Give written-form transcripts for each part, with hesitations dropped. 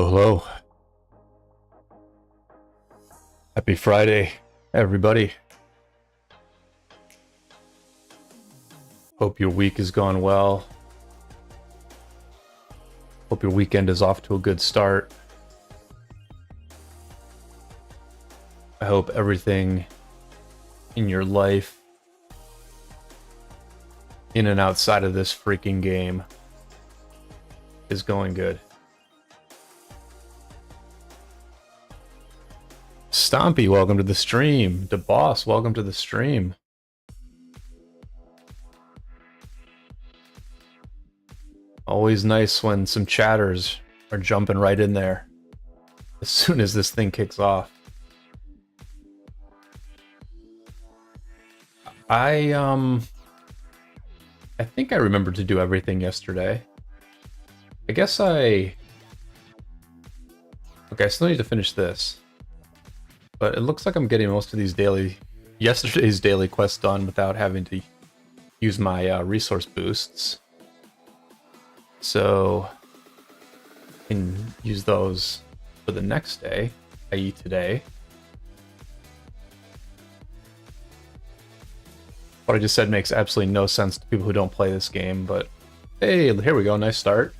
Hello, hello. Happy Friday, everybody. Hope your week has gone well. Hope your weekend is off to a good start. I hope everything in your life, in and outside of this freaking game, is going good. Stompy, welcome to the stream. DeBoss, welcome to the stream. Always nice when some chatters are jumping right in there as soon as this thing kicks off. I think I remembered to do everything yesterday. I guess okay, I still need to finish this. But it looks like I'm getting most of these yesterday's daily quests done without having to use my resource boosts. So I can use those for the next day, i.e. today. What I just said makes absolutely no sense to people who don't play this game, but hey, here we go, nice start.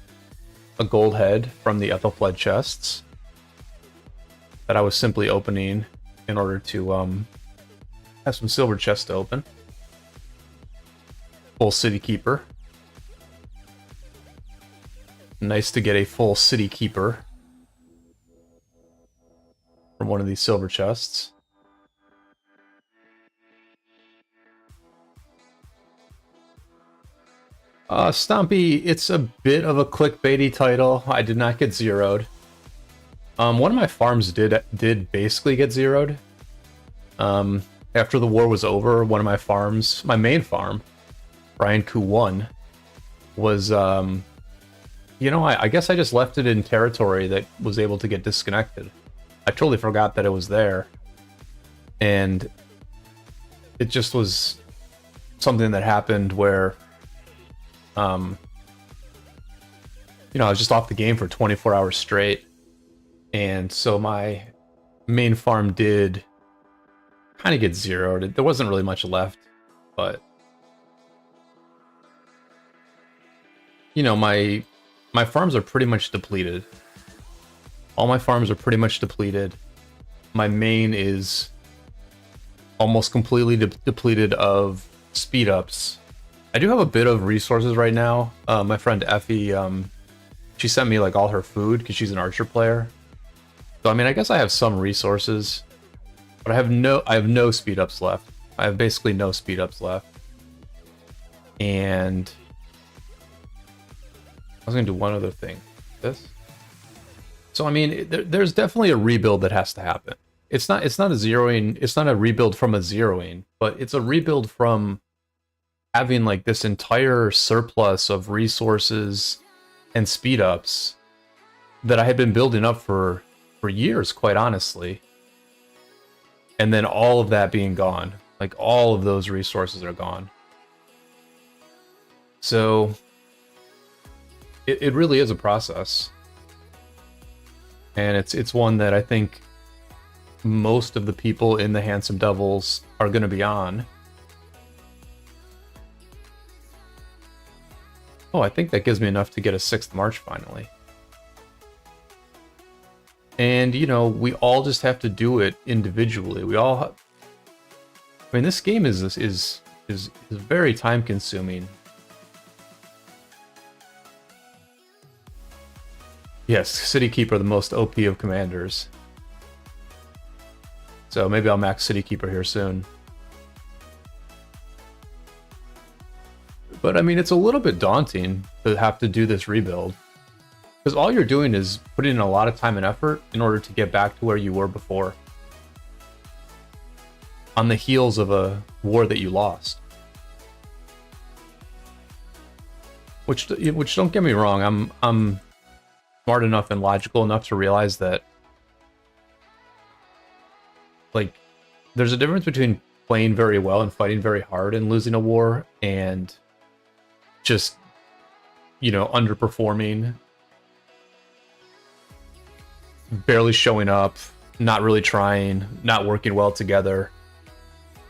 A gold head from the Ethelfled chests that I was simply opening in order to have some silver chests to open. Full City Keeper. Nice to get a full City Keeper from one of these silver chests. Stompy, it's a bit of a clickbaity title. I did not get zeroed. One of my farms did basically get zeroed. After the war was over, one of my farms, my main farm, Brian Kuh 1, was, you know, I guess I just left it in territory that was able to get disconnected. I totally forgot that it was there. And it just was something that happened where, you know, I was just off the game for 24 hours straight. And so my main farm did kind of get zeroed. There wasn't really much left, but you know, my farms are pretty much depleted. All my farms are pretty much depleted. My main is almost completely depleted of speed ups. I do have a bit of resources right now. My friend Effie, she sent me like all her food because she's an archer player. So I mean, I guess I have some resources, but I have no speed ups left. I have basically no speed ups left. And I was gonna do one other thing. This. So I mean, there's definitely a rebuild that has to happen. It's not a zeroing. It's not a rebuild from a zeroing, but it's a rebuild from having like this entire surplus of resources and speed ups that I had been building up for years, quite honestly. And then all of that being gone. Like all of those resources are gone. So it really is a process. And it's one that I think most of the people in the Handsome Devils are going to be on. Oh, I think that gives me enough to get a 6th March finally. And, you know, we all just have to do it individually. We all... I mean, this game is very time-consuming. Yes, City Keeper, the most OP of commanders. So maybe I'll max City Keeper here soon. But I mean, it's a little bit daunting to have to do this rebuild. Because all you're doing is putting in a lot of time and effort in order to get back to where you were before. On the heels of a war that you lost. Which don't get me wrong, I'm smart enough and logical enough to realize that, like, there's a difference between playing very well and fighting very hard and losing a war and just, you know, underperforming barely showing up, not really trying, not working well together,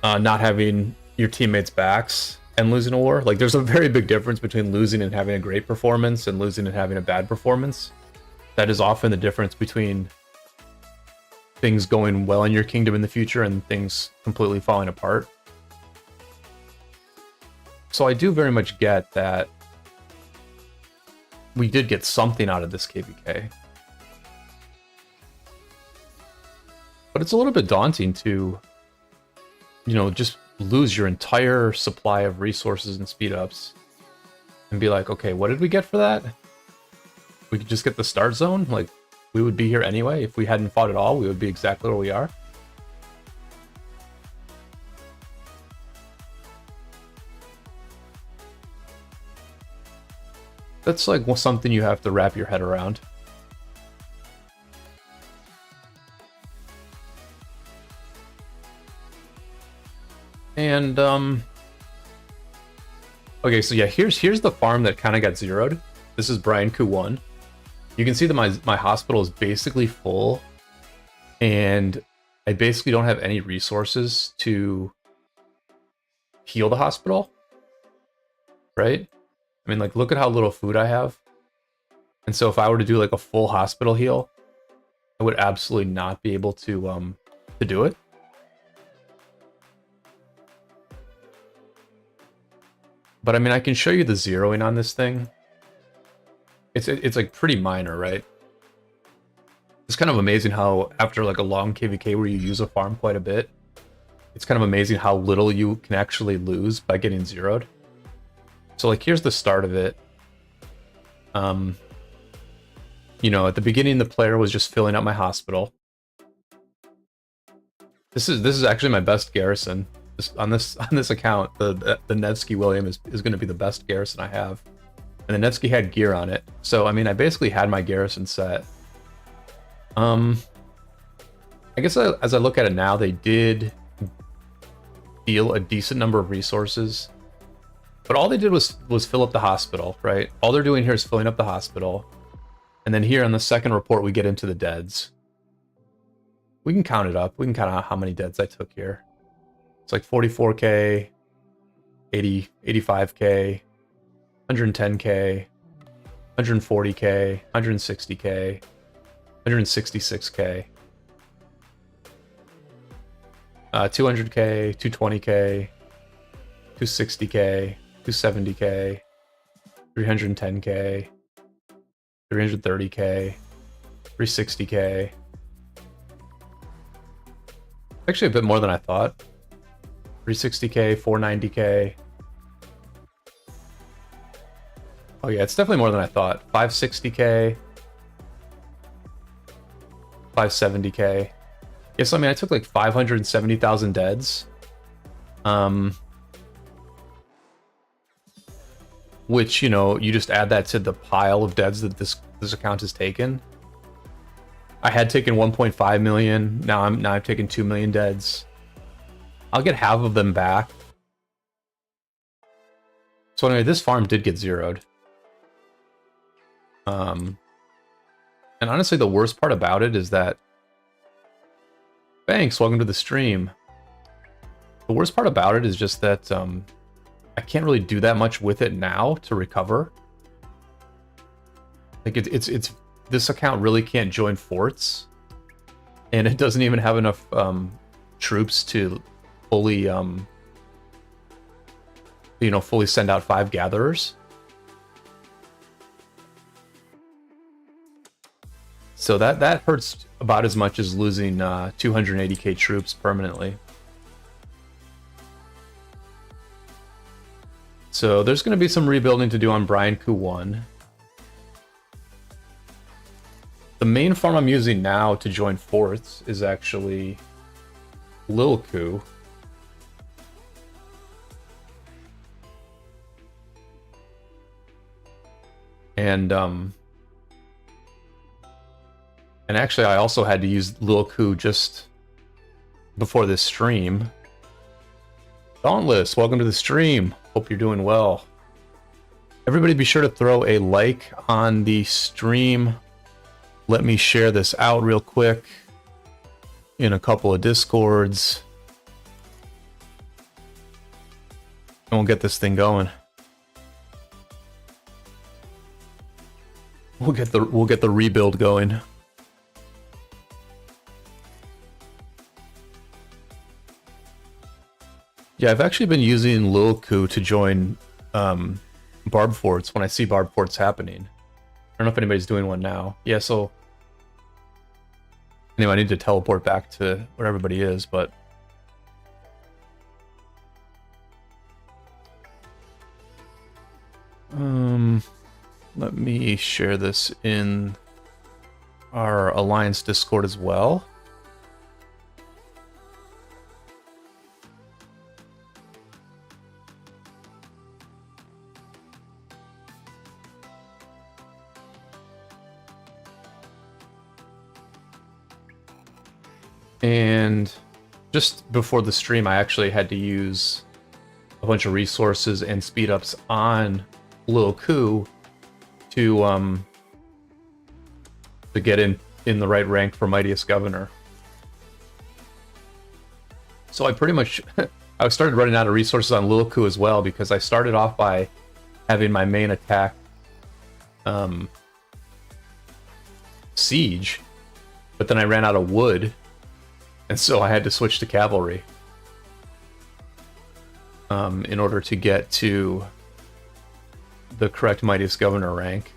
not having your teammates' backs, and losing a war. Like, there's a very big difference between losing and having a great performance and losing and having a bad performance. That is often the difference between things going well in your kingdom in the future and things completely falling apart. So I do very much get that we did get something out of this KvK. But it's a little bit daunting to, you know, just lose your entire supply of resources and speed ups and be like, okay, what did we get for that? We could just get the start zone? Like, we would be here anyway. If we hadn't fought at all, we would be exactly where we are. That's like something you have to wrap your head around. And okay, so yeah, here's the farm that kind of got zeroed. This is Brian Kuh 1. You can see that my hospital is basically full, and I basically don't have any resources to heal the hospital, right? I mean, like, look at how little food I have. And so if I were to do like a full hospital heal, I would absolutely not be able to do it. But I mean, I can show you the zeroing on this thing. It's like pretty minor, right? It's kind of amazing how after like a long KvK where you use a farm quite a bit, it's kind of amazing how little you can actually lose by getting zeroed. So like, here's the start of it. You know, at the beginning, the player was just filling up my hospital. This is actually my best garrison. On this account, the Nevsky William is going to be the best garrison I have, and the Nevsky had gear on it. So I mean, I basically had my garrison set. I guess as I look at it now, they did deal a decent number of resources, but all they did was fill up the hospital, right? All they're doing here is filling up the hospital, and then here on the second report we get into the deads. We can count it up. We can count out how many deads I took here. It's like 44k, 80, 85k, 110k, 140k, 160k, 166k, 200k, 220k, 260k, 270k, 310k, 330k, 360k. Actually a bit more than I thought. 360k, 490k. Oh yeah, it's definitely more than I thought. 560k, 570k. Yes, I mean, I took like 570,000 deads. Which, you know, you just add that to the pile of deads that this account has taken. I had taken 1.5 million. Now I've taken 2 million deads. I'll get half of them back. So anyway, this farm did get zeroed. And honestly, the worst part about it is that... Thanks, welcome to the stream. The worst part about it is just that I can't really do that much with it now to recover. Like, it's this account really can't join forts. And it doesn't even have enough troops to fully, you know, fully send out 5 gatherers. So that hurts about as much as losing 280k troops permanently. So there's going to be some rebuilding to do on Brian Kuh 1. The main farm I'm using now to join forts is actually Lil Kuh. And actually, I also had to use Lil Kuh just before this stream. Dauntless, welcome to the stream. Hope you're doing well. Everybody be sure to throw a like on the stream let me share this out real quick in a couple of Discords. And we'll get this thing going. We'll get the rebuild going. Yeah, I've actually been using Lil Kuh to join Barb forts when I see Barb forts happening. I don't know if anybody's doing one now. Yeah, so anyway, I need to teleport back to where everybody is, but let me share this in our Alliance Discord as well. And just before the stream, I actually had to use a bunch of resources and speed ups on Lil Kuh to get in the right rank for Mightiest Governor. So I pretty much I started running out of resources on Lil Kuh as well, because I started off by having my main attack siege, but then I ran out of wood, and so I had to switch to cavalry in order to get to the correct Mightiest Governor rank,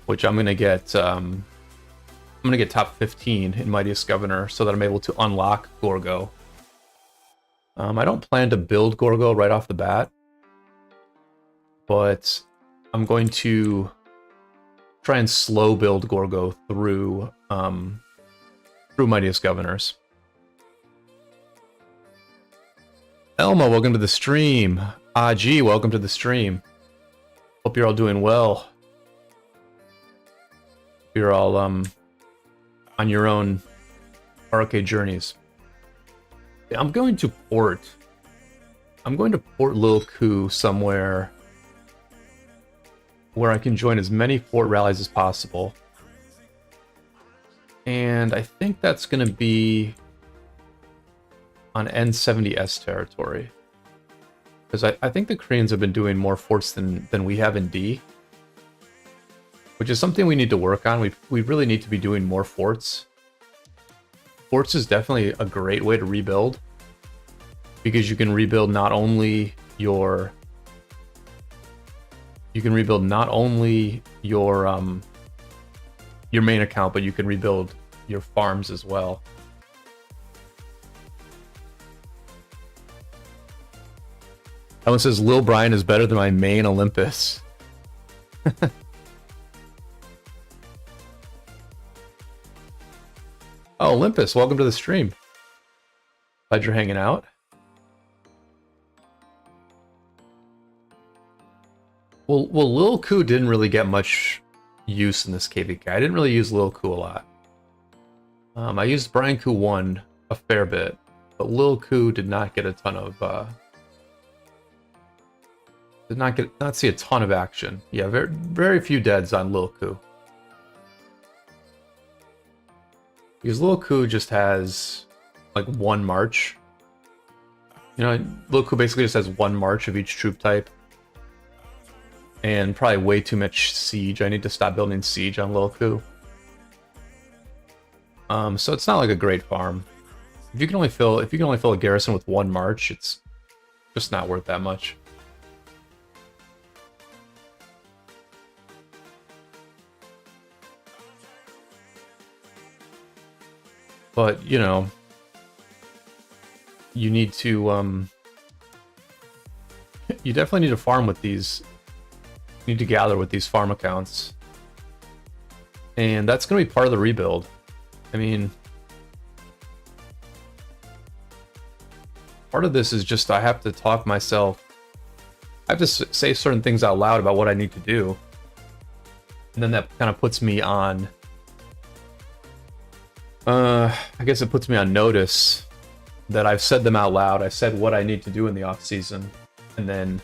which I'm gonna get top 15 in Mightiest Governor so that I'm able to unlock Gorgo. I don't plan to build Gorgo right off the bat, but I'm going to try and slow build Gorgo through Mightiest Governors. Elma, welcome to the stream. Aji, welcome to the stream. Hope you're all doing well. You're all on your own RK journeys. I'm going to port Lil Kuh somewhere where I can join as many fort rallies as possible. And I think that's going to be on N70S territory. Because I think the Koreans have been doing more forts than we have in D. Which is something we need to work on. We really need to be doing more forts. Forts is definitely a great way to rebuild. Because you can rebuild not only your main account, but you can rebuild your farms as well. Ellen says Lil Brian is better than my main Olympus. Oh, Olympus, welcome to the stream. Glad you're hanging out. Well, Lil Kuh didn't really get much use in this KvK. I didn't really use Lil Kuh a lot. I used Brian Kuh 1 a fair bit, but Lil Kuh did not get a ton of did not see a ton of action. Yeah, very few deads on Lil Kuh. Because Lil Kuh just has like one march. You know, Lil Kuh basically just has one march of each troop type. And probably way too much siege. I need to stop building siege on Lil Kuh. So it's not like a great farm. If you can only fill a garrison with one march, it's just not worth that much. But, you know, you need to, you definitely need to farm with these, you need to gather with these farm accounts. And that's going to be part of the rebuild. I mean, part of this is just I have to talk myself, I have to say certain things out loud about what I need to do. And then that kind of puts me on, I guess it puts me on notice that I've said them out loud. I said what I need to do in the off season, and then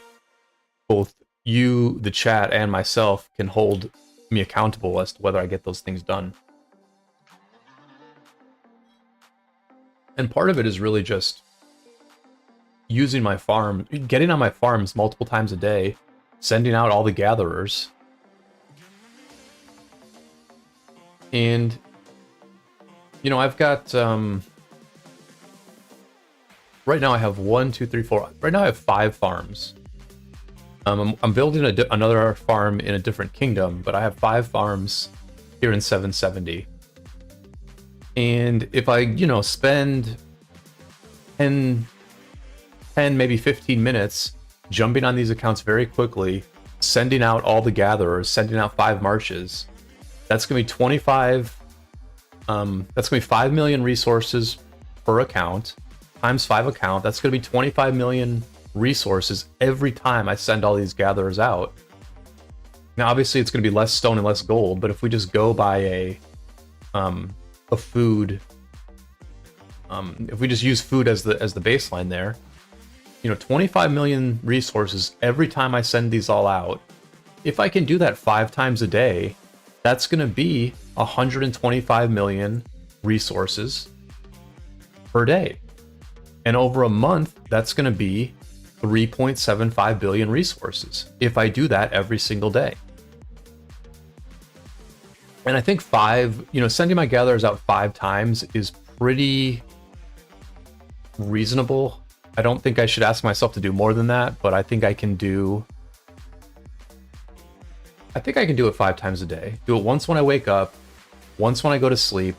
both you, the chat, and myself can hold me accountable as to whether I get those things done. And part of it is really just using my farm, getting on my farms multiple times a day, sending out all the gatherers. And, you know, I've got, right now I have 1, 2, 3, 4, right now I have 5 farms. I'm building another farm in a different kingdom, but I have 5 farms here in 770. And if I, you know, spend 10, maybe 15 minutes jumping on these accounts very quickly, sending out all the gatherers, sending out 5 marches, that's going to be 25, that's going to be 5 million resources per account, times 5 account, that's going to be 25 million resources every time I send all these gatherers out. Now, obviously, it's going to be less stone and less gold, but if we just go by a food, if we just use food as the baseline there, you know, 25 million resources every time I send these all out. If I can do that 5 times a day, that's going to be 125 million resources per day. And over a month, that's going to be 3.75 billion resources if I do that every single day. And I think 5, you know, sending my gatherers out 5 times is pretty reasonable. I don't think I should ask myself to do more than that, but I think I can do it 5 times a day. Do it once when I wake up, once when I go to sleep,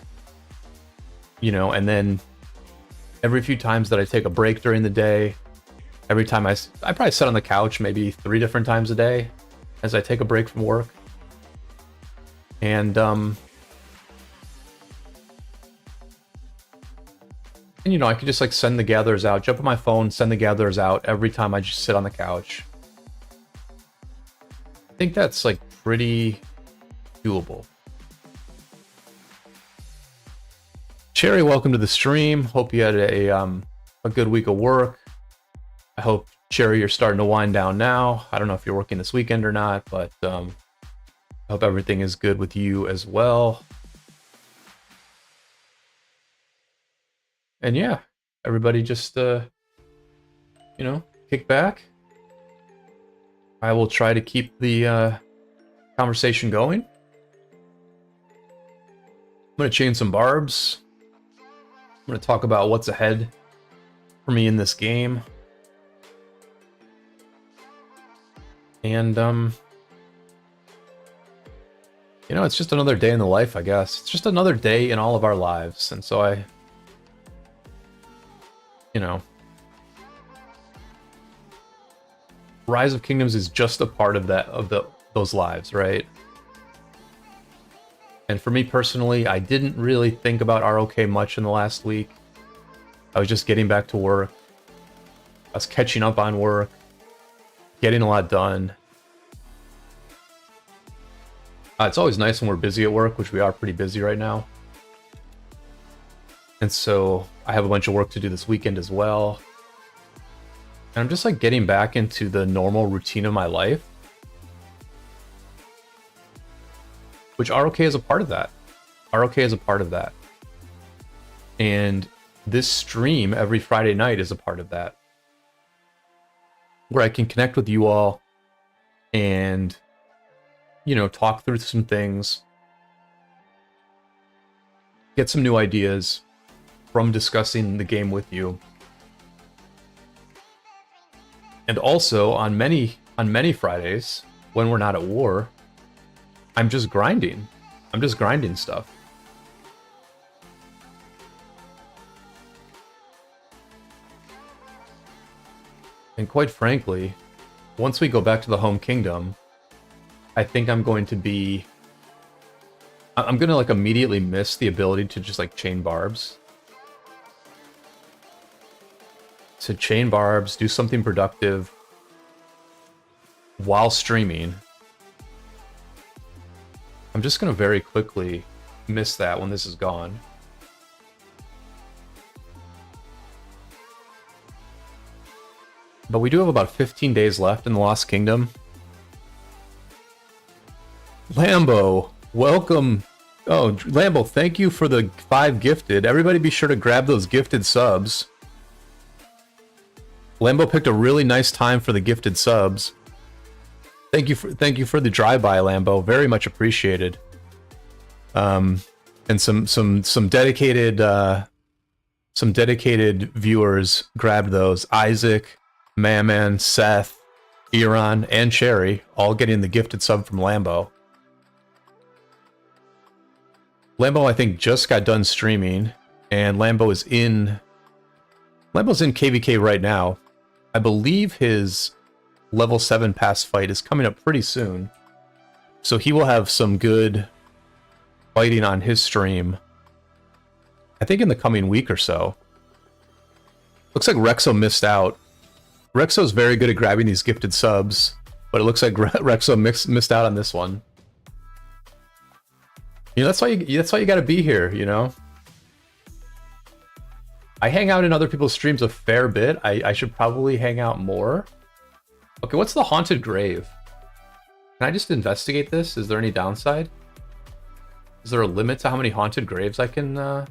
you know, and then every few times that I take a break during the day, every time I probably sit on the couch maybe 3 different times a day as I take a break from work. And you know, I could just like send the gatherers out, jump on my phone, send the gatherers out every time I just sit on the couch. I think that's like pretty doable. Cherry, welcome to the stream. Hope you had a good week of work. I hope, Cherry, you're starting to wind down now. I don't know if you're working this weekend or not, but I hope everything is good with you as well. And yeah, everybody just, you know, kick back. I will try to keep the conversation going. I'm going to chain some barbs. I'm going to talk about what's ahead for me in this game. And, you know, it's just another day in the life, I guess. It's just another day in all of our lives. And so you know, Rise of Kingdoms is just a part of those lives, right? And for me personally, I didn't really think about ROK much in the last week. I was just getting back to work. I was catching up on work, getting a lot done. It's always nice when we're busy at work, which we are pretty busy right now. And so I have a bunch of work to do this weekend as well. And I'm just like getting back into the normal routine of my life. Which ROK is a part of that. ROK is a part of that. And this stream every Friday night is a part of that. Where I can connect with you all and, you know, talk through some things. Get some new ideas from discussing the game with you. And also on many Fridays, when we're not at war, I'm just grinding. I'm just grinding stuff. And quite frankly, once we go back to the home kingdom, I think I'm going to like immediately miss the ability to just like chain barbs. To chain barbs, do something productive while streaming. I'm just going to very quickly miss that when this is gone. But we do have about 15 days left in the Lost Kingdom. Lambo, welcome. Oh, Lambo, thank you for the 5 gifted. Everybody be sure to grab those gifted subs. Lambo picked a really nice time for the gifted subs. Thank you for the drive-by, Lambo. Very much appreciated. And some dedicated viewers grabbed those. Isaac, Mammon, Seth, Iran, and Cherry all getting the gifted sub from Lambo. Lambo, I think, just got done streaming, and Lambo's in KvK right now. I believe his level 7 pass fight is coming up pretty soon, so he will have some good fighting on his stream, I think in the coming week or so. Looks like Rexo missed out. Rexo's very good at grabbing these gifted subs, but it looks like Rexo missed out on this one. You know, that's why you gotta be here, you know? I hang out in other people's streams a fair bit. I should probably hang out more. Okay, what's the haunted grave? Can I just investigate this? Is there any downside? Is there a limit to how many haunted graves I can... Oh,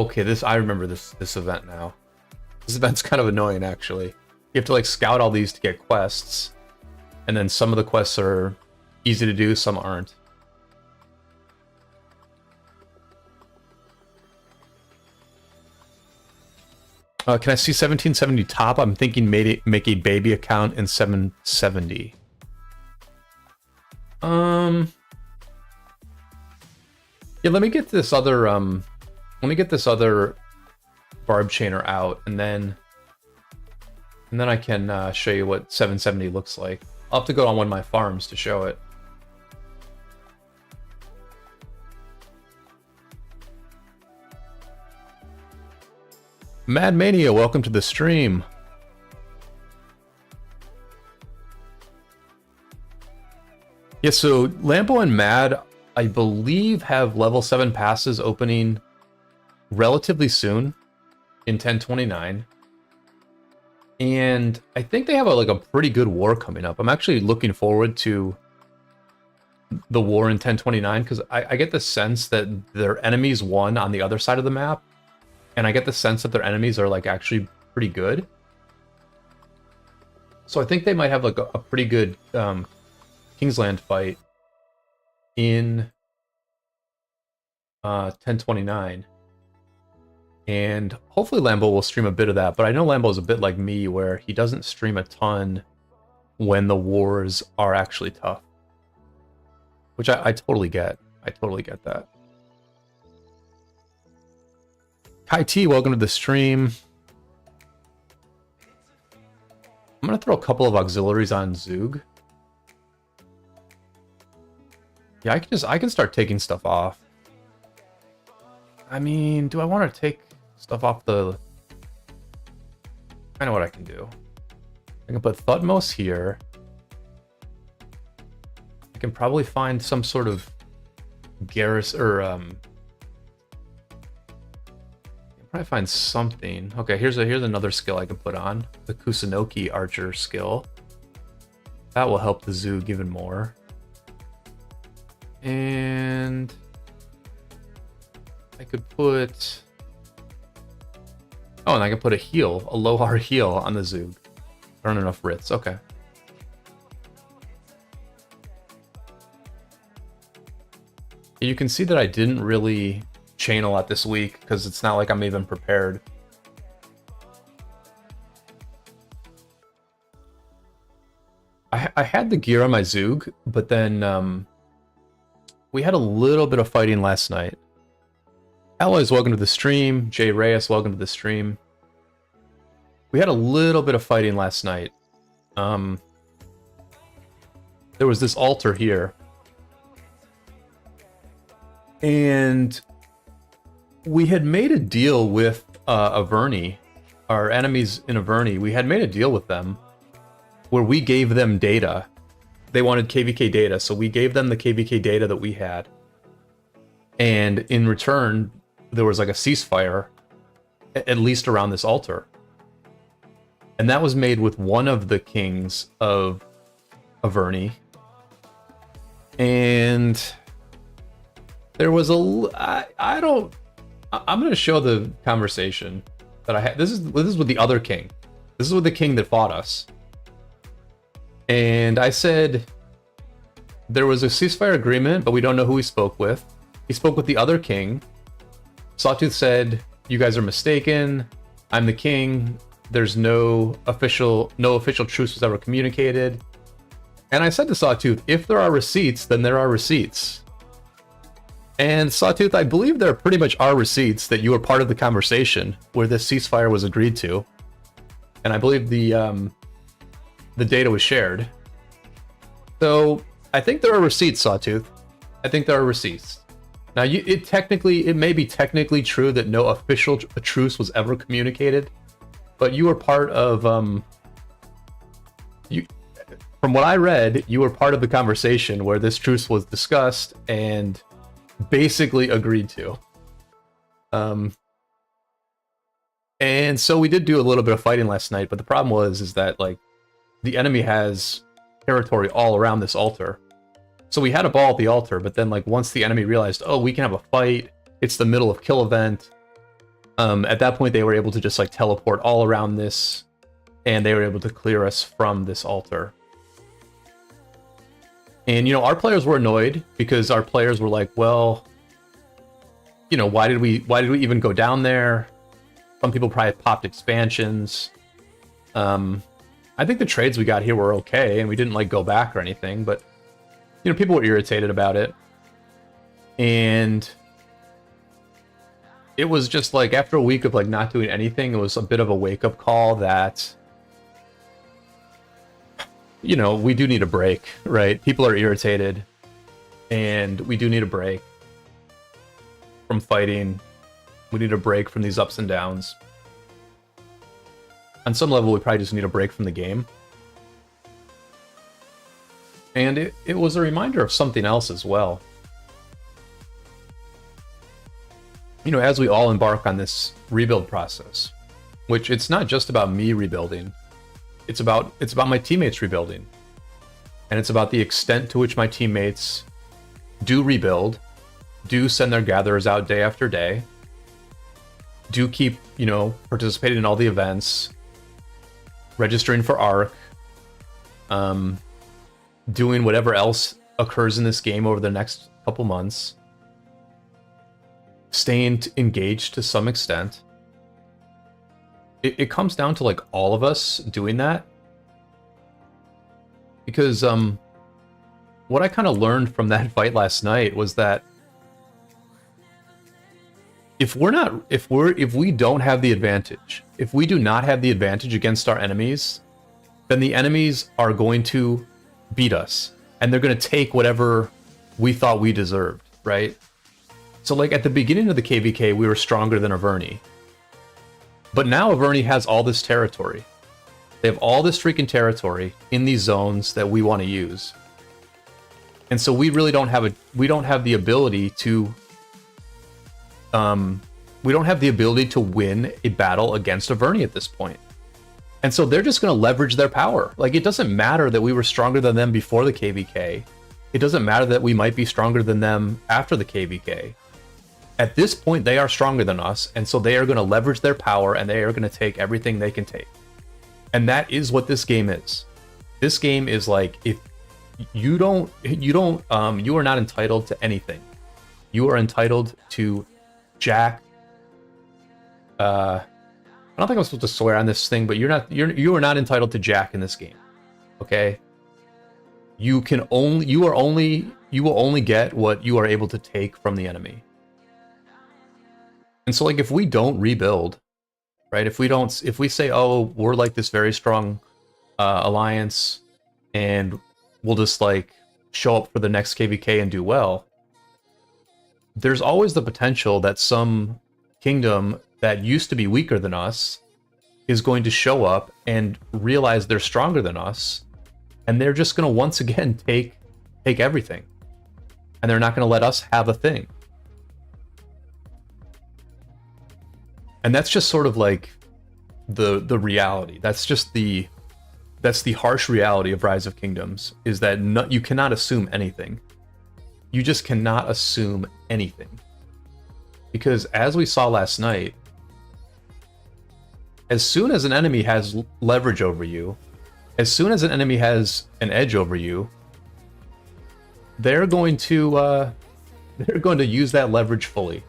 okay, I remember this event now. This event's kind of annoying, actually. You have to, like, scout all these to get quests. And then some of the quests are easy to do, some aren't. Can I see 1770 top? I'm thinking make a baby account in 770. Yeah, let me get this other Barb Chainer out, and then I can show you what 770 looks like. I'll have to go on one of my farms to show it. Mad Mania, welcome to the stream. Yeah, so Lambo and Mad, I believe, have level 7 passes opening relatively soon in 1029. And I think they have a pretty good war coming up. I'm actually looking forward to the war in 1029 because I get the sense that their enemies won on the other side of the map. And I get the sense that their enemies are actually pretty good. So I think they might have a pretty good Kingsland fight in 1029. And hopefully Lambo will stream a bit of that, but I know Lambo is a bit like me where he doesn't stream a ton when the wars are actually tough. Which I totally get. I totally get that. Kai T, welcome to the stream. I'm gonna throw a couple of auxiliaries on Zug. Yeah, I can start taking stuff off. I mean, do I want to take stuff off the... I know what I can do. I can put Thutmose here. I can probably find some sort of garrison, or probably find something. Okay, here's another skill I can put on. The Kusunoki Archer skill. That will help the Zug even more. And I could put... Oh, and I can put a heal, a low-har heal on the Zug. There aren't enough Writs, okay. You can see that I didn't really chain a lot this week because it's not like I'm even prepared. I had the gear on my Zug, but then we had a little bit of fighting last night. Alloys, welcome to the stream. Jay Reyes, welcome to the stream. We had a little bit of fighting last night. There was this altar here. And we had made a deal with Averni, our enemies in Averni. We had made a deal with them where we gave them data. They wanted KvK data, so we gave them the KvK data that we had. And in return, there was like a ceasefire, at least around this altar. And that was made with one of the kings of Averni. And there was I'm going to show the conversation that I had. This is with the other king. This is with the king that fought us. And I said, there was a ceasefire agreement, but we don't know who he spoke with. He spoke with the other king. Sawtooth said, you guys are mistaken. I'm the king. There's no official truce was ever communicated. And I said to Sawtooth, if there are receipts, then there are receipts. And Sawtooth, I believe there pretty much are receipts that you were part of the conversation where this ceasefire was agreed to. And I believe the data was shared. So I think there are receipts, Sawtooth. I think there are receipts. Now, it may be technically true that no official truce was ever communicated, but you were part of from what I read, you were part of the conversation where this truce was discussed and basically agreed to. And so we did do a little bit of fighting last night, but the problem is that like the enemy has territory all around this altar. So we had a ball at the altar, but then like once the enemy realized, oh, we can have a fight, it's the middle of kill event. At that point, they were able to just like teleport all around this, and they were able to clear us from this altar. And, you know, our players were annoyed because our players were like, well, you know, why did we even go down there? Some people probably popped expansions. I think the trades we got here were okay, and we didn't like go back or anything, but you know, people were irritated about it. And it was just like after a week of like not doing anything, it was a bit of a wake-up call that, you know, we do need a break, right? People are irritated, and we do need a break from fighting. We need a break from these ups and downs. On some level, we probably just need a break from the game. And it was a reminder of something else as well. You know, as we all embark on this rebuild process, which it's not just about me rebuilding, it's about my teammates rebuilding. And it's about the extent to which my teammates do rebuild, do send their gatherers out day after day, do keep, you know, participating in all the events, registering for ARC, doing whatever else occurs in this game over the next couple months, staying engaged to some extent. It comes down to like all of us doing that. Because what I kind of learned from that fight last night was that if we don't have the advantage, if we do not have the advantage against our enemies, then the enemies are going to beat us, and they're going to take whatever we thought we deserved, right? So like at the beginning of the KvK, we were stronger than Averni. But now Averni has all this territory. They have all this freaking territory in these zones that we want to use. And so we really don't have the ability to win a battle against Averni at this point. And so they're just going to leverage their power. Like, it doesn't matter that we were stronger than them before the KvK. It doesn't matter that we might be stronger than them after the KvK. At this point, they are stronger than us, and so they are going to leverage their power, and they are going to take everything they can take. And that is what this game is. This game is like, if you are not entitled to anything. You are entitled to jack. I don't think I'm supposed to swear on this thing, but you are not entitled to jack in this game. Okay? You will only get what you are able to take from the enemy. And so like if we don't rebuild, right? If we say, oh, we're like this very strong alliance and we'll just like show up for the next KvK and do well, there's always the potential that some kingdom that used to be weaker than us is going to show up and realize they're stronger than us, and they're just going to once again take everything, and they're not going to let us have a thing. And that's just sort of like, the reality. That's the harsh reality of Rise of Kingdoms, is that you cannot assume anything. You just cannot assume anything. Because as we saw last night, as soon as an enemy has leverage over you, as soon as an enemy has an edge over you, they're going to use that leverage fully.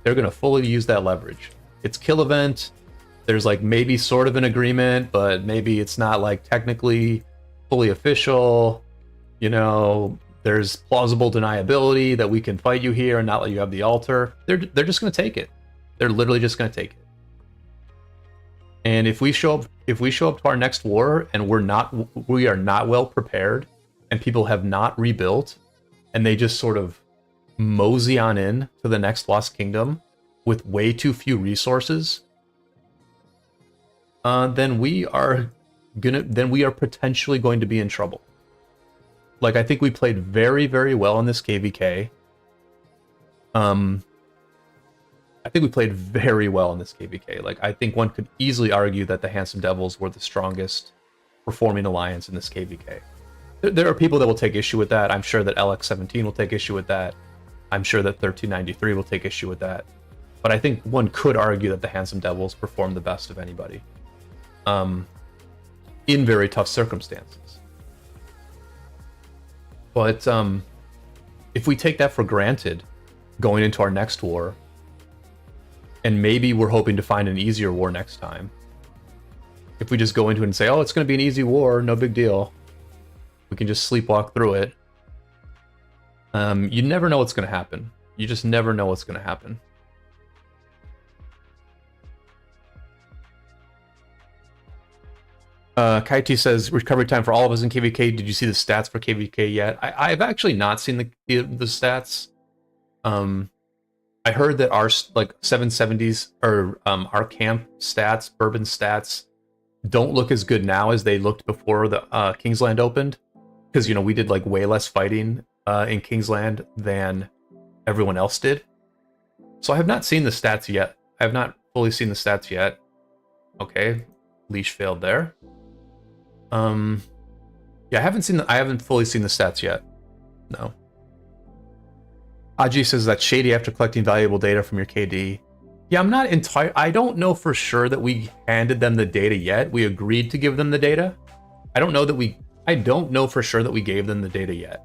They're going to fully use that leverage. It's kill event. There's like maybe sort of an agreement, but maybe it's not like technically fully official. You know, there's plausible deniability that we can fight you here and not let you have the altar. They're just going to take it. They're literally just going to take it. And if we show up to our next war and we are not well prepared, and people have not rebuilt, and they just sort of mosey on in to the next Lost Kingdom with way too few resources, then we are potentially going to be in trouble. Like, I think we played very, very well in this KvK. I think we played very well in this KvK. Like, I think one could easily argue that the Handsome Devils were the strongest performing alliance in this KvK. There are people that will take issue with that. I'm sure that LX17 will take issue with that. I'm sure that 1393 will take issue with that. But I think one could argue that the Handsome Devils performed the best of anybody. In very tough circumstances. But if we take that for granted going into our next war, and maybe we're hoping to find an easier war next time, if we just go into it and say, oh, it's going to be an easy war, no big deal, we can just sleepwalk through it, you never know what's going to happen. You just never know what's going to happen. Kaiti says, recovery time for all of us in KvK. Did you see the stats for KvK yet? I've actually not seen the stats. I heard that our like 770s or our camp stats, Bourbon stats, don't look as good now as they looked before the Kingsland opened, because you know we did like way less fighting in Kingsland than everyone else did. So I have not seen the stats yet. I have not fully seen the stats yet. Okay, leash failed there. Yeah, I haven't fully seen the stats yet. No. Aji says that's shady after collecting valuable data from your KD. Yeah, I'm not I don't know for sure that we handed them the data yet. We agreed to give them the data. I don't know for sure that we gave them the data yet,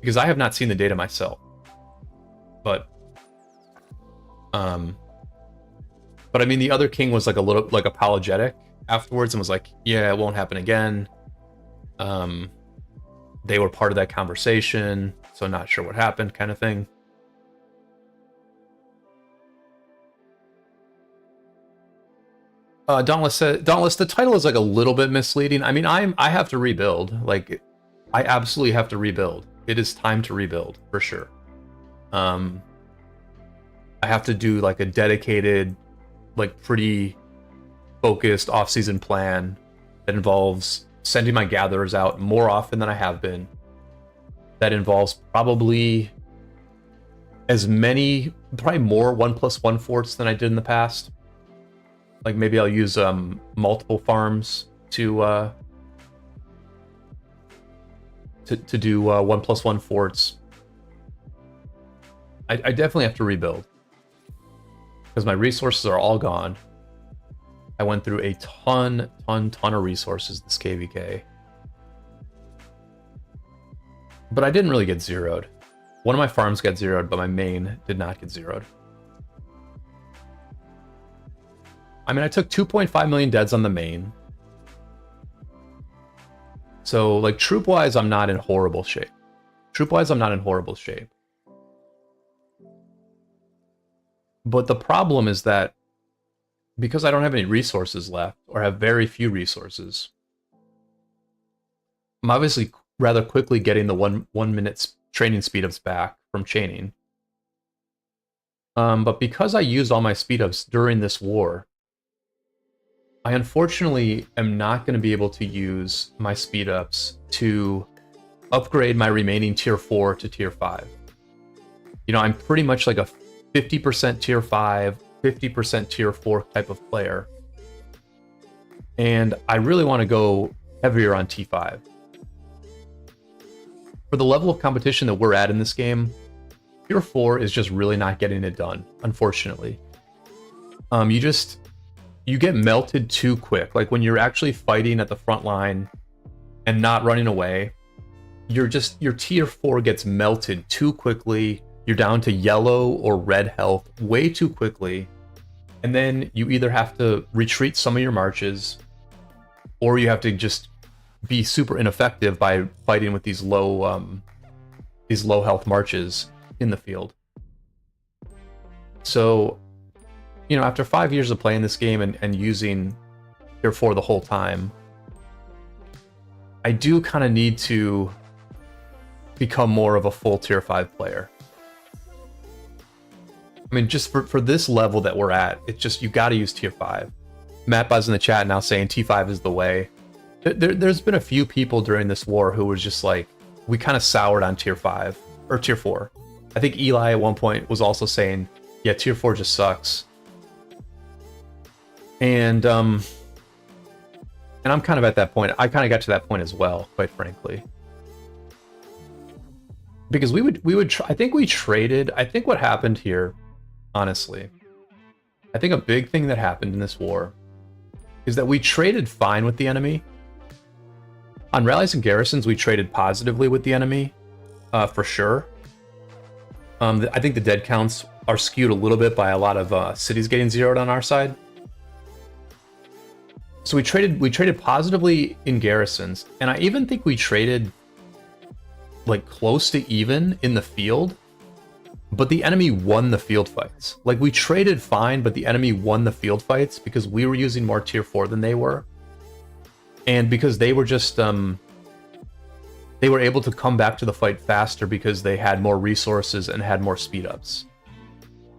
because I have not seen the data myself. But I mean, the other king was like a little like apologetic afterwards and was like, yeah, it won't happen again. They were part of that conversation, so not sure what happened, kind of thing. Dauntless, the title is like a little bit misleading. I mean, I have to rebuild. Like, I absolutely have to rebuild. It is time to rebuild for sure. I have to do like a dedicated, like pretty focused off-season plan that involves sending my gatherers out more often than I have been. That involves probably probably more 1+1 forts than I did in the past. Like maybe I'll use multiple farms to do 1+1 forts. I definitely have to rebuild, because my resources are all gone. I went through a ton of resources this KvK. But I didn't really get zeroed. One of my farms got zeroed, but my main did not get zeroed. I mean, I took 2.5 million deads on the main. So, like, troop-wise, I'm not in horrible shape. But the problem is that because I don't have any resources left, or have very few resources, I'm obviously rather quickly getting the one minute training speedups back from chaining. But because I used all my speedups during this war, I unfortunately am not going to be able to use my speedups to upgrade my remaining tier 4 to tier 5. You know, I'm pretty much like a 50% tier 5, 50% tier 4 type of player. And I really want to go heavier on T5. For the level of competition that we're at in this game, Tier 4 is just really not getting it done, unfortunately. You get melted too quick. Like when you're actually fighting at the front line and not running away, your Tier 4 gets melted too quickly. You're down to yellow or red health way too quickly. And then you either have to retreat some of your marches, or you have to just be super ineffective by fighting with these low health marches in the field. So, you know, after 5 years of playing this game and using Tier 4 the whole time, I do kind of need to become more of a full Tier 5 player. I mean, just for this level that we're at, it's just, you got to use Tier 5. Matt Buzz in the chat now saying T5 is the way. There's been a few people during this war who was just like, we kind of soured on Tier 5 or Tier 4. I think Eli at one point was also saying, yeah, Tier 4 just sucks. And I'm kind of at that point. I kind of got to that point as well, quite frankly. Because we would I think we traded. I think what happened here, honestly, I think a big thing that happened in this war is that we traded fine with the enemy. On rallies and garrisons, we traded positively with the enemy, for sure. I think the dead counts are skewed a little bit by a lot of cities getting zeroed on our side. So we traded positively in garrisons, and I even think we traded like close to even in the field, but the enemy won the field fights. Like we traded fine, but the enemy won the field fights because we were using more Tier 4 than they were. And because they were just, they were able to come back to the fight faster because they had more resources and had more speed ups.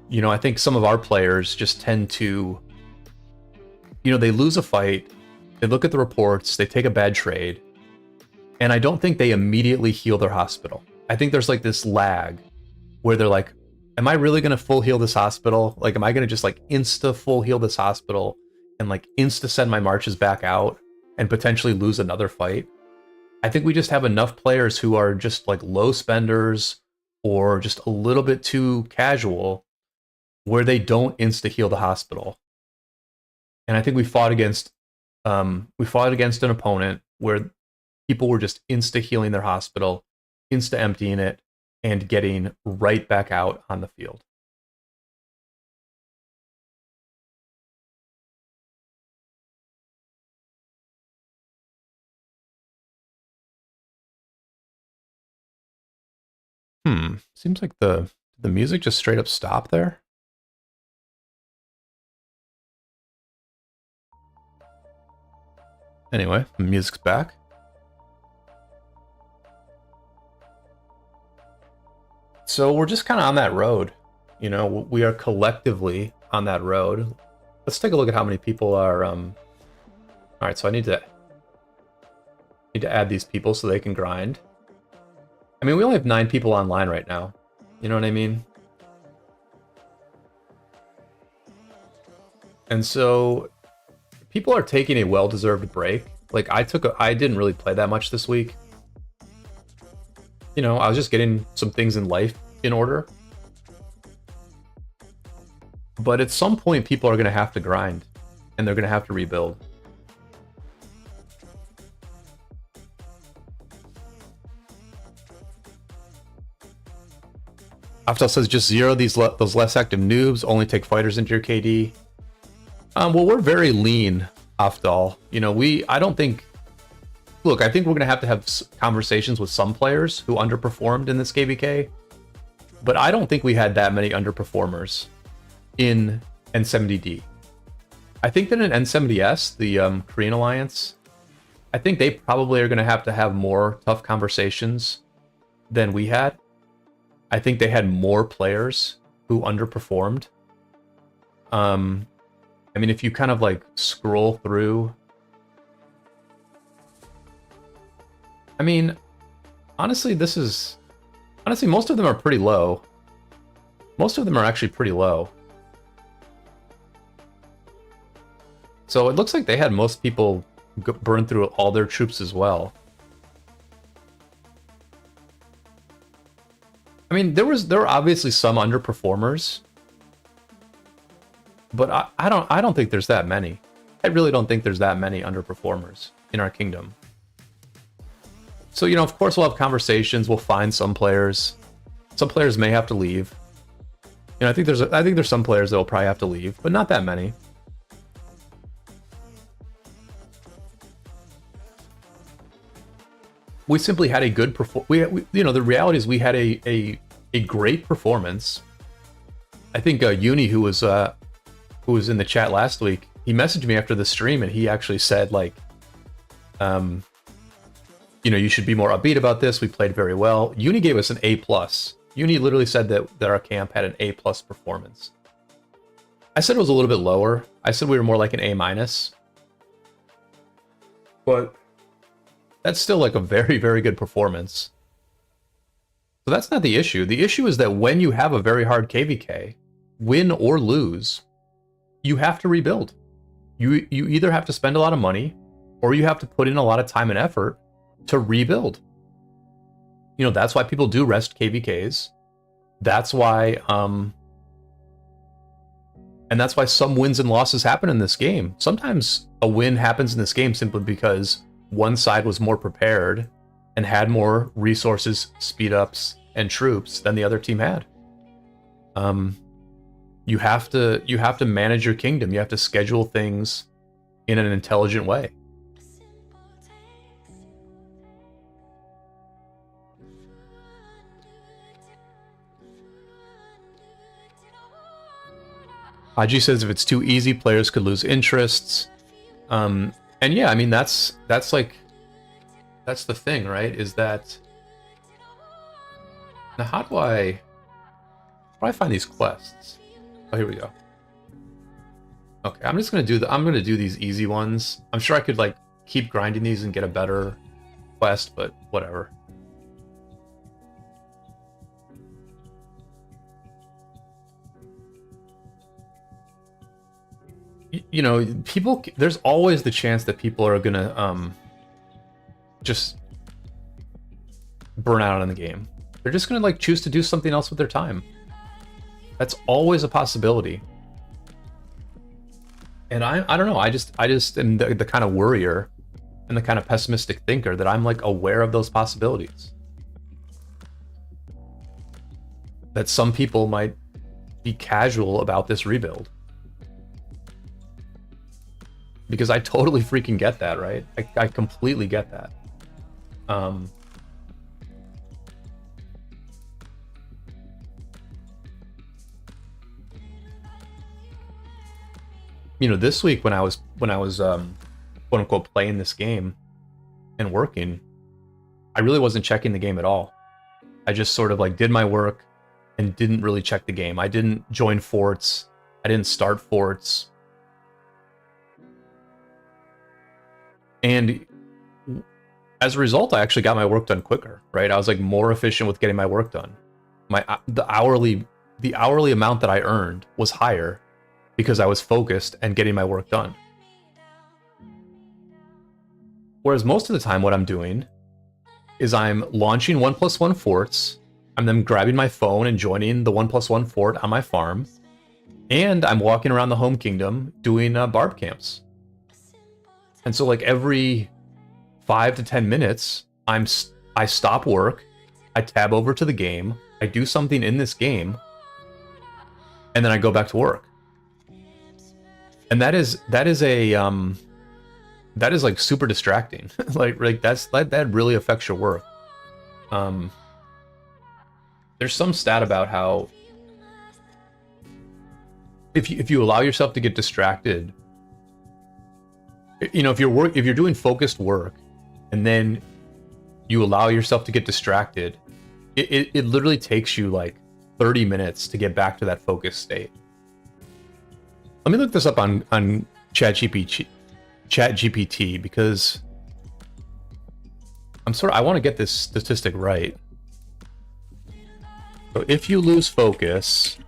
You know, I think some of our players just tend to, you know, they lose a fight, they look at the reports, they take a bad trade, and I don't think they immediately heal their hospital. I think there's like this lag where they're like, am I really going to full heal this hospital? Like, am I going to just like insta full heal this hospital and like insta send my marches back out and potentially lose another fight? I think we just have enough players who are just like low spenders or just a little bit too casual where they don't insta heal the hospital. And I think we fought against an opponent where people were just insta healing their hospital, insta emptying it, and getting right back out on the field. Seems like the music just straight up stopped there. Anyway, the music's back. So we're just kind of on that road. You know, we are collectively on that road. Let's take a look at how many people are... All right, so I need to add these people so they can grind. I mean, we only have 9 people online right now. You know what I mean? And so people are taking a well-deserved break. Like I didn't really play that much this week. You know, I was just getting some things in life in order. But at some point, people are going to have to grind, and they're going to have to rebuild. Aftal says just zero those less active noobs, only take fighters into your KD. Well, we're very lean, Aftal. You know, I don't think... Look, I think we're going to have conversations with some players who underperformed in this KvK, but I don't think we had that many underperformers in N70D. I think that in N70S, the Korean Alliance, I think they probably are going to have more tough conversations than we had. I think they had more players who underperformed. I mean, if you kind of like scroll through... I mean, honestly, most of them are pretty low. Most of them are actually pretty low. So it looks like they had most people burn through all their troops as well. I mean, there were obviously some underperformers, but I don't think there's that many. I really don't think there's that many underperformers in our kingdom. So, you know, of course we'll have conversations, we'll find some players. Some players may have to leave. You know, I think there's some players that will probably have to leave, but not that many. We simply had a good we you know, the reality is we had a great performance. I think Uni, who was in the chat last week, he messaged me after the stream and he actually said, like, you know, you should be more upbeat about this. We played very well. Uni gave us an A+. Uni literally said that our camp had an A+ performance. I said it was a little bit lower. I said we were more like an A-. But that's still like a very, very good performance. So that's not the issue. The issue is that when you have a very hard KvK, win or lose, you have to rebuild. You either have to spend a lot of money or you have to put in a lot of time and effort to rebuild. You know, that's why people do rest KvKs. That's why and that's why some wins and losses happen in this game. Sometimes a win happens in this game simply because one side was more prepared and had more resources, speed ups, and troops than the other team had. You have to manage your kingdom. You have to schedule things in an intelligent way. Haji says if it's too easy, players could lose interests. And yeah, I mean that's the thing, right? Is that now how do I find these quests? Oh, here we go. Okay, I'm gonna do these easy ones. I'm sure I could like keep grinding these and get a better quest, but whatever. You know, people, there's always the chance that people are gonna just burn out on the game. They're just gonna like choose to do something else with their time. That's always a possibility. And I don't know, I just am the kind of worrier and the kind of pessimistic thinker that I'm like aware of those possibilities. That some people might be casual about this rebuild. Because I totally freaking get that, right? I completely get that. You know, this week when I was quote unquote playing this game and working, I really wasn't checking the game at all. I just sort of like did my work and didn't really check the game. I didn't join forts. I didn't start forts. And as a result, I actually got my work done quicker, right? I was like more efficient with getting my work done. The hourly amount that I earned was higher because I was focused and getting my work done. Whereas most of the time what I'm doing is I'm launching 1+1 forts, I'm then grabbing my phone and joining the 1+1 fort on my farm, and I'm walking around the home kingdom doing barb camps. And so like every 5 to 10 minutes, I stop work, I tab over to the game, I do something in this game, and then I go back to work. And that is like super distracting. like that really affects your work. There's some stat about how if you allow yourself to get distracted, you know, if you're doing focused work and then you allow yourself to get distracted, it literally takes you like 30 minutes to get back to that focused state. Let me look this up on ChatGPT because I want to get this statistic right. So if you lose focus,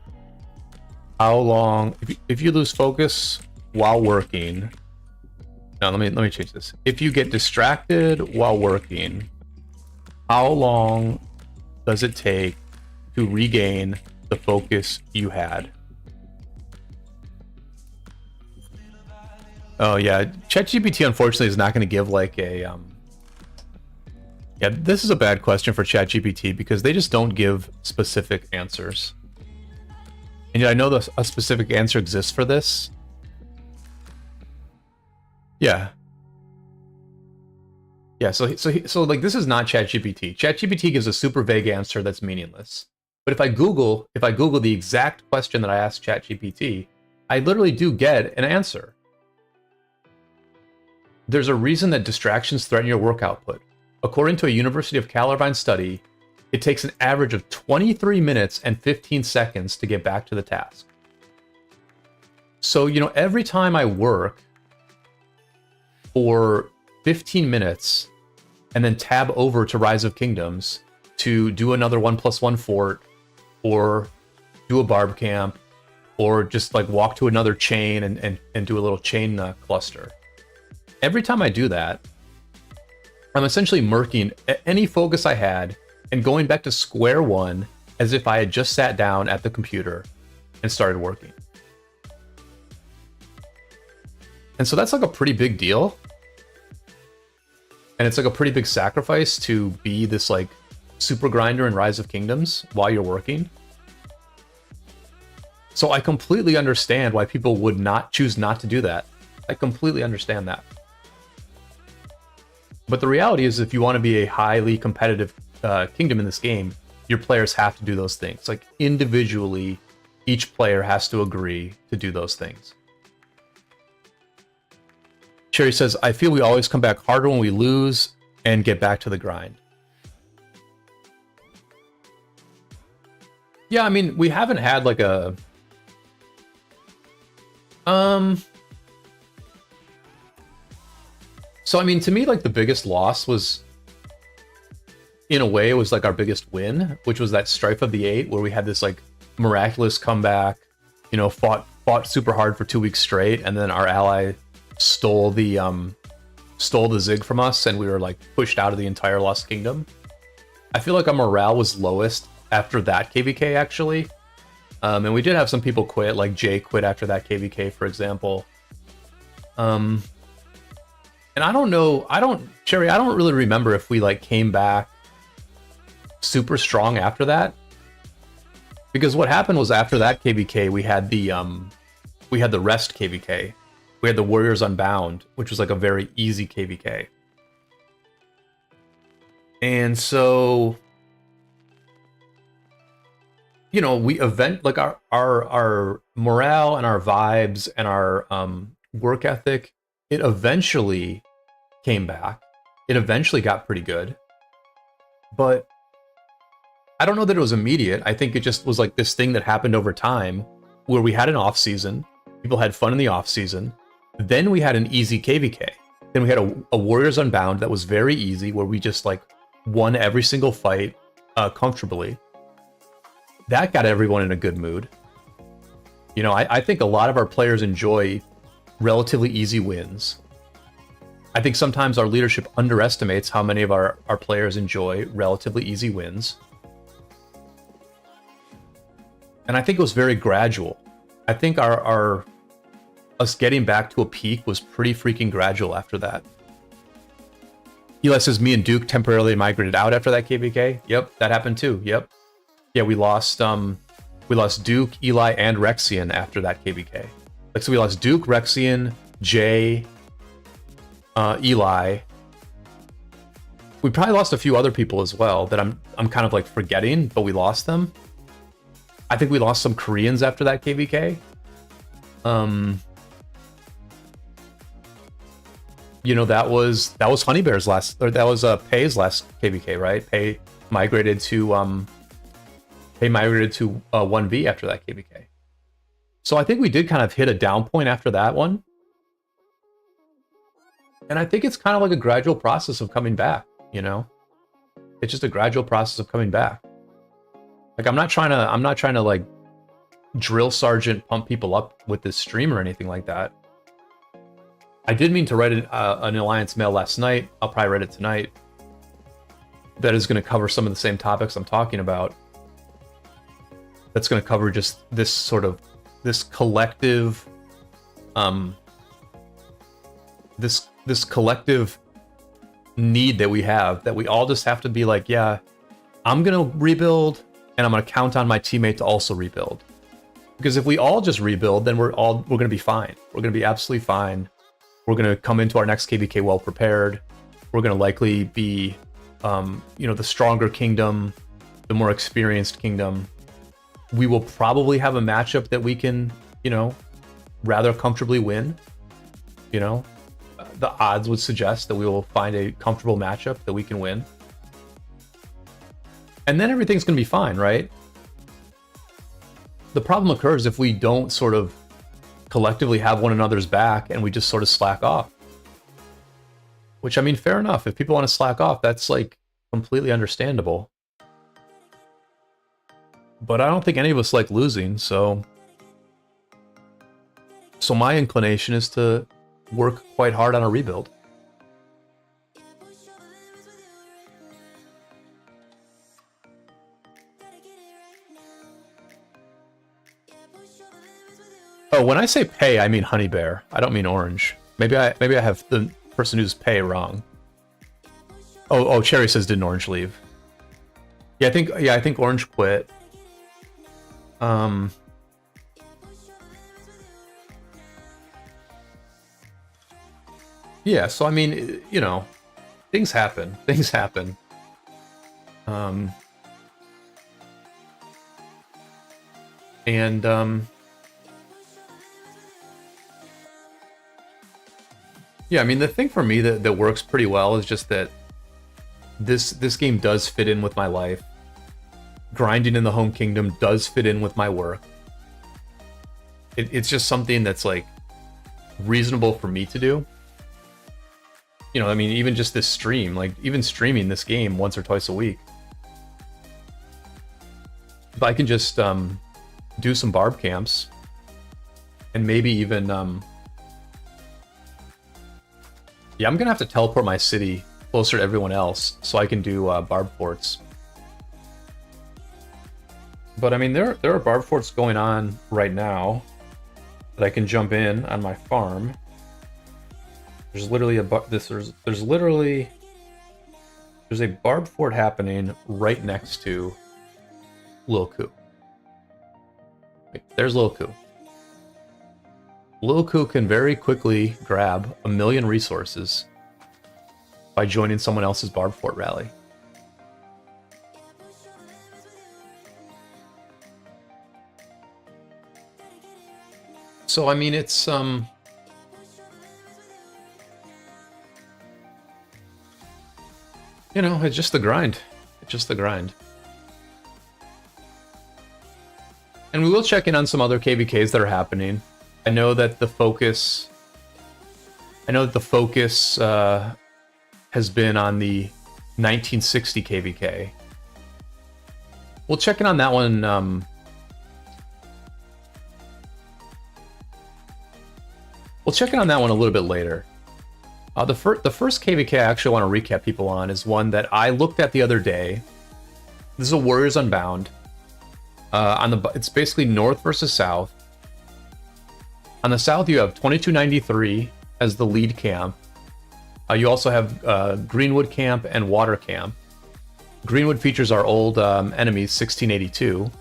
how long, if you lose focus while working, No, let me change this. If you get distracted while working, how long does it take to regain the focus you had? Oh yeah, ChatGPT unfortunately is not going to give like a yeah, this is a bad question for ChatGPT because they just don't give specific answers. And yet I know a specific answer exists for this. Yeah. Yeah, so like this is not ChatGPT. ChatGPT gives a super vague answer that's meaningless. But if I Google the exact question that I asked ChatGPT, I literally do get an answer. There's a reason that distractions threaten your work output. According to a University of California study, it takes an average of 23 minutes and 15 seconds to get back to the task. So, you know, every time I work for 15 minutes and then tab over to Rise of Kingdoms to do another 1+1 fort or do a barb camp or just like walk to another chain and do a little chain cluster. Every time I do that, I'm essentially murking any focus I had and going back to square one as if I had just sat down at the computer and started working. And so that's like a pretty big deal. And it's like a pretty big sacrifice to be this like super grinder in Rise of Kingdoms while you're working. So I completely understand why people would not choose not to do that. I completely understand that. But the reality is, if you want to be a highly competitive kingdom in this game, your players have to do those things. Like individually, each player has to agree to do those things. Cherry says, I feel we always come back harder when we lose and get back to the grind. Yeah, I mean, we haven't had like a... So, I mean, to me, like, the biggest loss was, in a way, it was, like, our biggest win, which was that Strife of the Eight, where we had this, like, miraculous comeback, you know, fought super hard for 2 weeks straight, and then our ally stole the Zig from us, and we were, like, pushed out of the entire Lost Kingdom. I feel like our morale was lowest after that KvK, actually. And we did have some people quit, like Jay quit after that KvK, for example. And I don't know, Cherry, I don't really remember if we like came back super strong after that. Because what happened was after that KvK, we had the rest KvK. We had the Warriors Unbound, which was like a very easy KvK. And so, you know, we like our morale and our vibes and our work ethic, it eventually came back. It eventually got pretty good. But I don't know that it was immediate. I think it just was like this thing that happened over time where we had an off season. People had fun in the off season. Then we had an easy KvK. Then we had a Warriors Unbound that was very easy, where we just like won every single fight comfortably. That got everyone in a good mood. You know, I think a lot of our players enjoy relatively easy wins. I think sometimes our leadership underestimates how many of our players enjoy relatively easy wins. And I think it was very gradual. I think us getting back to a peak was pretty freaking gradual after that. Eli says, me and Duke temporarily migrated out after that KvK. Yep, that happened too. Yep. Yeah, we lost Duke, Eli, and Rexian after that KvK. Like, so we lost Duke, Rexian, Jay, Eli. We probably lost a few other people as well that I'm kind of like forgetting, but we lost them. I think we lost some Koreans after that KvK. You know, that was Honeybear's last, or that was Pei's last KvK, right? Pei migrated to 1v after that KvK. So I think we did kind of hit a down point after that one. And I think it's kind of like a gradual process of coming back, you know? It's just a gradual process of coming back. Like, I'm not trying to like drill sergeant pump people up with this stream or anything like that. I did mean to write an Alliance mail last night. I'll probably write it tonight. That is going to cover some of the same topics I'm talking about. That's going to cover just this sort of, this collective, this collective need that we have, that we all just have to be like, yeah, I'm going to rebuild, and I'm going to count on my teammate to also rebuild. Because if we all just rebuild, then we're going to be fine. We're going to be absolutely fine. We're going to come into our next KvK well prepared. We're going to likely be, you know, the stronger kingdom, the more experienced kingdom. We will probably have a matchup that we can, you know, rather comfortably win. You know, the odds would suggest that we will find a comfortable matchup that we can win. And then everything's going to be fine, right? The problem occurs if we don't sort of collectively have one another's back and we just sort of slack off. Which, I mean, fair enough. If people want to slack off, that's like completely understandable. But I don't think any of us like losing, so my inclination is to work quite hard on a rebuild. Oh, when I say pay, I mean honey bear. I don't mean orange. Maybe I have the person who's pay wrong. Oh, Cherry says didn't orange leave? Yeah, I think orange quit. Yeah, so I mean, you know, things happen. Things happen. Yeah, I mean, the thing for me that works pretty well is just that this game does fit in with my life. Grinding in the home kingdom does fit in with my work. It's just something that's like reasonable for me to do. You know, I mean, even just this stream, like even streaming this game once or twice a week. If I can just do some barb camps and maybe even yeah, I'm gonna have to teleport my city closer to everyone else so I can do barb forts. But I mean, there are barb forts going on right now that I can jump in on my farm. There's literally there's a barb fort happening right next to Lil Kuh. There's Lil Kuh. Lil Kuh can very quickly grab 1,000,000 resources by joining someone else's barb fort rally. So I mean, it's you know, it's just the grind. It's just the grind. And we will check in on some other KvKs that are happening. I know that the focus has been on the 1960 KvK. We'll check in on that one. We'll check in on that one a little bit later. The first KvK I actually want to recap people on is one that I looked at the other day. This is a Warriors Unbound. It's basically North versus South. On the South, you have 2293 as the lead camp. You also have Greenwood Camp and Water Camp. Greenwood features our old enemies, 1682.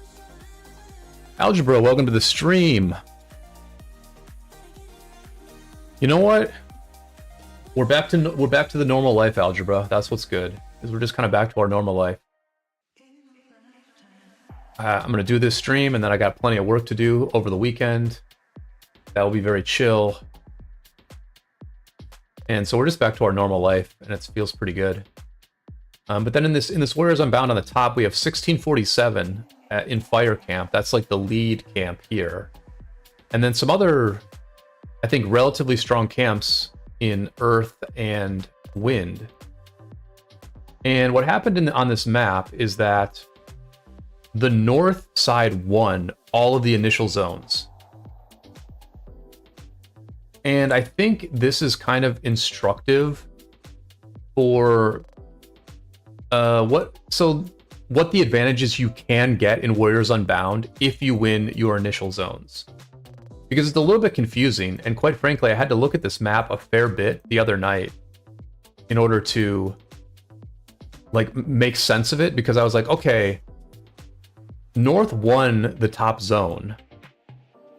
Algebra, welcome to the stream. You know what? We're back to the normal life, Algebra. That's what's good. Is we're just kind of back to our normal life. I'm gonna do this stream, and then I got plenty of work to do over the weekend. That will be very chill. And so we're just back to our normal life, and it feels pretty good. But then in this Warriors Unbound on the top, we have 1647 in Fire Camp. That's like the lead camp here. And then some other, I think, relatively strong camps in Earth and Wind. And what happened on this map is that the North side won all of the initial zones. And I think this is kind of instructive for what the advantages you can get in Warriors Unbound if you win your initial zones. Because it's a little bit confusing, and quite frankly, I had to look at this map a fair bit the other night in order to like make sense of it, because I was like, okay, North won the top zone,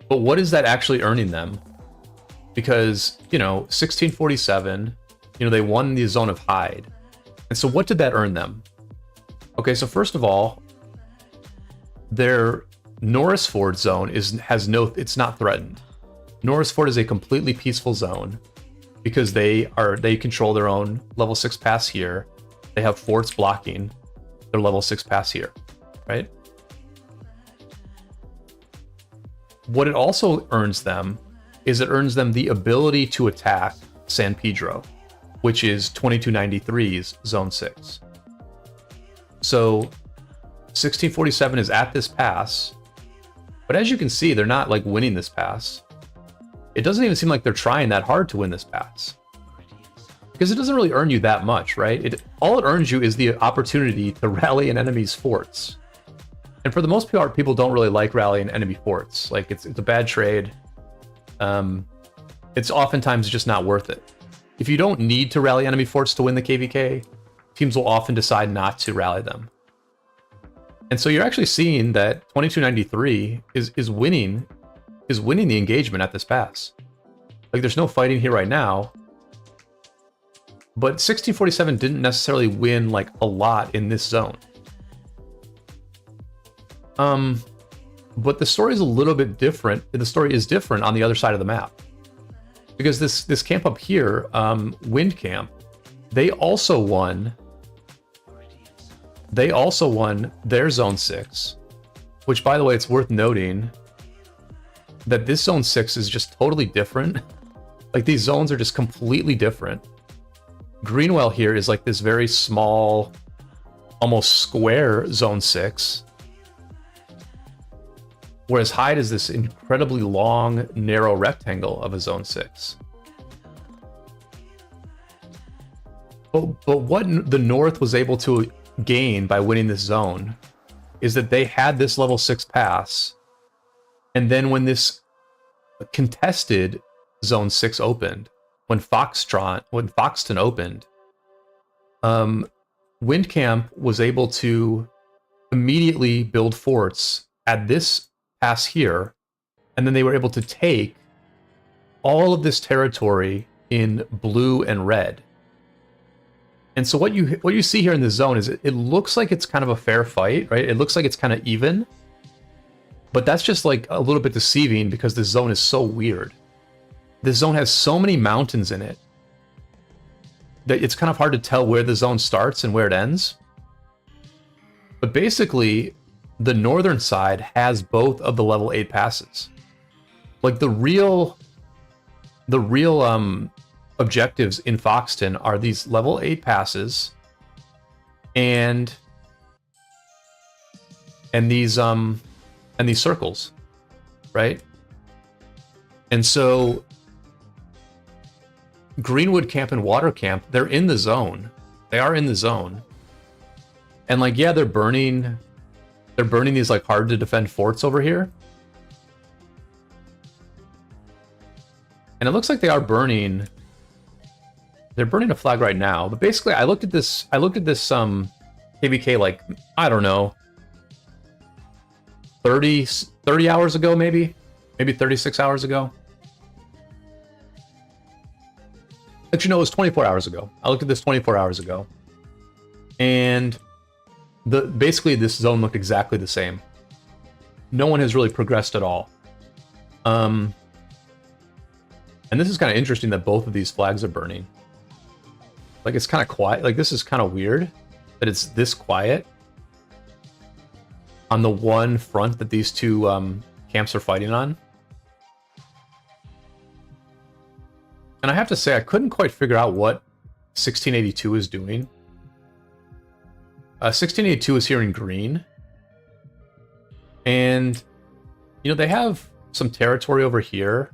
but what is that actually earning them? Because, you know, 1647, you know, they won the zone of Hyde. And so what did that earn them? Okay, so first of all, their Norris Ford zone it's not threatened. Norris Ford is a completely peaceful zone because they control their own level 6 pass here. They have forts blocking their level 6 pass here, right? What it also earns them is it earns them the ability to attack San Pedro, which is 2293's zone 6. So 1647 is at this pass, but as you can see, they're not like winning this pass. It doesn't even seem like they're trying that hard to win this pass, because it doesn't really earn you that much, right? All it earns you is the opportunity to rally an enemy's forts. And for the most part, people don't really like rallying enemy forts. Like it's a bad trade. It's oftentimes just not worth it. If you don't need to rally enemy forts to win the KvK, teams will often decide not to rally them. And so you're actually seeing that 2293 is winning the engagement at this pass. Like there's no fighting here right now. But 1647 didn't necessarily win like a lot in this zone. But the story is a little bit different. The story is different on the other side of the map. Because this camp up here, Wind Camp, they also won their zone 6, which, by the way, it's worth noting that this zone 6 is just totally different. Like these zones are just completely different. Greenwell here is like this very small, almost square zone 6. Whereas Hyde is this incredibly long, narrow rectangle of a zone 6. But what the North was able to gain by winning this zone is that they had this level 6 pass, and then when this contested zone 6 opened, when Foxton opened, Windcamp was able to immediately build forts at this pass here, and then they were able to take all of this territory in blue and red. And so what you see here in this zone is it looks like it's kind of a fair fight, right? It looks like it's kind of even, but that's just like a little bit deceiving because this zone is so weird. This zone has so many mountains in it that it's kind of hard to tell where the zone starts and where it ends. But basically, the northern side has both of the level 8 passes. Like the real objectives in Foxton are these level 8 passes and these circles, right? And so Greenwood Camp and Water Camp, they're in the zone. They are in the zone. And like, yeah, they're burning these like hard to defend forts over here. And it looks like they're burning a flag right now. But basically I looked at this KvK like, I don't know, 30 hours ago, maybe 36 hours ago. Actually, no, it was 24 hours ago. I looked at this 24 hours ago. And basically this zone looked exactly the same. No one has really progressed at all. And this is kind of interesting that both of these flags are burning. Like it's kind of quiet. Like this is kind of weird that it's this quiet on the one front that these two camps are fighting on. And I have to say, I couldn't quite figure out what 1682 is doing. 1682 is here in green. And, you know, they have some territory over here.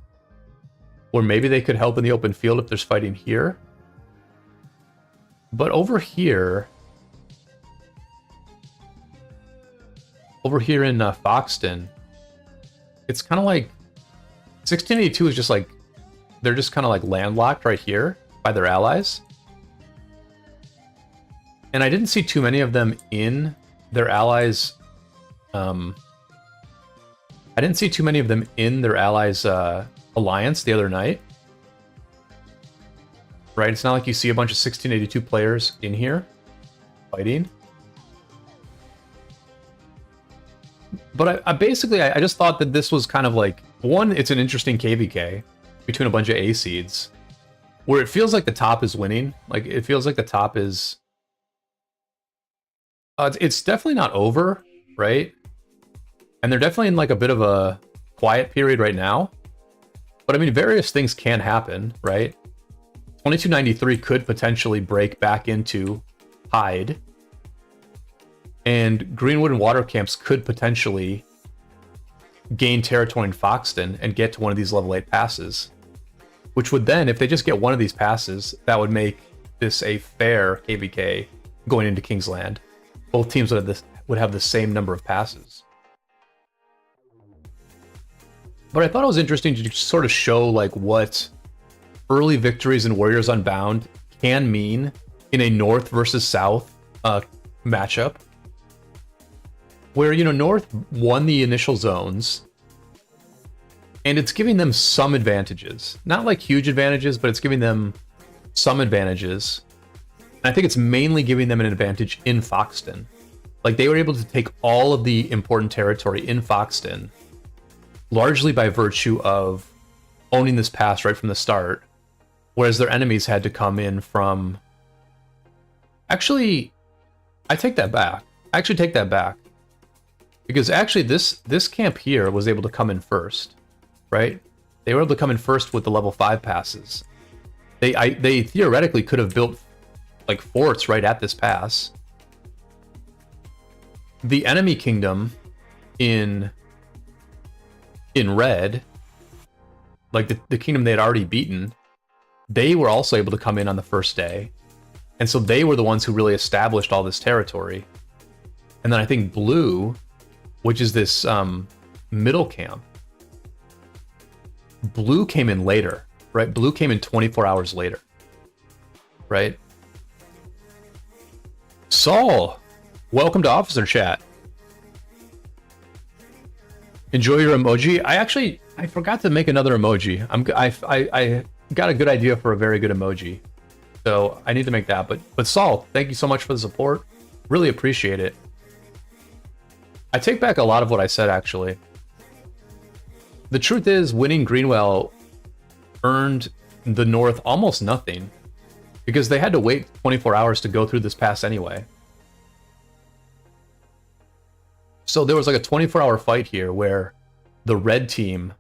where maybe they could help in the open field if there's fighting here. But over here in Foxton, it's kind of like 1682 is just like, they're just kind of like landlocked right here by their allies. And I didn't see too many of them in their allies. I didn't see too many of them in their allies' alliance the other night. Right? It's not like you see a bunch of 1682 players in here fighting. But I basically just thought that this was kind of like, one, it's an interesting KvK between a bunch of A seeds, where it feels like the top is winning. Like, it feels like the top is... it's definitely not over, right? And they're definitely in like a bit of a quiet period right now. But I mean, various things can happen, right? 2293 could potentially break back into Hyde. And Greenwood and Water Camps could potentially gain territory in Foxton and get to one of these level 8 passes. Which would then, if they just get one of these passes, that would make this a fair KvK going into Kingsland. Both teams would have the same number of passes. But I thought it was interesting to sort of show like what early victories in Warriors Unbound can mean in a North versus South matchup. Where, you know, North won the initial zones, and it's giving them some advantages. Not like huge advantages, but it's giving them some advantages. And I think it's mainly giving them an advantage in Foxton. Like, they were able to take all of the important territory in Foxton, largely by virtue of owning this pass right from the start, whereas their enemies had to come in from... Actually, I take that back. I actually take that back. Because actually this camp here was able to come in first, right? They were able to come in first with the level 5 passes. They theoretically could have built like forts right at this pass. The enemy kingdom in red, like the kingdom they had already beaten, they were also able to come in on the first day. And so they were the ones who really established all this territory. And then I think blue, which is this middle camp, blue came in later, right? Blue came in 24 hours later, right? Saul, welcome to Officer Chat. Enjoy your emoji. I forgot to make another emoji. I got a good idea for a very good emoji, so I need to make that. But Saul, thank you so much for the support. Really appreciate it. I take back a lot of what I said, actually. The truth is, winning Greenwell earned the North almost nothing, because they had to wait 24 hours to go through this pass anyway. So there was like a 24-hour fight here where the red team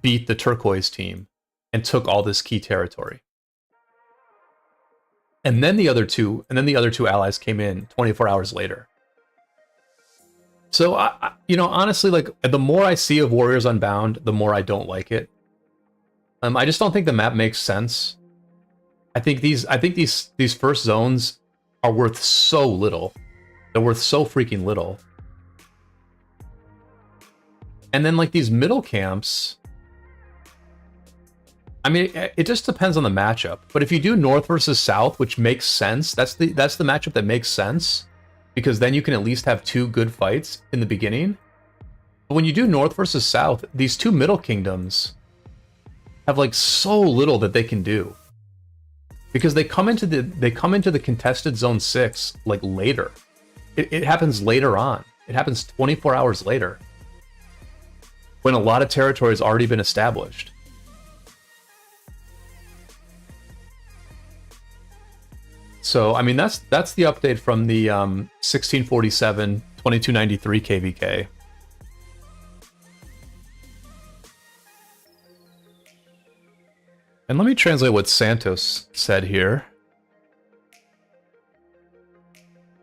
beat the turquoise team and took all this key territory. And then the other two allies came in 24 hours later. So, you know, honestly, like, the more I see of Warriors Unbound, the more I don't like it. I just don't think the map makes sense. I think these first zones are worth so little. They're worth so freaking little. And then, like, these middle camps, I mean, it just depends on the matchup. But if you do North versus South, which makes sense, that's the matchup that makes sense. Because then you can at least have two good fights in the beginning. But when you do North versus South, these two middle kingdoms have like so little that they can do. Because they come into the contested zone 6 like later. It happens later on. It happens 24 hours later. When a lot of territory has already been established. So, I mean, that's the update from the 1647 2293 KvK. And let me translate what Santos said here.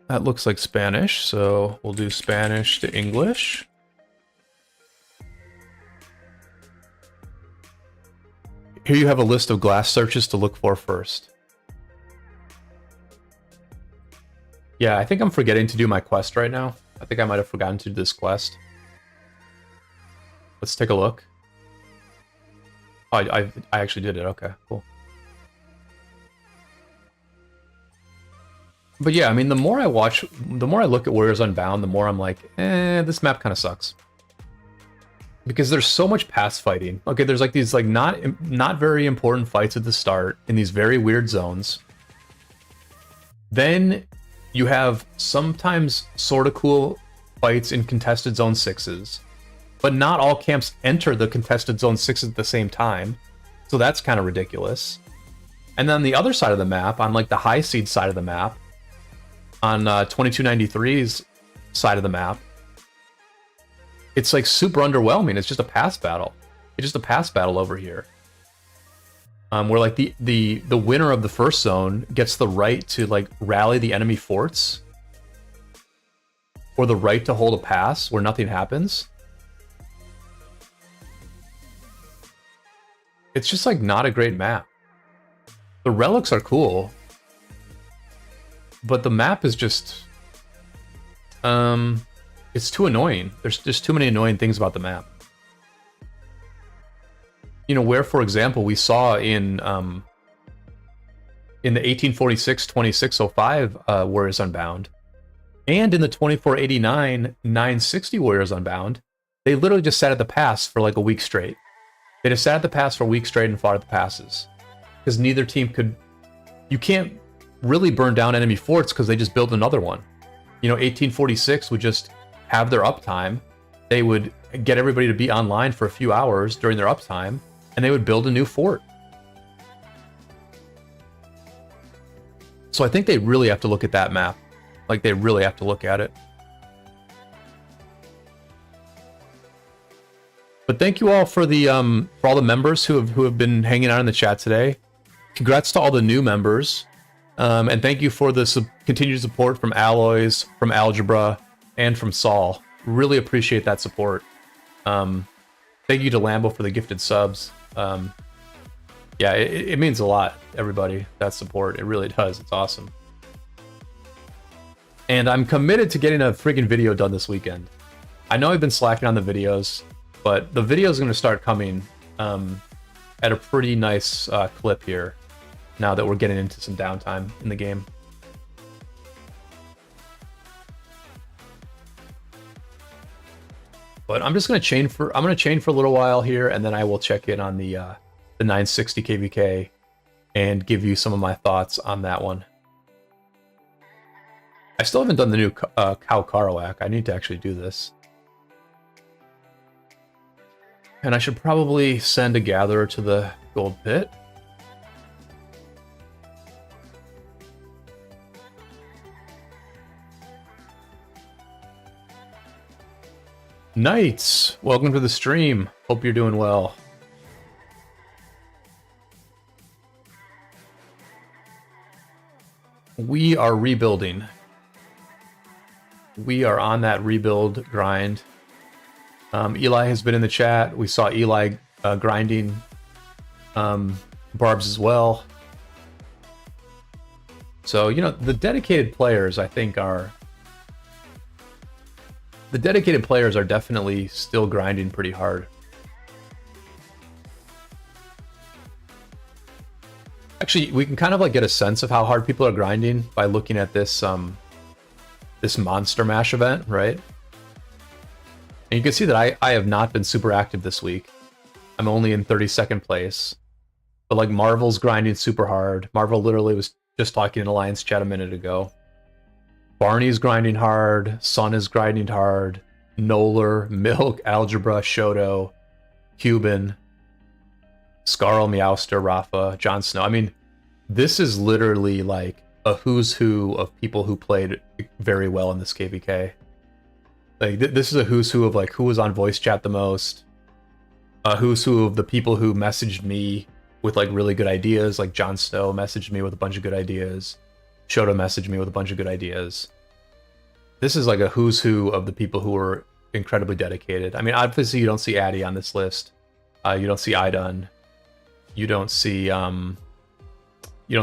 That looks like Spanish, so we'll do Spanish to English. Here you have a list of glass searches to look for first. Yeah, I think I'm forgetting to do my quest right now. I think I might have forgotten to do this quest. Let's take a look. Oh, I actually did it. Okay, cool. But yeah, I mean, the more I look at Warriors Unbound, the more I'm like, this map kind of sucks. Because there's so much pass fighting. Okay, there's like these like not very important fights at the start in these very weird zones. Then you have sometimes sort of cool fights in contested zone 6s. But not all camps enter the contested zone 6s at the same time. So that's kind of ridiculous. And then on the other side of the map, on like the high seed side of the map, on 2293's side of the map, it's like super underwhelming. It's just a pass battle. It's just a pass battle over here. Where like the winner of the first zone gets the right to like rally the enemy forts, or the right to hold a pass where nothing happens. It's just like not a great map. The relics are cool, but the map is just it's too annoying. There's just too many annoying things about the map. You know, where, for example, we saw in the 1846-2605 Warriors Unbound, and in the 2489-960 Warriors Unbound, they literally just sat at the pass for like a week straight. They just sat at the pass for a week straight and fought at the passes. Because neither team could... You can't really burn down enemy forts because they just built another one. You know, 1846 would just have their uptime. They would get everybody to be online for a few hours during their uptime, and they would build a new fort. So I think they really have to look at that map. Like, they really have to look at it. But thank you all for the for all the members who have been hanging out in the chat today. Congrats to all the new members, and thank you for the continued support from Alloys, from Algebra, and from Saul. Really appreciate that support. Thank you to Lambo for the gifted subs. Yeah, it means a lot, everybody, that support. It really does. It's awesome. And I'm committed to getting a freaking video done this weekend. I know I've been slacking on the videos, but the video is going to start coming at a pretty nice clip here now that we're getting into some downtime in the game. But I'm just going to chain for a little while here, and then I will check in on the 960 KvK and give you some of my thoughts on that one. I still haven't done the new Cow Karawak. I need to actually do this. And I should probably send a gatherer to the gold pit. Knights, welcome to the stream. Hope you're doing well. We are rebuilding. We are on that rebuild grind. Eli has been in the chat. We saw Eli grinding Barb's as well. So, you know, the dedicated players, I think, are... The dedicated players are definitely still grinding pretty hard. Actually, we can kind of like get a sense of how hard people are grinding by looking at this this Monster Mash event, right? And you can see that I have not been super active this week. I'm only in 32nd place. But like Marvel's grinding super hard. Marvel literally was just talking in Alliance chat a minute ago. Barney's grinding hard. Sun is grinding hard. Nolar, Milk, Algebra, Shoto, Cuban, Scarl, Meowster, Rafa, Jon Snow. I mean, this is literally like a who's who of people who played very well in this KvK. Like, this is a who's who of like who was on voice chat the most. A who's who of the people who messaged me with like really good ideas. Like Jon Snow messaged me with a bunch of good ideas. Shoto messaged me with a bunch of good ideas. This is like a who's who of the people who were incredibly dedicated. I mean, obviously you don't see Addy on this list. You don't see Idun. You don't see Eli. You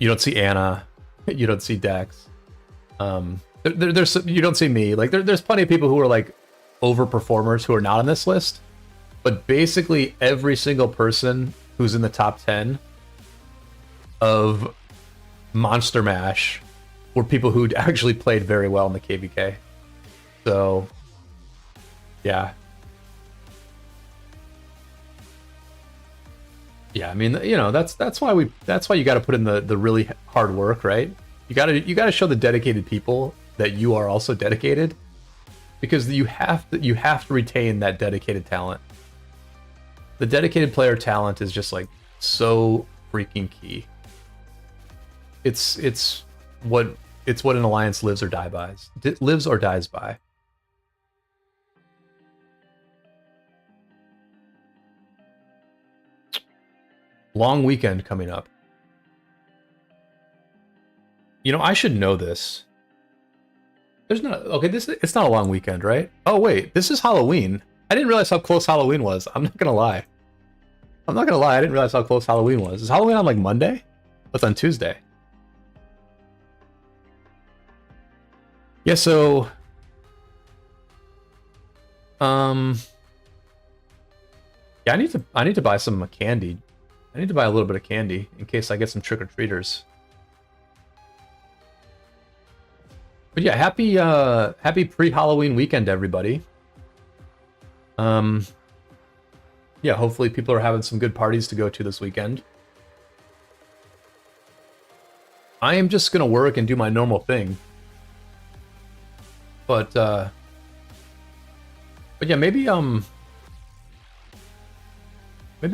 don't see Anna. You don't see Dex. There's you don't see me. Like there's plenty of people who are like overperformers who are not on this list. But basically every single person who's in the top 10 of Monster Mash were people who actually played very well in the KvK. So, yeah. Yeah, I mean, you know, that's why you got to put in the really hard work, right? You got to show the dedicated people that you are also dedicated, because you have to retain that dedicated talent. The dedicated player talent is just like so freaking key. It's what an alliance lives or dies by. Long weekend coming up. You know, I should know this. There's not okay. It's not a long weekend, right? Oh wait, this is Halloween. I didn't realize how close Halloween was. I'm not gonna lie. I didn't realize how close Halloween was. Is Halloween on like Monday? What's on Tuesday? Yeah, so yeah, I need to buy some candy. I need to buy a little bit of candy in case I get some trick-or-treaters. But yeah, happy pre-Halloween weekend, everybody. Yeah, hopefully people are having some good parties to go to this weekend. I am just gonna work and do my normal thing. But yeah, maybe I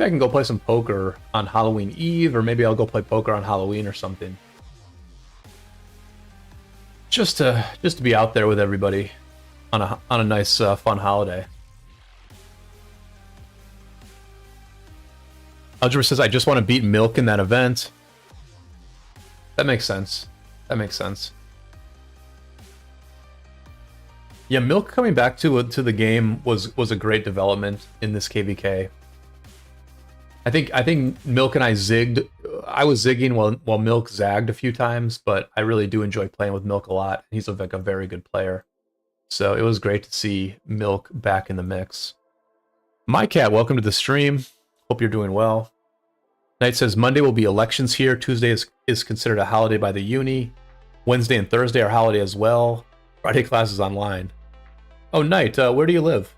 can go play some poker on Halloween Eve, or maybe I'll go play poker on Halloween or something. Just to be out there with everybody on a nice fun holiday. Algebra says, I just want to beat Milk in that event. That makes sense. That makes sense. Yeah, Milk coming back to the game was a great development in this KvK. I think Milk and I zigged. I was zigging while Milk zagged a few times, but I really do enjoy playing with Milk a lot. He's like a very good player. So it was great to see Milk back in the mix. My cat, welcome to the stream. Hope you're doing well. Knight says Monday will be elections here. Tuesday is considered a holiday by the uni. Wednesday and Thursday are holiday as well. Friday class is online. Oh, Knight, where do you live?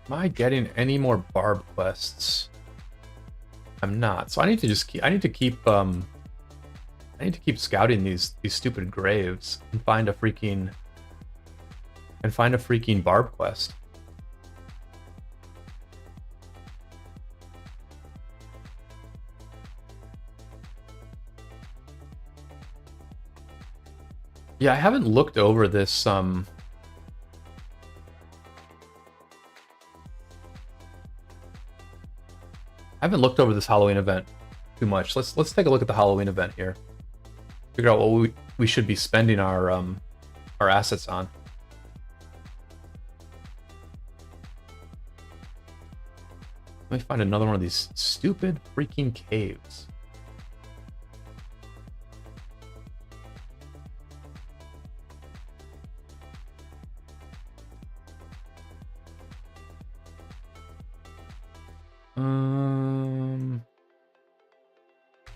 Am I getting any more Barb quests? I'm not. So I need to keep scouting these stupid graves and find a freaking Barb quest. Yeah, I haven't looked over this I haven't looked over this Halloween event too much. Let's take a look at the Halloween event here. Figure out what we should be spending our assets on. Let me find another one of these stupid freaking caves.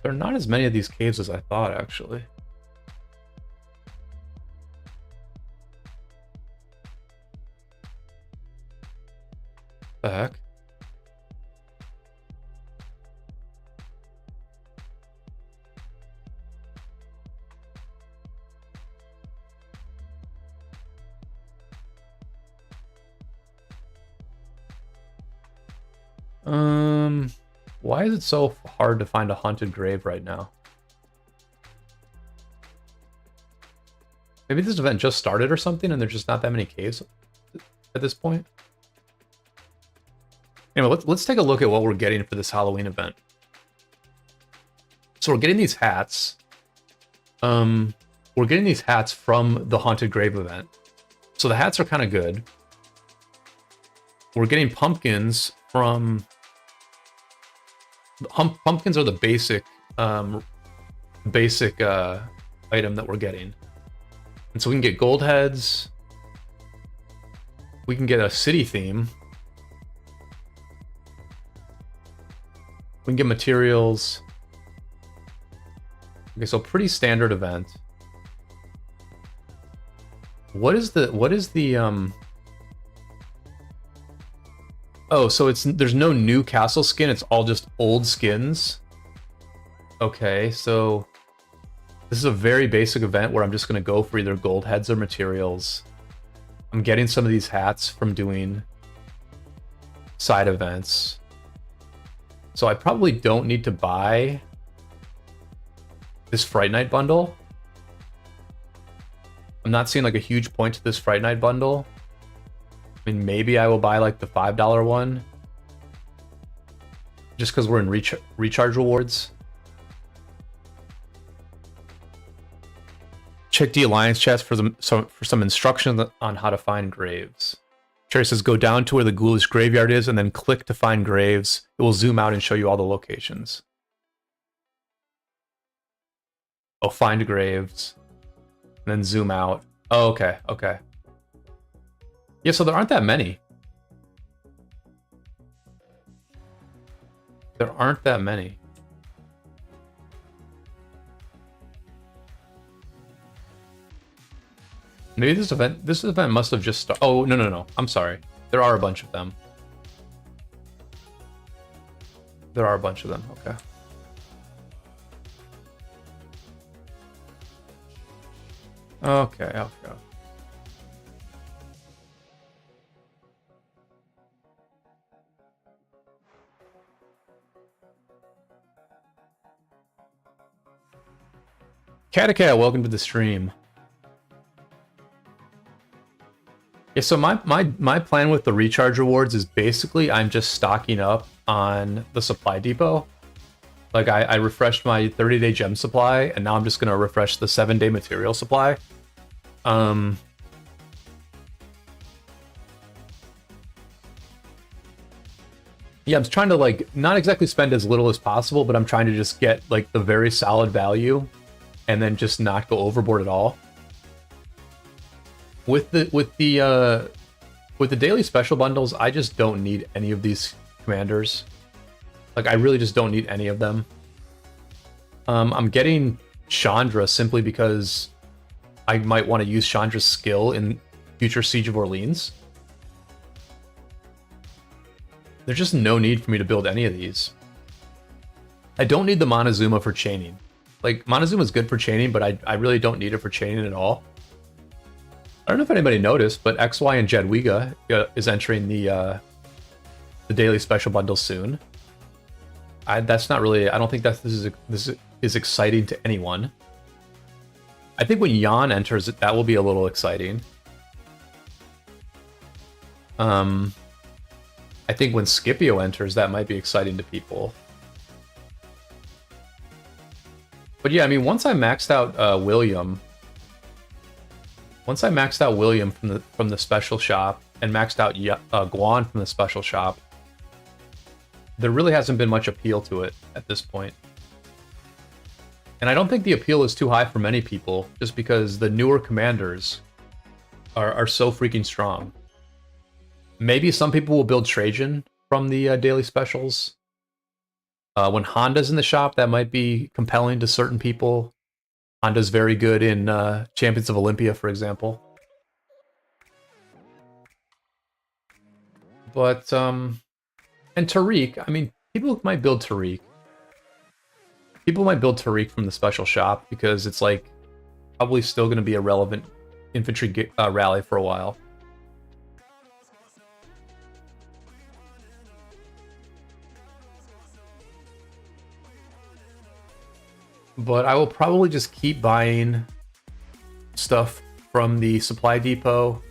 There are not as many of these caves as I thought, actually. The heck? Why is it so hard to find a haunted grave right now? Maybe this event just started or something and there's just not that many caves at this point. Anyway, let's take a look at what we're getting for this Halloween event. So we're getting these hats. We're getting these hats from the Haunted Grave event. So the hats are kind of good. We're getting pumpkins from... Pumpkins are the basic item that we're getting. And so we can get gold heads. We can get a city theme. We can get materials. Okay, so pretty standard event. What is the Oh, so there's no new castle skin, it's all just old skins. Okay, so this is a very basic event where I'm just gonna go for either gold heads or materials. I'm getting some of these hats from doing side events. So I probably don't need to buy this Fright Night bundle. I'm not seeing like a huge point to this Fright Night bundle. I mean, maybe I will buy like the $5 one. Just because we're in recharge rewards. Check the Alliance chest for some instruction on how to find graves. Cherry says, go down to where the ghoulish graveyard is and then click to find graves. It will zoom out and show you all the locations. Oh, find graves. And then zoom out. Oh, okay, okay. Yeah, so there aren't that many. There aren't that many. Maybe this event must have just started. Oh, no. I'm sorry. There are a bunch of them. There are a bunch of them. Okay. Okay. KvK, welcome to the stream. Yeah, so my plan with the recharge rewards is basically I'm just stocking up on the supply depot. Like I refreshed my 30-day gem supply, and now I'm just gonna refresh the 7-day material supply. Yeah, I'm trying to like not exactly spend as little as possible, but I'm trying to just get like the very solid value, and then just not go overboard at all. With the daily special bundles, I just don't need any of these commanders. Like I really just don't need any of them. I'm getting Chandra simply because I might want to use Chandra's skill in future Siege of Orleans. There's just no need for me to build any of these. I don't need the Montezuma for chaining. Like, Montezuma is good for chaining, but I really don't need it for chaining at all. I don't know if anybody noticed, but XY and Jadwiga is entering the daily special bundle soon. That's not really... I don't think that this is exciting to anyone. I think when Jan enters, that will be a little exciting. I think when Scipio enters, that might be exciting to people. But yeah, I mean, once I maxed out William... Once I maxed out William from the special shop, and maxed out Guan from the special shop, there really hasn't been much appeal to it at this point. And I don't think the appeal is too high for many people, just because the newer commanders are so freaking strong. Maybe some people will build Trajan from the daily specials. When Honda's in the shop, that might be compelling to certain people. Honda's very good in Champions of Olympia, for example. But, and Tariq, I mean, people might build Tariq. People might build Tariq from the special shop, because it's, like, probably still going to be a relevant infantry rally for a while. But I will probably just keep buying stuff from the supply depot,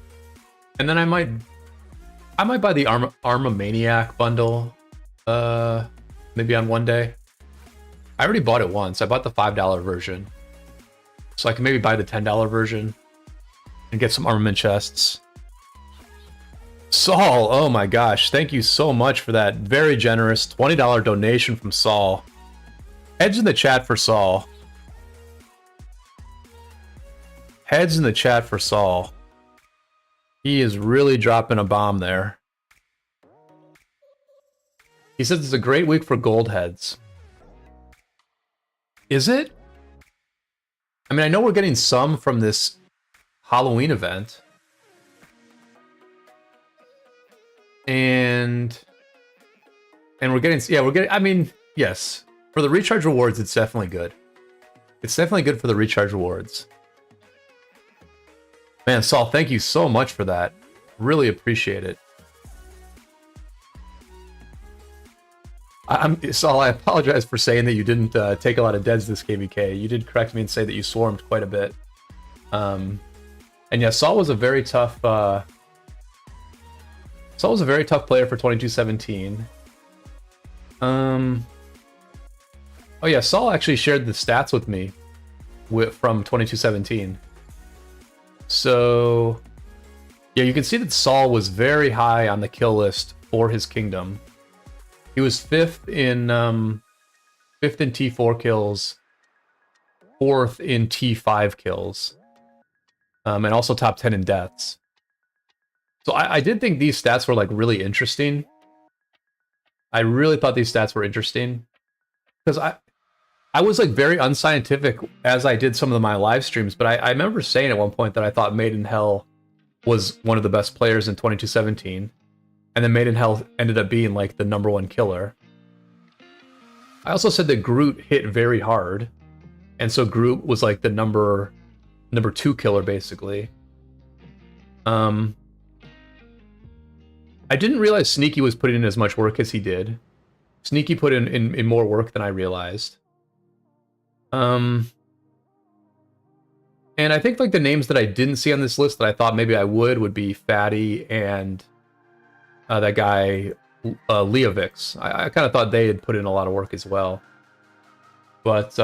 and then I might buy the Armamaniac bundle, maybe on one day. I already bought it once. I bought the $5 version, so I can maybe buy the $10 version and get some armament chests. Saul, oh my gosh, thank you so much for that very generous $20 donation from Saul. Heads in the chat for Saul. Heads in the chat for Saul. He is really dropping a bomb there. He says it's a great week for gold heads. Is it? I mean, I know we're getting some from this Halloween event. And we're getting, I mean, yes. For the recharge rewards, it's definitely good. It's definitely good for the recharge rewards. Man, Saul, thank you so much for that. Really appreciate it. Saul, I apologize for saying that you didn't take a lot of deads this KvK. You did correct me and say that you swarmed quite a bit. And yeah, Saul was a very tough player for 2217. Oh yeah, Saul actually shared the stats with me from 2217. So yeah, you can see that Saul was very high on the kill list for his kingdom. He was fifth in T4 kills, fourth in T5 kills, and also top 10 in deaths. So I did think these stats were like really interesting. I really thought these stats were interesting because I was like very unscientific as I did some of my live streams, but I remember saying at one point that I thought Made in Hell was one of the best players in 2217, and then Made in Hell ended up being like the #1 killer. I also said that Groot hit very hard, and so Groot was like the number 2 killer basically. I didn't realize Sneaky was putting in as much work as he did. Sneaky put in more work than I realized. And I think like the names that I didn't see on this list that I thought maybe I would be Fatty and that guy Leovix. I kind of thought they had put in a lot of work as well. But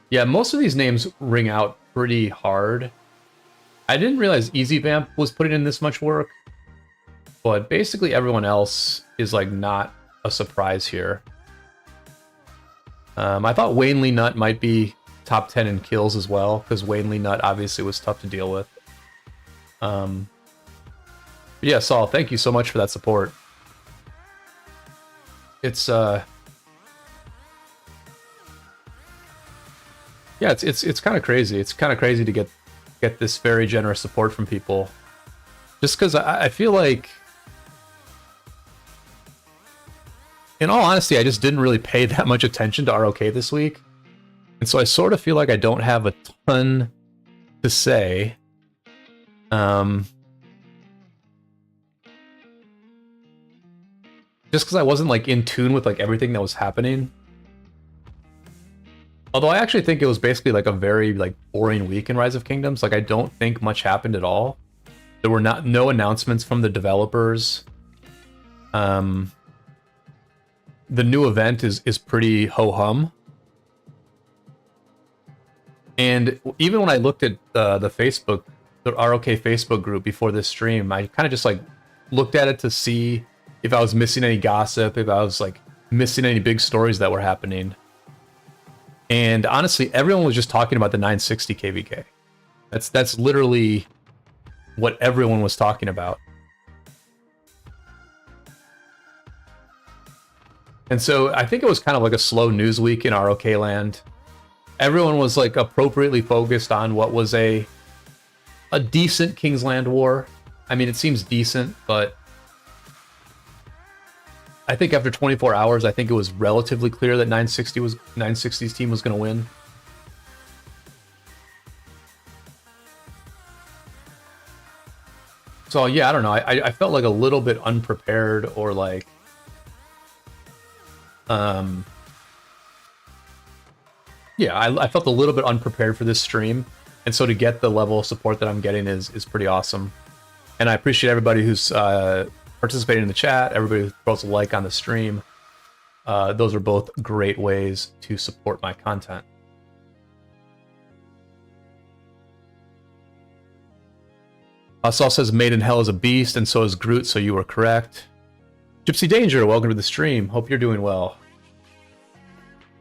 yeah, most of these names ring out pretty hard. I didn't realize Easy Vamp was putting in this much work, but basically everyone else is like not a surprise here. I thought Wayne Lee Nutt might be top 10 in kills as well, because Wayne Lee Nutt obviously was tough to deal with. Yeah, Saul, thank you so much for that support. It's yeah, it's kind of crazy. It's kind of crazy to get this very generous support from people, just because I feel like, in all honesty, I just didn't really pay that much attention to ROK this week. And so I sort of feel like I don't have a ton to say. Just because I wasn't like in tune with like everything that was happening. Although I actually think it was basically like a very like boring week in Rise of Kingdoms. Like I don't think much happened at all. There were no announcements from the developers. The new event is pretty ho-hum. And even when I looked at the ROK Facebook group before this stream, I kind of just like looked at it to see if I was missing any gossip, if I was like missing any big stories that were happening. And honestly, everyone was just talking about the 960 KvK. That's literally what everyone was talking about. And so I think it was kind of like a slow news week in ROK land. Everyone was like appropriately focused on what was a decent Kingsland war. I mean, it seems decent, but I think after 24 hours, I think it was relatively clear that 960's team was going to win. So yeah, I don't know. I felt like a little bit unprepared, or like yeah, I felt a little bit unprepared for this stream, and so to get the level of support that I'm getting is pretty awesome. And I appreciate everybody who's participating in the chat, everybody who throws a like on the stream. Those are both great ways to support my content. Saul says, Made in Hell is a beast, and so is Groot, so you were correct. Gypsy Danger, welcome to the stream. Hope you're doing well.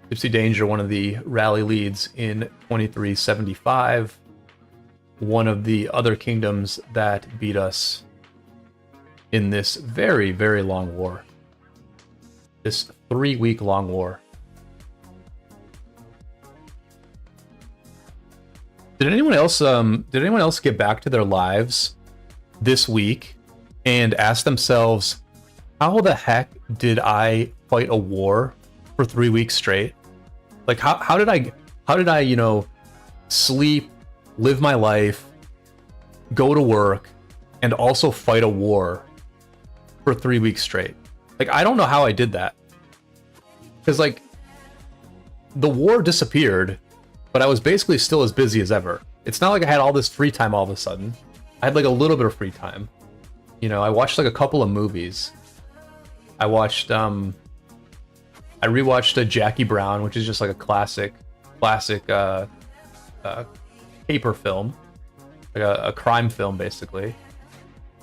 Gypsy Danger, one of the rally leads in 2375. One of the other kingdoms that beat us in this very, very long war. This 3-week long war. Did anyone else get back to their lives this week and ask themselves, how the heck did I fight a war for 3 weeks straight? Like how did I, you know, sleep, live my life, go to work, and also fight a war for 3 weeks straight? Like, I don't know how I did that. Because, like, the war disappeared, but I was basically still as busy as ever. It's not like I had all this free time all of a sudden. I had, like, a little bit of free time. You know, I watched, like, a couple of movies. I watched, I rewatched Jackie Brown, which is just, like, a classic caper film. Like a crime film, basically.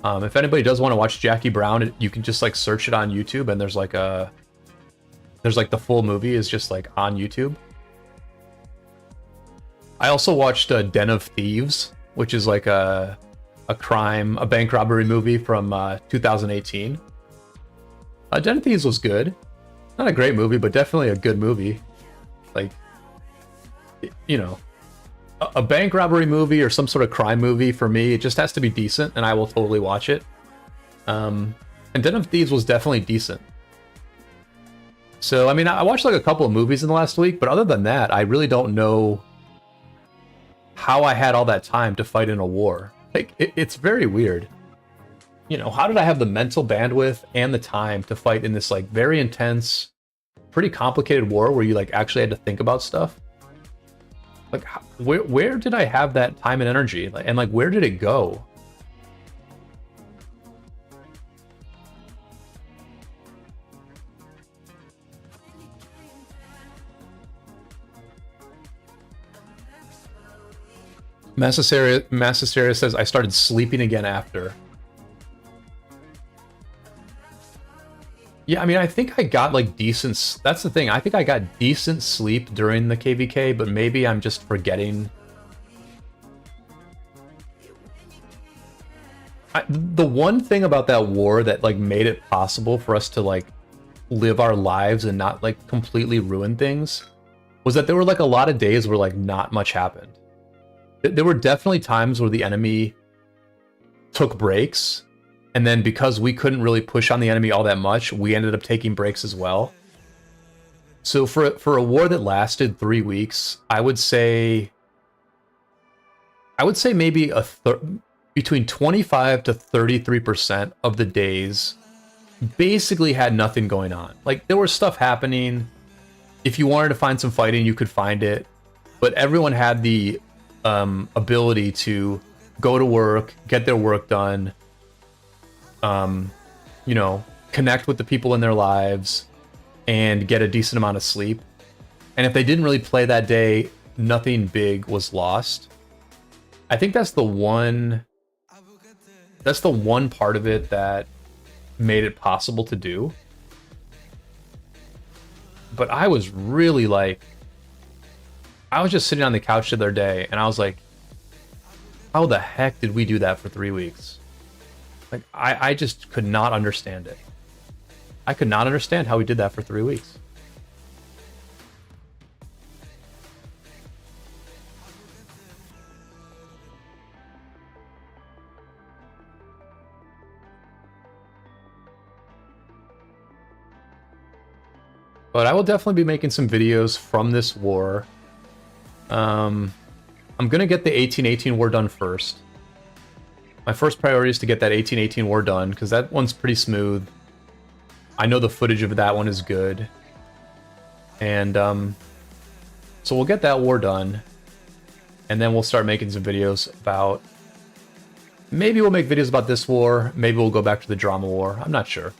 If anybody does want to watch Jackie Brown, you can just, like, search it on YouTube, and there's, like, the full movie is just, like, on YouTube. I also watched Den of Thieves, which is, like, a bank robbery movie from 2018. Den of Thieves was good. Not a great movie, but definitely a good movie. Like, you know, a bank robbery movie or some sort of crime movie, for me, it just has to be decent, and I will totally watch it. And Den of Thieves was definitely decent. So, I mean, I watched like a couple of movies in the last week, but other than that, I really don't know how I had all that time to fight in a war. Like, it's very weird. You know, how did I have the mental bandwidth and the time to fight in this, like, very intense, pretty complicated war where you, like, actually had to think about stuff? Like, where did I have that time and energy? And, like, where did it go? Massaceria says, I started sleeping again after. Yeah, I mean, I think I got, like, decent... That's the thing. I think I got decent sleep during the KvK, but maybe I'm just forgetting. The one thing about that war that, like, made it possible for us to, like, live our lives and not, like, completely ruin things was that there were, like, a lot of days where, like, not much happened. There were definitely times where the enemy took breaks, and then because we couldn't really push on the enemy all that much, we ended up taking breaks as well. So for a war that lasted 3 weeks, I would say maybe between 25 to 33% of the days basically had nothing going on. Like, there was stuff happening. If you wanted to find some fighting, you could find it, but everyone had the ability to go to work, get their work done, you know, connect with the people in their lives, and get a decent amount of sleep. And if they didn't really play that day, nothing big was lost. I think that's the one part of it that made it possible to do. But I was really, like, I was just sitting on the couch the other day, and I was like, how the heck did we do that for 3 weeks? Like, I just could not understand it. I could not understand how we did that for 3 weeks. But I will definitely be making some videos from this war. I'm gonna get the 1818 war done first. My first priority is to get that 1818 war done, because that one's pretty smooth. I know the footage of that one is good. And So we'll get that war done, and then we'll start making some videos about... Maybe we'll make videos about this war, maybe we'll go back to the drama war, I'm not sure.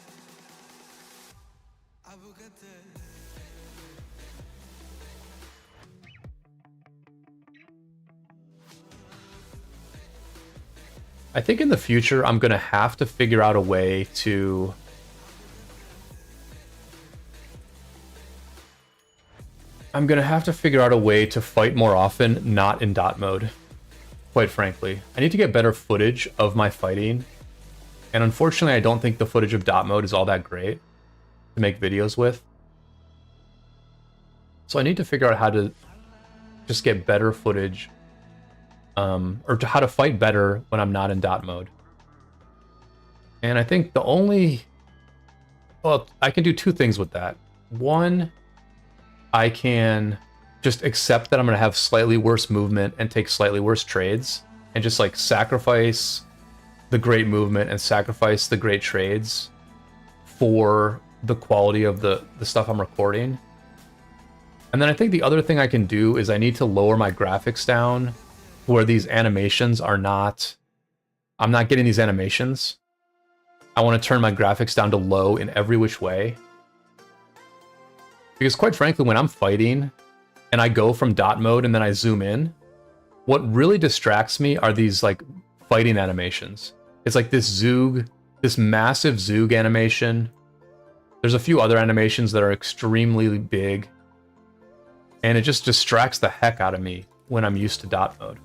I think in the future, I'm going to have to figure out a way to... fight more often, not in dot mode. Quite frankly. I need to get better footage of my fighting. And unfortunately, I don't think the footage of dot mode is all that great to make videos with. So I need to figure out how to just get better footage. Or how to fight better when I'm not in dot mode. And I think the only... Well, I can do two things with that. One, I can just accept that I'm going to have slightly worse movement and take slightly worse trades. And just like sacrifice the great movement and sacrifice the great trades for the quality of the stuff I'm recording. And then I think the other thing I can do is I need to lower my graphics down where these animations are not... I'm not getting these animations. I want to turn my graphics down to low in every which way. Because quite frankly, when I'm fighting and I go from dot mode and then I zoom in, what really distracts me are these like fighting animations. It's like this Zoog, this massive Zoog animation. There's a few other animations that are extremely big. And it just distracts the heck out of me when I'm used to dot mode.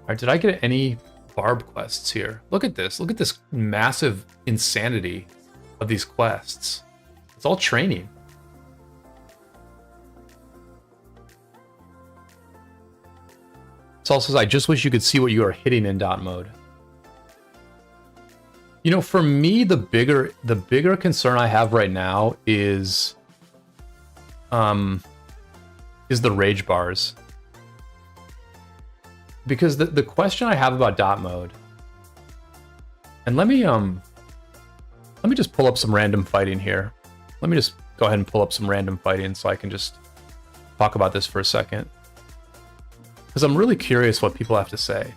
Alright, did I get any Barb quests here? Look at this. Look at this massive insanity of these quests. It's all training. It also says, I just wish you could see what you are hitting in dot mode. You know, for me, the bigger concern I have right now is the rage bars. Because the question I have about dot mode, and let me just pull up some random fighting here. Let me just go ahead and pull up some random fighting so I can just talk about this for a second. Because I'm really curious what people have to say.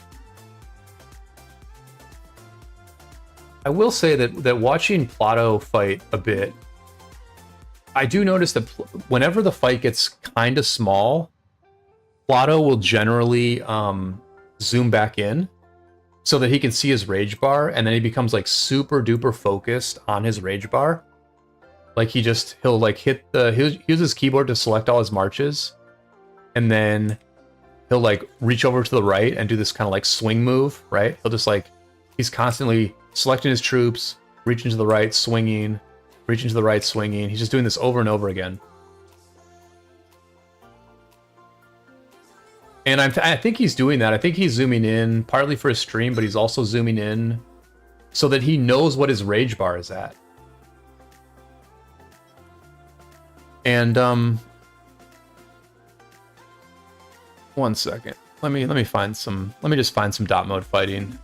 I will say that watching Plato fight a bit, I do notice that whenever the fight gets kind of small, Plato will generally zoom back in so that he can see his rage bar, and then he becomes like super duper focused on his rage bar. Like he'll like he'll use his keyboard to select all his marches, and then he'll like reach over to the right and do this kind of like swing move, right? He'll just like, he's constantly selecting his troops, reaching to the right, swinging, reaching to the right, swinging. He's just doing this over and over again. And I think he's doing that. I think he's zooming in partly for his stream, but he's also zooming in so that he knows what his rage bar is at. And one second. Let me just find some dot mode fighting,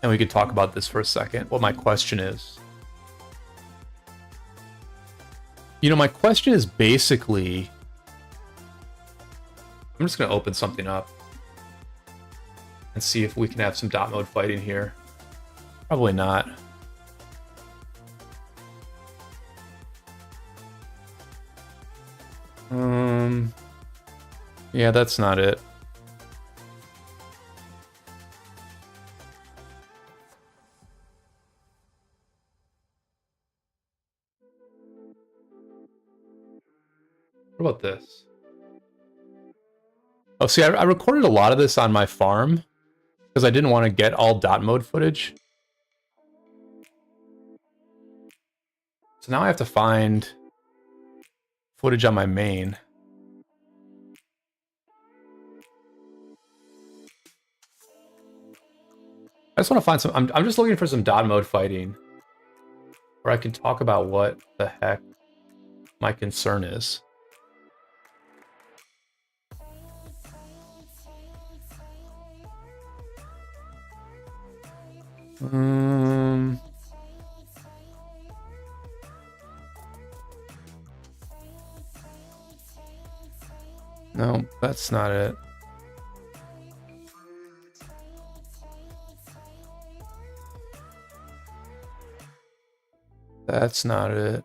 and we could talk about this for a second. What my question is. You know, my question is basically, I'm just going to open something up and see if we can have some dot mode fighting here. Probably not. Yeah, that's not it. What about this? Oh, see, I recorded a lot of this on my farm because I didn't want to get all dot mode footage. So now I have to find footage on my main. I just want to find some... I'm just looking for some dot mode fighting where I can talk about what the heck my concern is. No, that's not it. That's not it.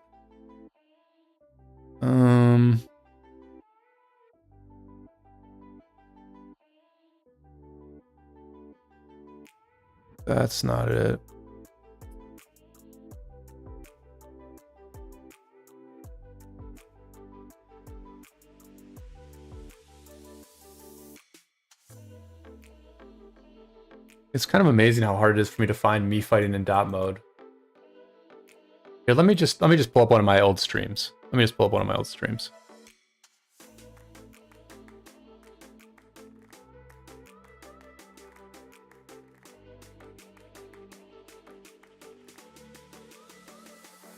That's not it. It's kind of amazing how hard it is for me to find me fighting in dot mode. Here, let me just pull up one of my old streams.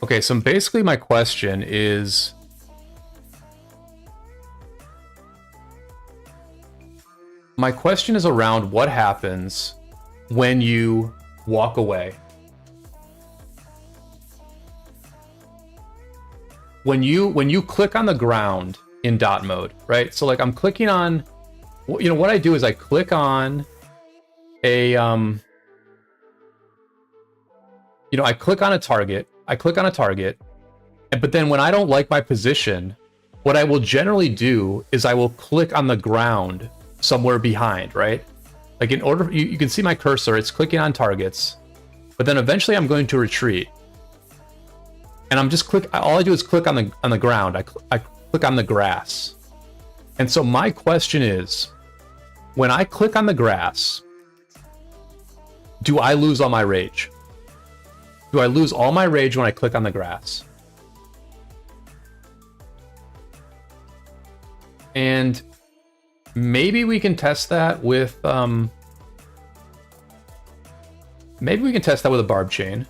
Okay, so basically my question is, around what happens when you walk away. When you click on the ground in dot mode, right? So like I'm clicking on, you know, what I do is I click on a, you know, I click on a target, but then when I don't like my position, what I will generally do is I will click on the ground somewhere behind, right? Like in order, you can see my cursor, it's clicking on targets, but then eventually I'm going to retreat. And I'm just all I do is click on the ground. I click on the grass. And so my question is, when I click on the grass, do I lose all my rage? Do I lose all my rage when I click on the grass? And maybe we can test that with a barb chain.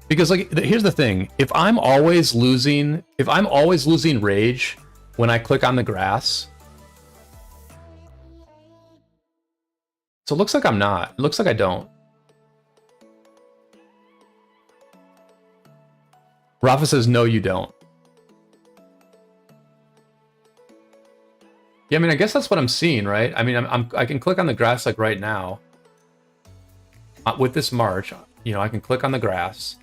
Because like here's the thing, if I'm always losing rage when I click on the grass. So it looks like I'm not. It looks like I don't. Rafa says no, you don't. Yeah, I mean, I guess that's what I'm seeing, right? I mean, I can click on the grass like right now. With this march, you know, I can click on the grass.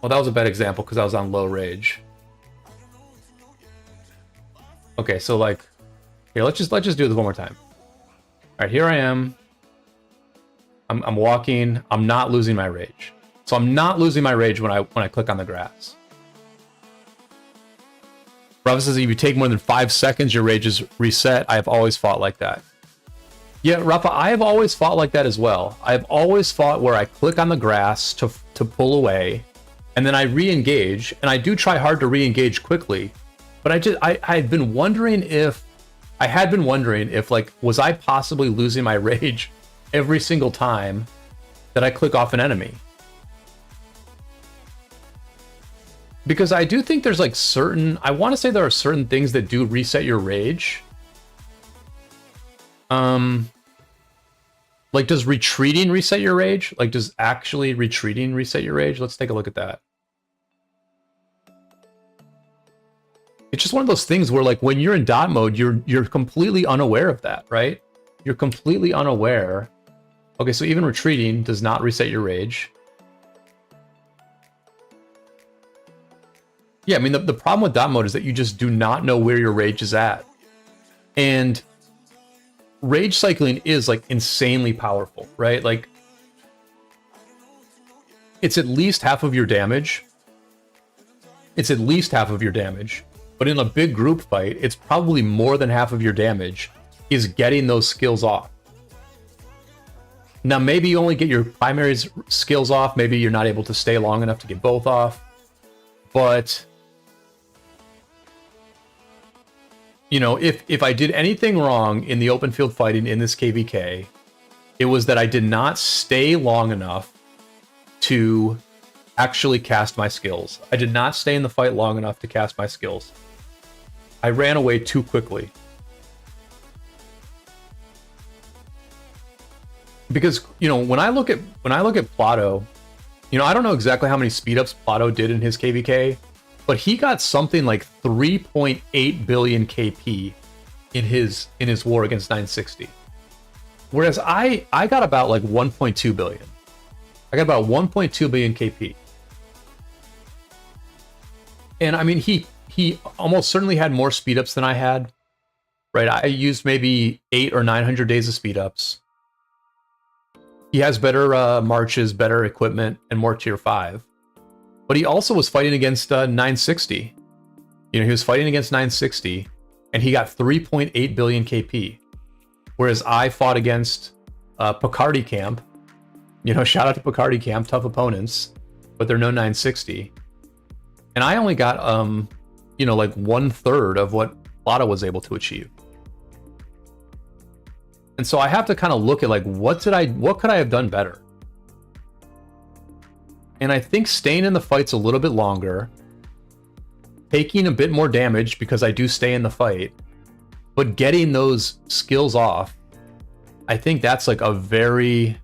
Well, that was a bad example because I was on low rage. Okay, so like, here, let's just do this one more time. All right, here I am. I'm walking. I'm not losing my rage. So I'm not losing my rage when I click on the grass. Rafa says if you take more than 5 seconds, your rage is reset. I have always fought like that. Yeah, Rafa, I have always fought like that as well. I've always fought where I click on the grass to pull away, and then I re-engage, and I do try hard to re-engage quickly. But I had been wondering if like, was I possibly losing my rage every single time that I click off an enemy? Because I do think there's like I want to say there are certain things that do reset your rage. Like, does retreating reset your rage? Like, does actually retreating reset your rage? Let's take a look at that. It's just one of those things where, like, when you're in dot mode, you're completely unaware of that, right? You're completely unaware. Okay, so even retreating does not reset your rage. Yeah, I mean, the problem with dot mode is that you just do not know where your rage is at. And rage cycling is like insanely powerful, right? Like, it's at least half of your damage. But in a big group fight, it's probably more than half of your damage is getting those skills off. Now, maybe you only get your primary skills off. Maybe you're not able to stay long enough to get both off. But, you know, if I did anything wrong in the open field fighting in this KvK, it was that I did not stay long enough to actually cast my skills. I did not stay in the fight long enough to cast my skills. I ran away too quickly. Because, you know, when I look at Plato, you know, I don't know exactly how many speed ups Plato did in his KvK, but he got something like 3.8 billion KP in his war against 960. Whereas I got about like 1.2 billion. I got about 1.2 billion KP. And I mean, he almost certainly had more speed ups than I had, right? I used maybe 800 or 900 days of speed ups. He has better marches, better equipment, and more tier 5. But he also was fighting against 960. You know, he was fighting against 960, and he got 3.8 billion KP. Whereas I fought against Picardy Camp. You know, shout out to Picardy Camp, tough opponents, but they're no 960. And I only got, you know, like 1/3 of what Plata was able to achieve. And so I have to kind of look at like, what could I have done better? And I think staying in the fights a little bit longer, taking a bit more damage because I do stay in the fight, but getting those skills off, I think that's like a very,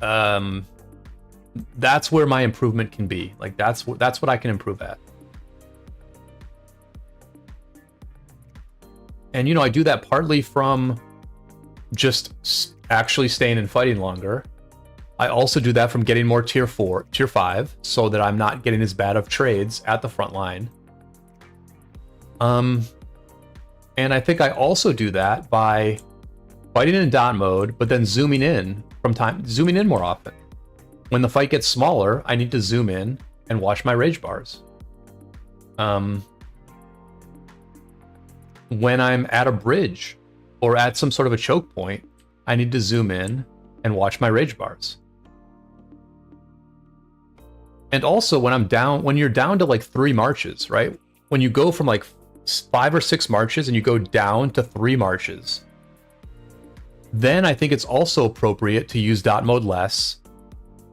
that's where my improvement can be. Like that's what I can improve at. And you know, I do that partly from just actually staying and fighting longer. I also do that from getting more tier 4, tier 5, so that I'm not getting as bad of trades at the front line. And I think I also do that by fighting in dot mode, but then zooming in more often. When the fight gets smaller, I need to zoom in and watch my rage bars. When I'm at a bridge or at some sort of a choke point, I need to zoom in and watch my rage bars. And also when you're down to like 3 marches, right? When you go from like 5 or 6 marches and you go down to 3 marches, then I think it's also appropriate to use dot mode less,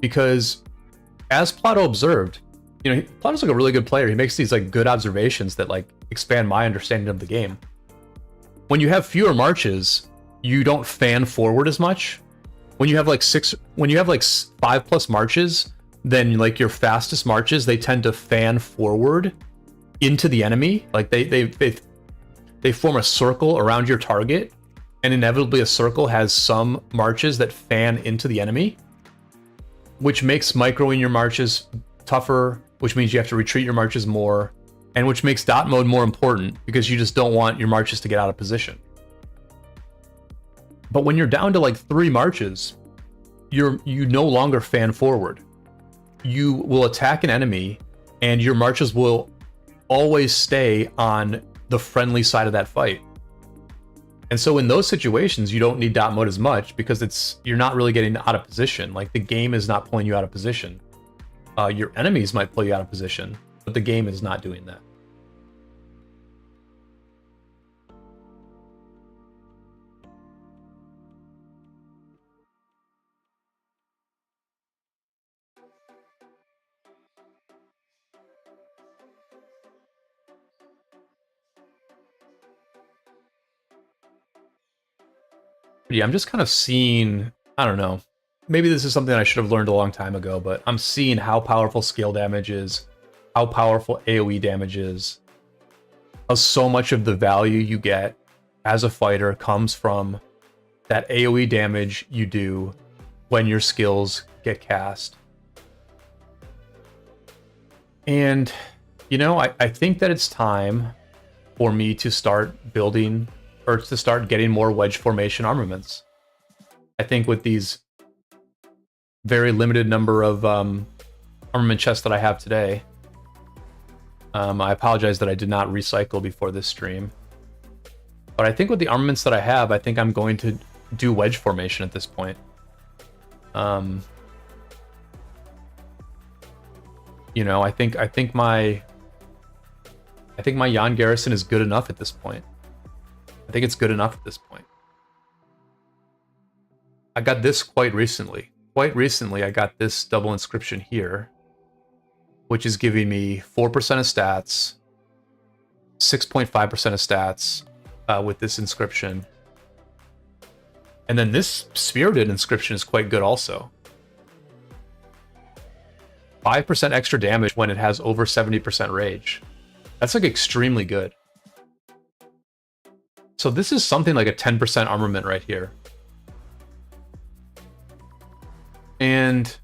because as Plato observed, you know, Plato's like a really good player. He makes these like good observations that like expand my understanding of the game. When you have fewer marches, you don't fan forward as much. When you have like 5+ marches, then like your fastest marches, they tend to fan forward into the enemy. Like they form a circle around your target, and inevitably a circle has some marches that fan into the enemy, which makes microing your marches tougher, which means you have to retreat your marches more, and which makes dot mode more important because you just don't want your marches to get out of position. But when you're down to like 3 marches, you no longer fan forward. You will attack an enemy, and your marches will always stay on the friendly side of that fight. And so in those situations, you don't need dot mode as much because you're not really getting out of position. Like the game is not pulling you out of position. Your enemies might pull you out of position, but the game is not doing that. Yeah, I'm just kind of seeing, I don't know, maybe this is something I should have learned a long time ago, but I'm seeing how powerful scale damage is, how powerful AoE damage is, how so much of the value you get as a fighter comes from that AoE damage you do when your skills get cast. And, you know, I think that it's time for me to start building or to start getting more wedge formation armaments. I think with these very limited number of armament chests that I have today, I apologize that I did not recycle before this stream. But I think with the armaments that I have, I think I'm going to do wedge formation at this point. You know, I think my Jan Garrison is good enough at this point. I think it's good enough at this point. I got this quite recently. Quite recently, I got this double inscription here, which is giving me 4% of stats, 6.5% of stats with this inscription. And then this spirited inscription is quite good also. 5% extra damage when it has over 70% rage. That's like extremely good. So this is something like a 10% armament right here. And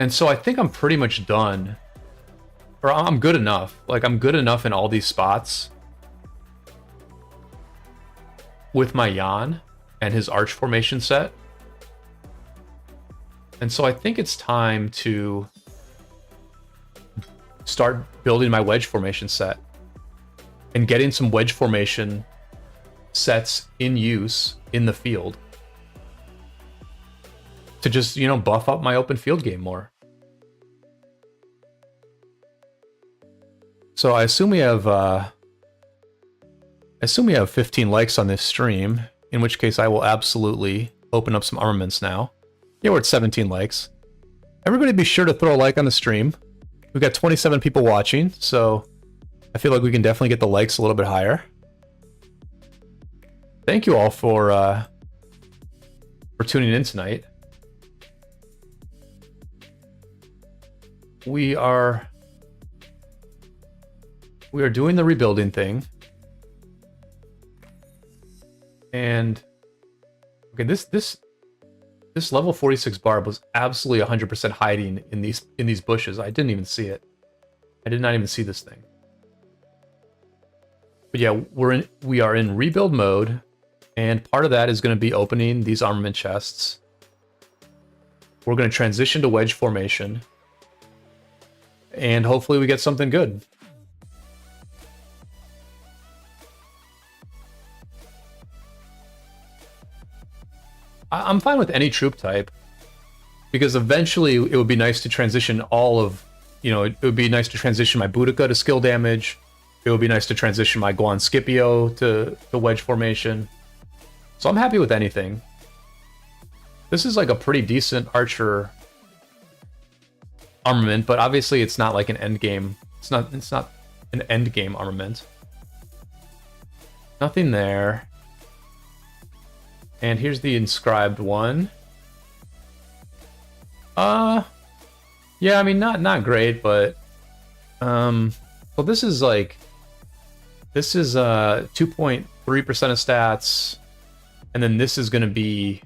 so I think I'm pretty much done. Or I'm good enough. Like, I'm good enough in all these spots with my Jan and his arch formation set. And so I think it's time to start building my wedge formation set and getting some wedge formation sets in use in the field to just, you know, buff up my open field game more. So I assume we have 15 likes on this stream, in which case I will absolutely open up some armaments now. Yeah, we're at 17 likes. Everybody be sure to throw a like on the stream. We've got 27 people watching, so I feel like we can definitely get the likes a little bit higher. Thank you all for tuning in tonight. We are doing the rebuilding thing. And okay, this level 46 Barb was absolutely 100% hiding in these bushes. I didn't even see it. I did not even see this thing. But yeah, we are in rebuild mode, and part of that is going to be opening these armament chests. We're going to transition to wedge formation, and hopefully we get something good. I'm fine with any troop type, because eventually it would be nice to transition all of, you know, it would be nice to transition my Boudica to skill damage. It would be nice to transition my Guan Scipio to wedge formation. So I'm happy with anything. This is like a pretty decent archer armament, but obviously it's not like an end game. It's not an end game armament. Nothing there. And here's the inscribed one. Yeah, I mean, not great, but well, this is 2.3% of stats, and then this is going to be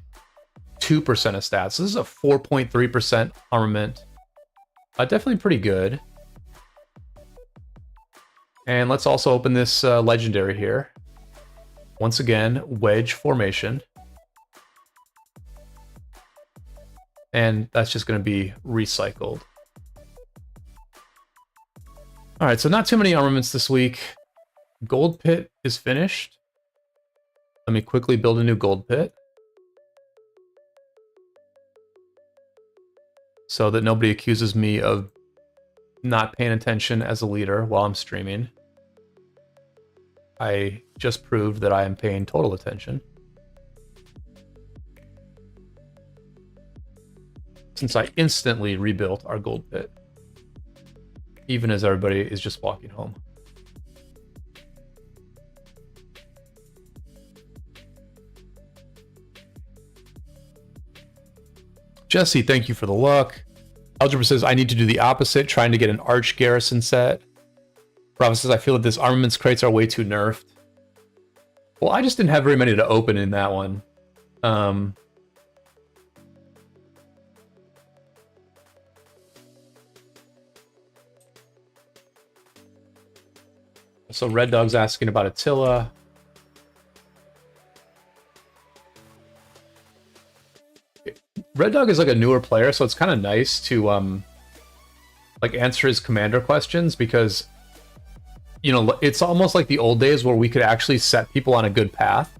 2% of stats. So this is a 4.3% armament. Definitely pretty good. And let's also open this legendary here. Once again, wedge formation. And that's just going to be recycled. All right, so not too many armaments this week. Gold pit is finished. Let me quickly build a new gold pit, so that nobody accuses me of not paying attention as a leader while I'm streaming. I just proved that I am paying total attention, since I instantly rebuilt our gold pit, even as everybody is just walking home. Jesse, thank you for the luck. Algebra says, I need to do the opposite, trying to get an arch garrison set. Bravo says, I feel that this armaments crates are way too nerfed. Well, I just didn't have very many to open in that one. So Red Dog's asking about Attila. Red Dog is like a newer player, so it's kind of nice to like answer his commander questions, because, you know, it's almost like the old days where we could actually set people on a good path.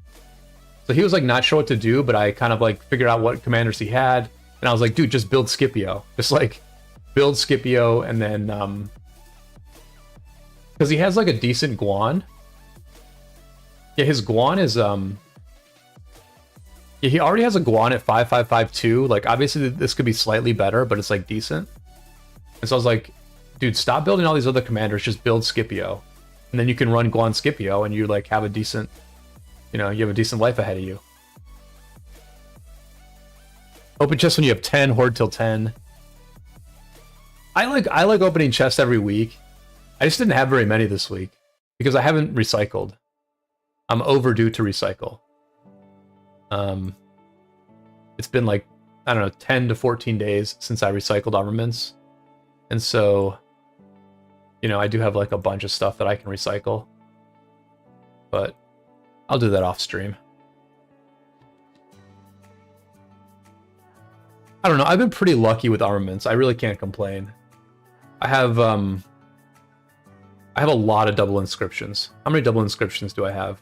So he was like not sure what to do, but I kind of like figured out what commanders he had, and I was like, dude, just build Scipio. Just like build Scipio, and then because he has like a decent Guan. Yeah, his Guan is yeah, he already has a Guan at 5552. Like, obviously this could be slightly better, but it's like decent. And so I was like, dude, stop building all these other commanders, just build Scipio. And then you can run Guan Scipio and you like have a decent, you know, you have a decent life ahead of you. Open chest when you have 10, hoard till 10. I like opening chests every week. I just didn't have very many this week because I haven't recycled. I'm overdue to recycle. It's been like, I don't know, 10 to 14 days since I recycled armaments. And so, you know, I do have like a bunch of stuff that I can recycle. But I'll do that off stream. I don't know. I've been pretty lucky with armaments. I really can't complain. I have a lot of double inscriptions. How many double inscriptions do I have?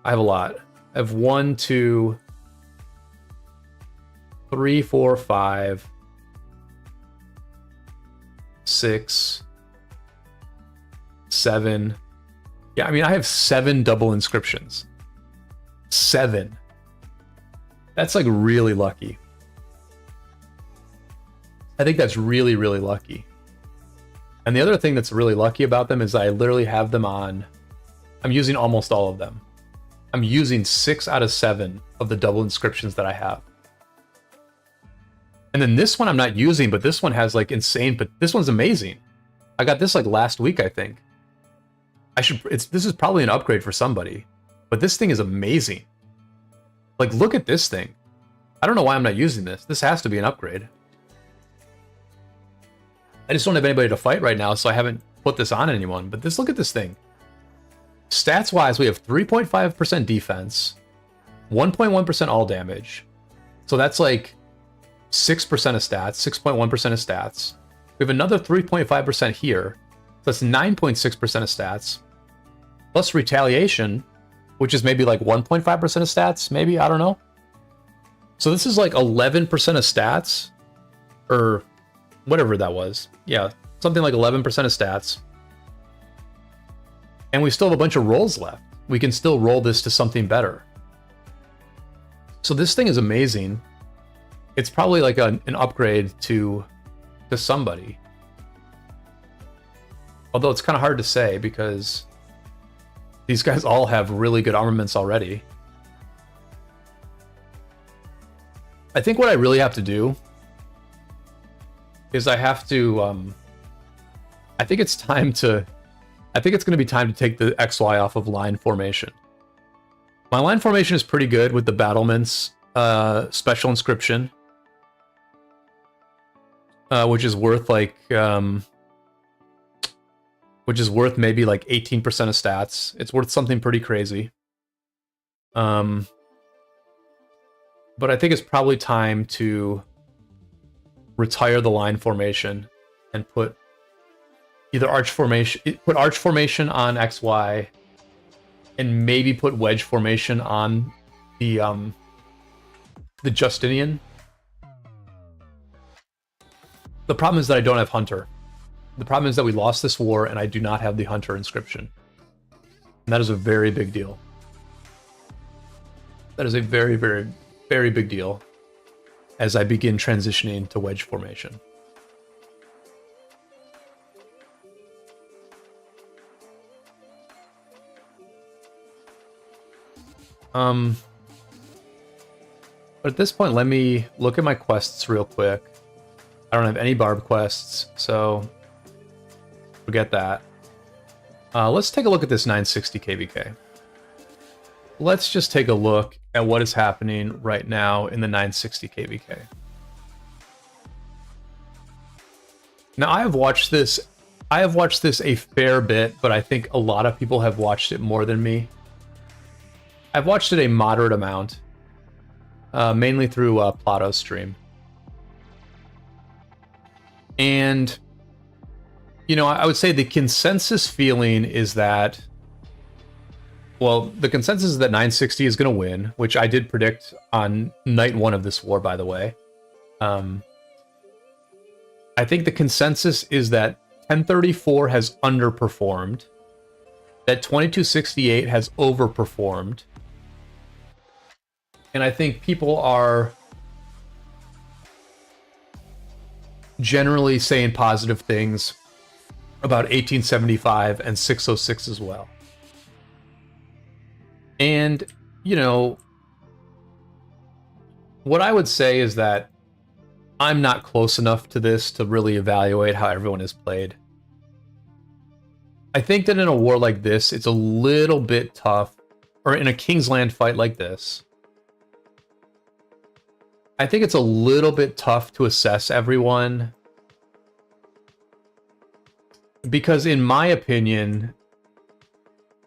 I have a lot. I have 1, 2, 3, 4, 5, 6, 7. Yeah, I mean, I have 7 double inscriptions. 7. That's like really lucky. I think that's really, really lucky. And the other thing that's really lucky about them is I literally have them on. I'm using almost all of them. I'm using 6 out of 7 of the double inscriptions that I have. And then this one I'm not using, but this one has like insane, but this one's amazing. I got this like last week, I think. This is probably an upgrade for somebody, but this thing is amazing. Like, look at this thing. I don't know why I'm not using this. This has to be an upgrade. I just don't have anybody to fight right now, so I haven't put this on anyone. But look at this thing. Stats-wise, we have 3.5% defense, 1.1% all damage. So that's like 6% of stats, 6.1% of stats. We have another 3.5% here. So that's 9.6% of stats. Plus retaliation, which is maybe like 1.5% of stats, maybe, I don't know. So this is like 11% of stats, or whatever that was. Yeah, something like 11% of stats. And we still have a bunch of rolls left. We can still roll this to something better. So this thing is amazing. It's probably like an upgrade to somebody. Although it's kind of hard to say because these guys all have really good armaments already. I think what I really have to do is I have to, I think it's going to be time to take the XY off of line formation. My line formation is pretty good with the battlements special inscription, which is worth like, which is worth maybe like 18% of stats. It's worth something pretty crazy. But I think it's probably time to retire the line formation and put either arch formation, arch formation on XY, and maybe put wedge formation on the Justinian. The problem is that I don't have Hunter. The problem is that we lost this war and I do not have the Hunter inscription. And that is a very big deal. That is a very, very, very big deal as I begin transitioning to wedge formation. But at this point, let me look at my quests real quick. I don't have any Barb quests, so forget that. Let's take a look at this 960 KvK. Let's just take a look at what is happening right now in the 960 KvK. Now, I have watched this a fair bit, but I think a lot of people have watched it more than me. I've watched it a moderate amount, mainly through Plato's stream. And, you know, I would say the consensus feeling is that, well, the consensus is that 960 is going to win, which I did predict on night 1 of this war, by the way. I think the consensus is that 1034 has underperformed, that 2268 has overperformed, and I think people are generally saying positive things about 1875 and 606 as well. And, you know, what I would say is that I'm not close enough to this to really evaluate how everyone has played. I think that in a war like this, it's a little bit tough, or in a Kingsland fight like this, I think it's a little bit tough to assess everyone. Because in my opinion,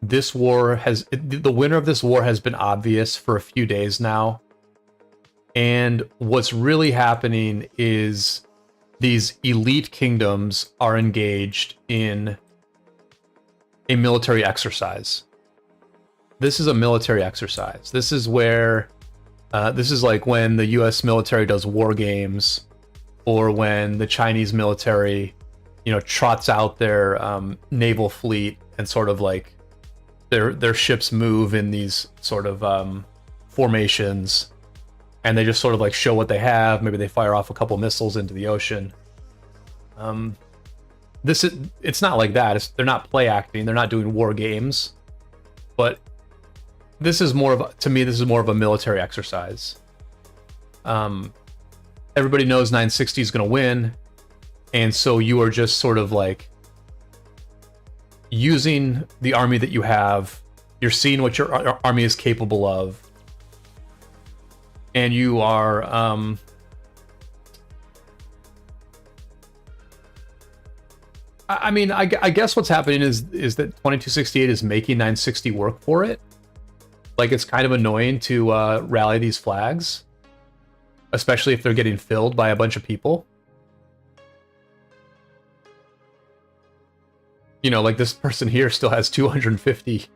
this war has, the winner of this war has been obvious for a few days now. And what's really happening is these elite kingdoms are engaged in a military exercise. This is a military exercise. This is where, this is like when the US military does war games, or when the Chinese military, you know, trots out their naval fleet and sort of like their ships move in these sort of formations, and they just sort of like show what they have. Maybe they fire off a couple missiles into the ocean. It's not like that. They're not play acting. They're not doing war games. But this is more of, to me, this is more of a military exercise. Everybody knows 960 is going to win. And so you are just sort of like using the army that you have. You're seeing what your army is capable of. And you are, I mean, I guess what's happening is that 2268 is making 960 work for it. Like, it's kind of annoying to rally these flags, especially if they're getting filled by a bunch of people. You know, like this person here still has 250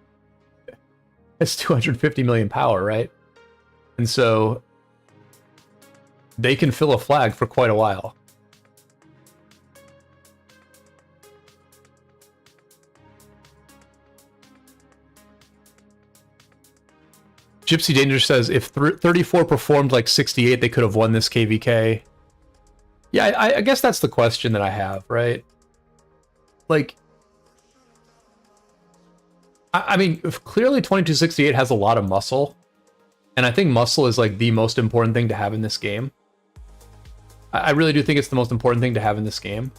million power, right? And so they can fill a flag for quite a while. Gypsy Danger says, if 34 performed like 68, they could have won this KvK. Yeah, I guess that's the question that I have, right? Like, I mean, clearly 2268 has a lot of muscle. And I think muscle is like the most important thing to have in this game. I really do think it's the most important thing to have in this game.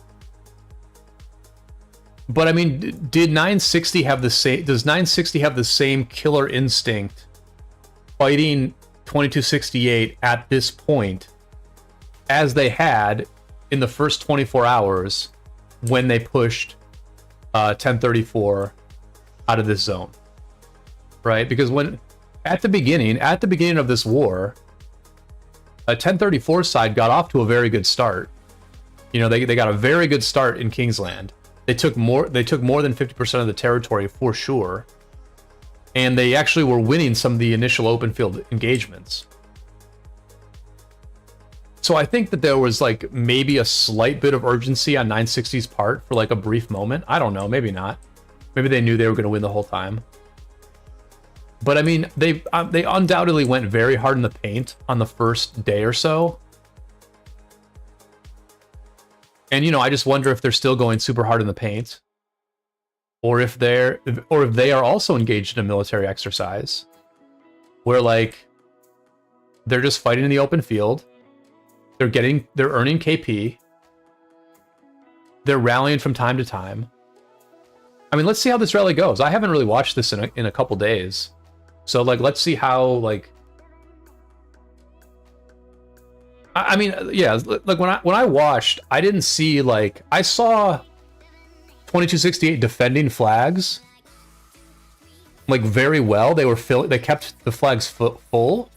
But I mean, did 960 have the same, does 960 have the same killer instinct fighting 2268 at this point as they had in the first 24 hours when they pushed 1034 out of this zone, right? Because when at the beginning of this war, 1034 side got off to a very good start. You know, they got a very good start in Kingsland. They took more than 50% of the territory for sure. And they actually were winning some of the initial open field engagements. So I think that there was like maybe a slight bit of urgency on 960's part for like a brief moment. I don't know, maybe not. Maybe they knew they were going to win the whole time. But I mean, they undoubtedly went very hard in the paint on the first day or so. And you know, I just wonder if they're still going super hard in the paint, or if they are also engaged in a military exercise where like they're just fighting in the open field. They're earning KP. They're rallying from time to time. I mean, let's see how this rally goes. I haven't really watched this in a couple days. So like, let's see how like, I mean, yeah, like when I watched, I didn't see like, I saw 2268 defending flags like very well. They kept the flags full.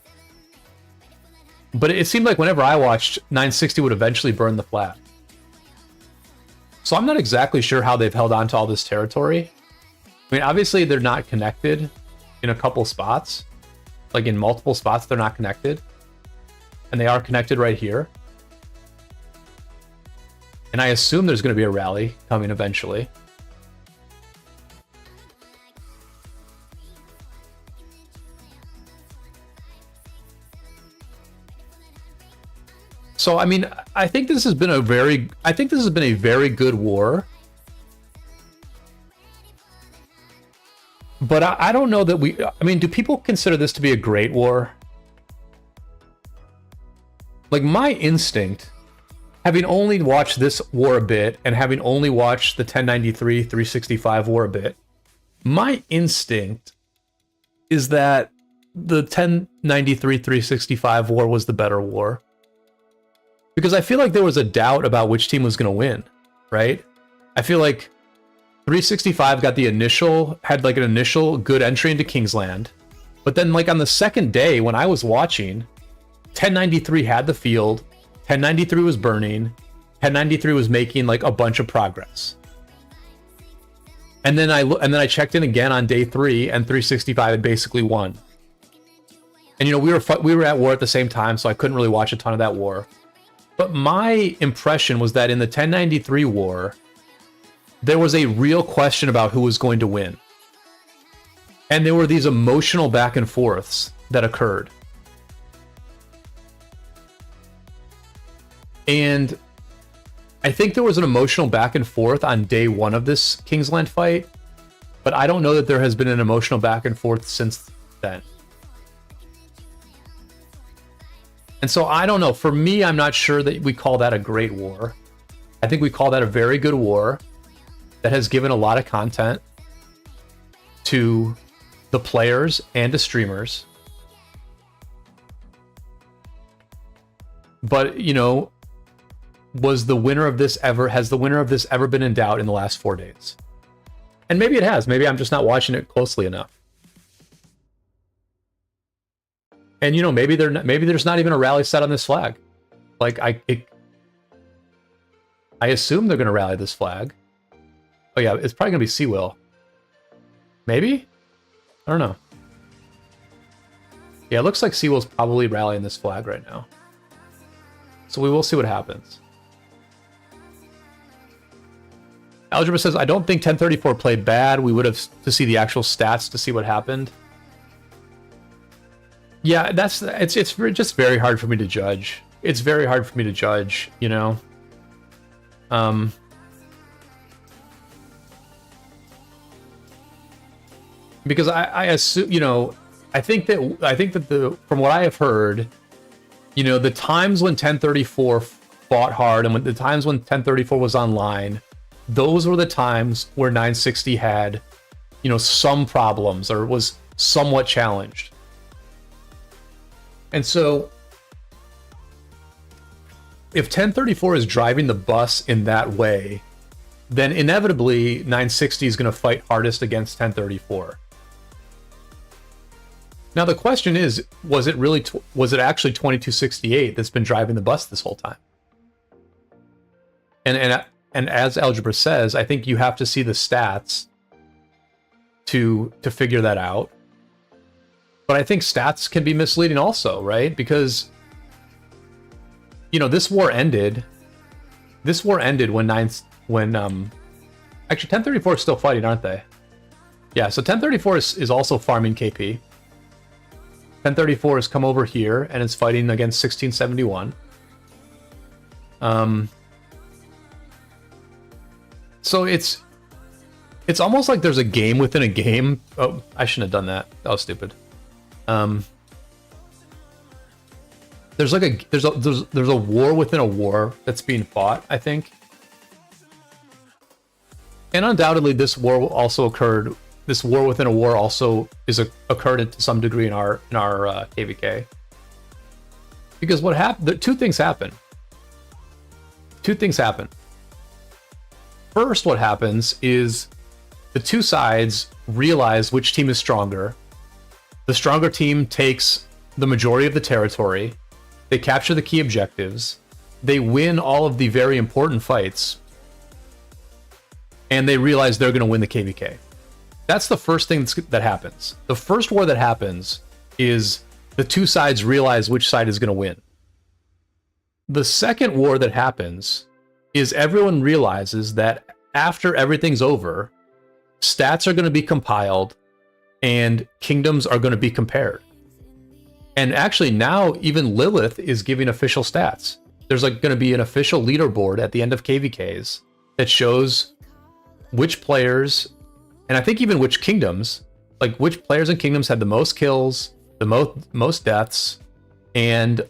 But it seemed like whenever I watched, 960 would eventually burn the flag. So I'm not exactly sure how they've held on to all this territory. I mean, obviously they're not connected in a couple spots. Like in multiple spots, they're not connected. And they are connected right here. And I assume there's going to be a rally coming eventually. So I mean, I think this has been a very good war. But I don't know that I mean, do people consider this to be a great war? Like, my instinct, having only watched this war a bit and having only watched the 1093 365 war a bit, my instinct is that the 1093 365 war was the better war. Because I feel like there was a doubt about which team was going to win, right? I feel like 365 got had like an initial good entry into Kingsland. But then like on the second day when I was watching, 1093 had the field, 1093 was burning, 1093 was making like a bunch of progress. And then I checked in again on day 3 and 365 had basically won. And you know, we were at war at the same time, so I couldn't really watch a ton of that war. But my impression was that in the 1093 war, there was a real question about who was going to win. And there were these emotional back and forths that occurred. And I think there was an emotional back and forth on day 1 of this Kingsland fight, but I don't know that there has been an emotional back and forth since then. And so I don't know. For me, I'm not sure that we call that a great war. I think we call that a very good war that has given a lot of content to the players and to streamers. But, you know, has the winner of this ever been in doubt in the last 4 days? And maybe it has. Maybe I'm just not watching it closely enough. And you know, maybe there's not even a rally set on this flag. Like I assume they're going to rally this flag. Oh yeah, it's probably going to be Seawill. Maybe? I don't know. Yeah, it looks like Seawill's probably rallying this flag right now. So we will see what happens. Algebra says, I don't think 1034 played bad. We would have to see the actual stats to see what happened. Yeah, it's just very hard for me to judge. It's very hard for me to judge, you know. Because I assume, you know, I think that from what I have heard, you know, the times when 1034 fought hard and the times when 1034 was online, those were the times where 960 had, you know, some problems or was somewhat challenged. And so if 1034 is driving the bus in that way, then inevitably 960 is going to fight hardest against 1034. Now the question is, was it actually 2268 that's been driving the bus this whole time? And as Algebra says, I think you have to see the stats to figure that out. But I think stats can be misleading also, right? Because, you know, this war ended when actually 1034 is still fighting, aren't they? Yeah, so 1034 is also farming KP. 1034 has come over here and is fighting against 1671. So it's almost like there's a game within a game. Oh, I shouldn't have done that. That was stupid. There's a war within a war that's being fought, I think. And undoubtedly this war also occurred. This war within a war also occurred to some degree in our KvK. Because what happened? Two things happen. First, what happens is the two sides realize which team is stronger. The stronger team takes the majority of the territory. They capture the key objectives. They win all of the very important fights. And they realize they're going to win the KvK. That's the first thing that happens. The first war that happens is the two sides realize which side is going to win. The second war that happens is everyone realizes that after everything's over, stats are going to be compiled and kingdoms are going to be compared. And actually now even Lilith is giving official stats. There's like going to be an official leaderboard at the end of KvKs that shows which players, and I think even which kingdoms, like which players and kingdoms had the most kills, the most deaths, and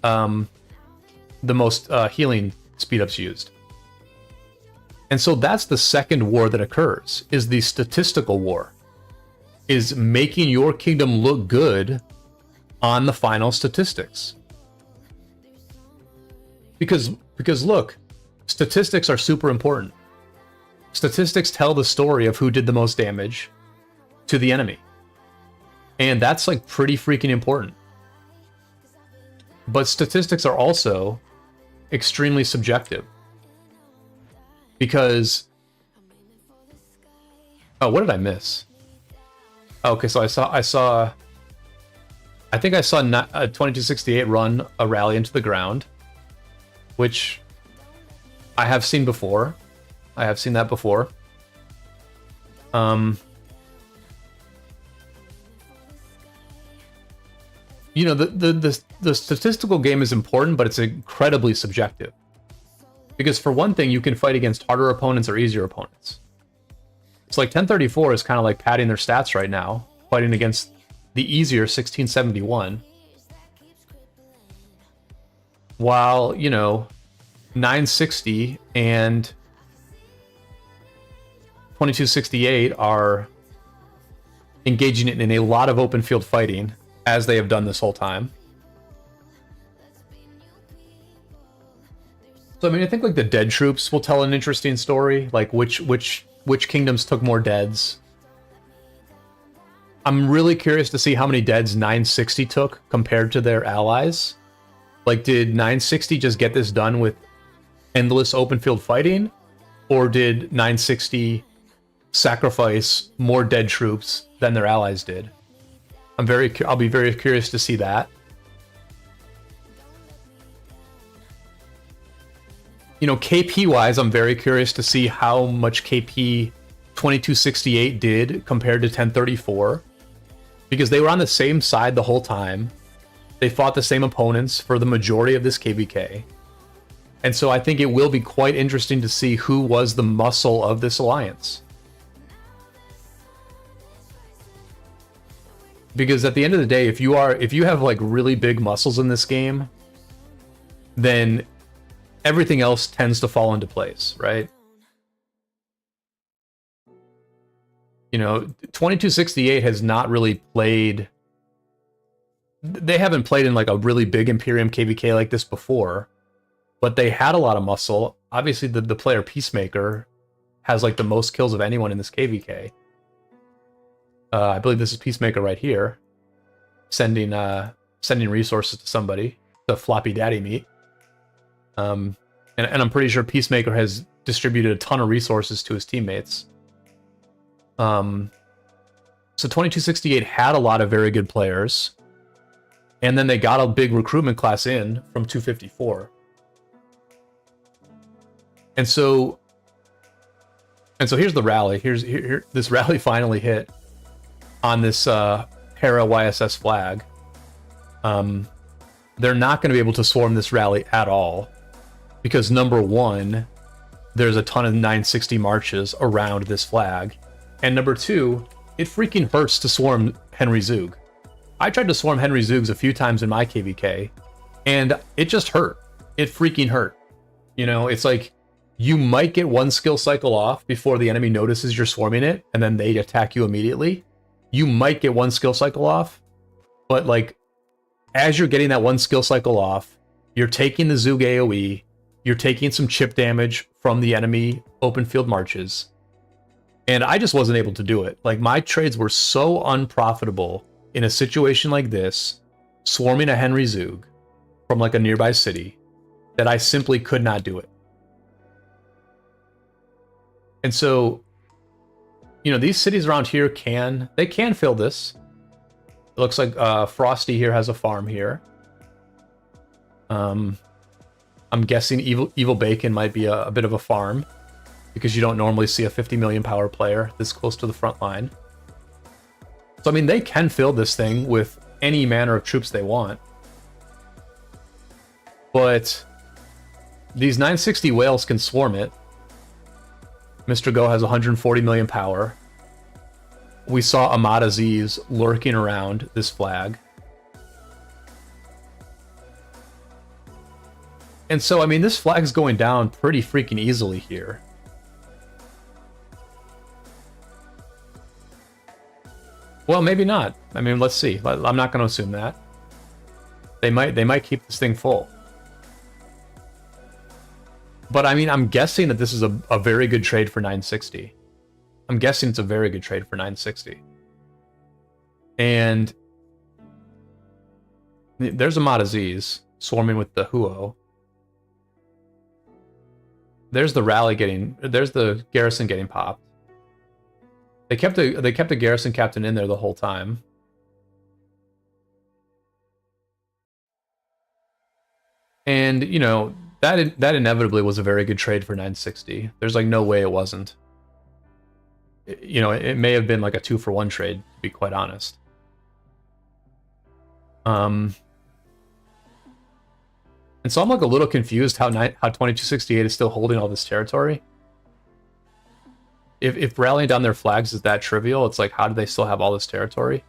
healing speedups used. And so that's the second war that occurs, is the statistical war, is making your kingdom look good on the final statistics. Because look, statistics are super important. Statistics tell the story of who did the most damage to the enemy. And that's like pretty freaking important. But statistics are also extremely subjective. Because, oh, what did I miss? Oh, okay, so I think I saw a 2268 run a rally into the ground, which I have seen before. I have seen that before. You know, the statistical game is important, but it's incredibly subjective. Because for one thing, you can fight against harder opponents or easier opponents. It's like 1034 is kind of like padding their stats right now, fighting against the easier 1671. While, you know, 960 and 2268 are engaging in a lot of open field fighting, as they have done this whole time. So I mean, I think like the dead troops will tell an interesting story, like which kingdoms took more deads. I'm really curious to see how many deads 960 took compared to their allies. Like, did 960 just get this done with endless open field fighting, or did 960 sacrifice more dead troops than their allies did? I'll be very curious to see that. You know, KP wise, I'm very curious to see how much KP 2268 did compared to 1034, because they were on the same side the whole time. They fought the same opponents for the majority of this KvK. And so I think it will be quite interesting to see who was the muscle of this alliance. Because at the end of the day, if you have like really big muscles in this game, then everything else tends to fall into place, right? You know, 2268 has not really played... They haven't played in like a really big Imperium KvK like this before, but they had a lot of muscle. Obviously, the player Peacemaker has like the most kills of anyone in this KvK. I believe this is Peacemaker right here, sending resources to somebody, the floppy daddy meat. And I'm pretty sure Peacemaker has distributed a ton of resources to his teammates. So 2268 had a lot of very good players, and then they got a big recruitment class in from 254. And so here's the rally. Here this rally finally hit on this Hera YSS flag. They're not going to be able to swarm this rally at all, because number one, there's a ton of 960 marches around this flag, and number two, it freaking hurts to swarm Henry Zug. I tried to swarm Henry Zugs a few times in my KvK, and it just hurt. It freaking hurt. You know, it's like you might get one skill cycle off before the enemy notices you're swarming it, and then they attack you immediately. You might get one skill cycle off, but like as you're getting that one skill cycle off, you're taking the Zug AoE, you're taking some chip damage from the enemy open field marches, and I just wasn't able to do it. Like, my trades were so unprofitable in a situation like this, swarming a Henry Zug from like a nearby city, that I simply could not do it. And so, you know, these cities around here can fill this. It looks like Frosty here has a farm here. I'm guessing Evil Bacon might be a bit of a farm, because you don't normally see a 50 million power player this close to the front line. So I mean, they can fill this thing with any manner of troops they want. But these 960 whales can swarm it. Mr. Go has 140 million power. We saw Amada Z's lurking around this flag. And so, I mean, this flag's going down pretty freaking easily here. Well, maybe not. I mean, let's see. I'm not going to assume that. They might keep this thing full. But I mean, I'm guessing that this is a very good trade for 960. I'm guessing it's a very good trade for 960. And there's a Mataziz swarming with the Huo. There's the rally getting. There's the garrison getting popped. They kept a garrison captain in there the whole time. And you know that inevitably was a very good trade for 960. There's like no way it wasn't. You know, it may have been like a 2-for-1 trade, to be quite honest. And so I'm like a little confused how 2268 is still holding all this territory. If rallying down their flags is that trivial, it's like, how do they still have all this territory?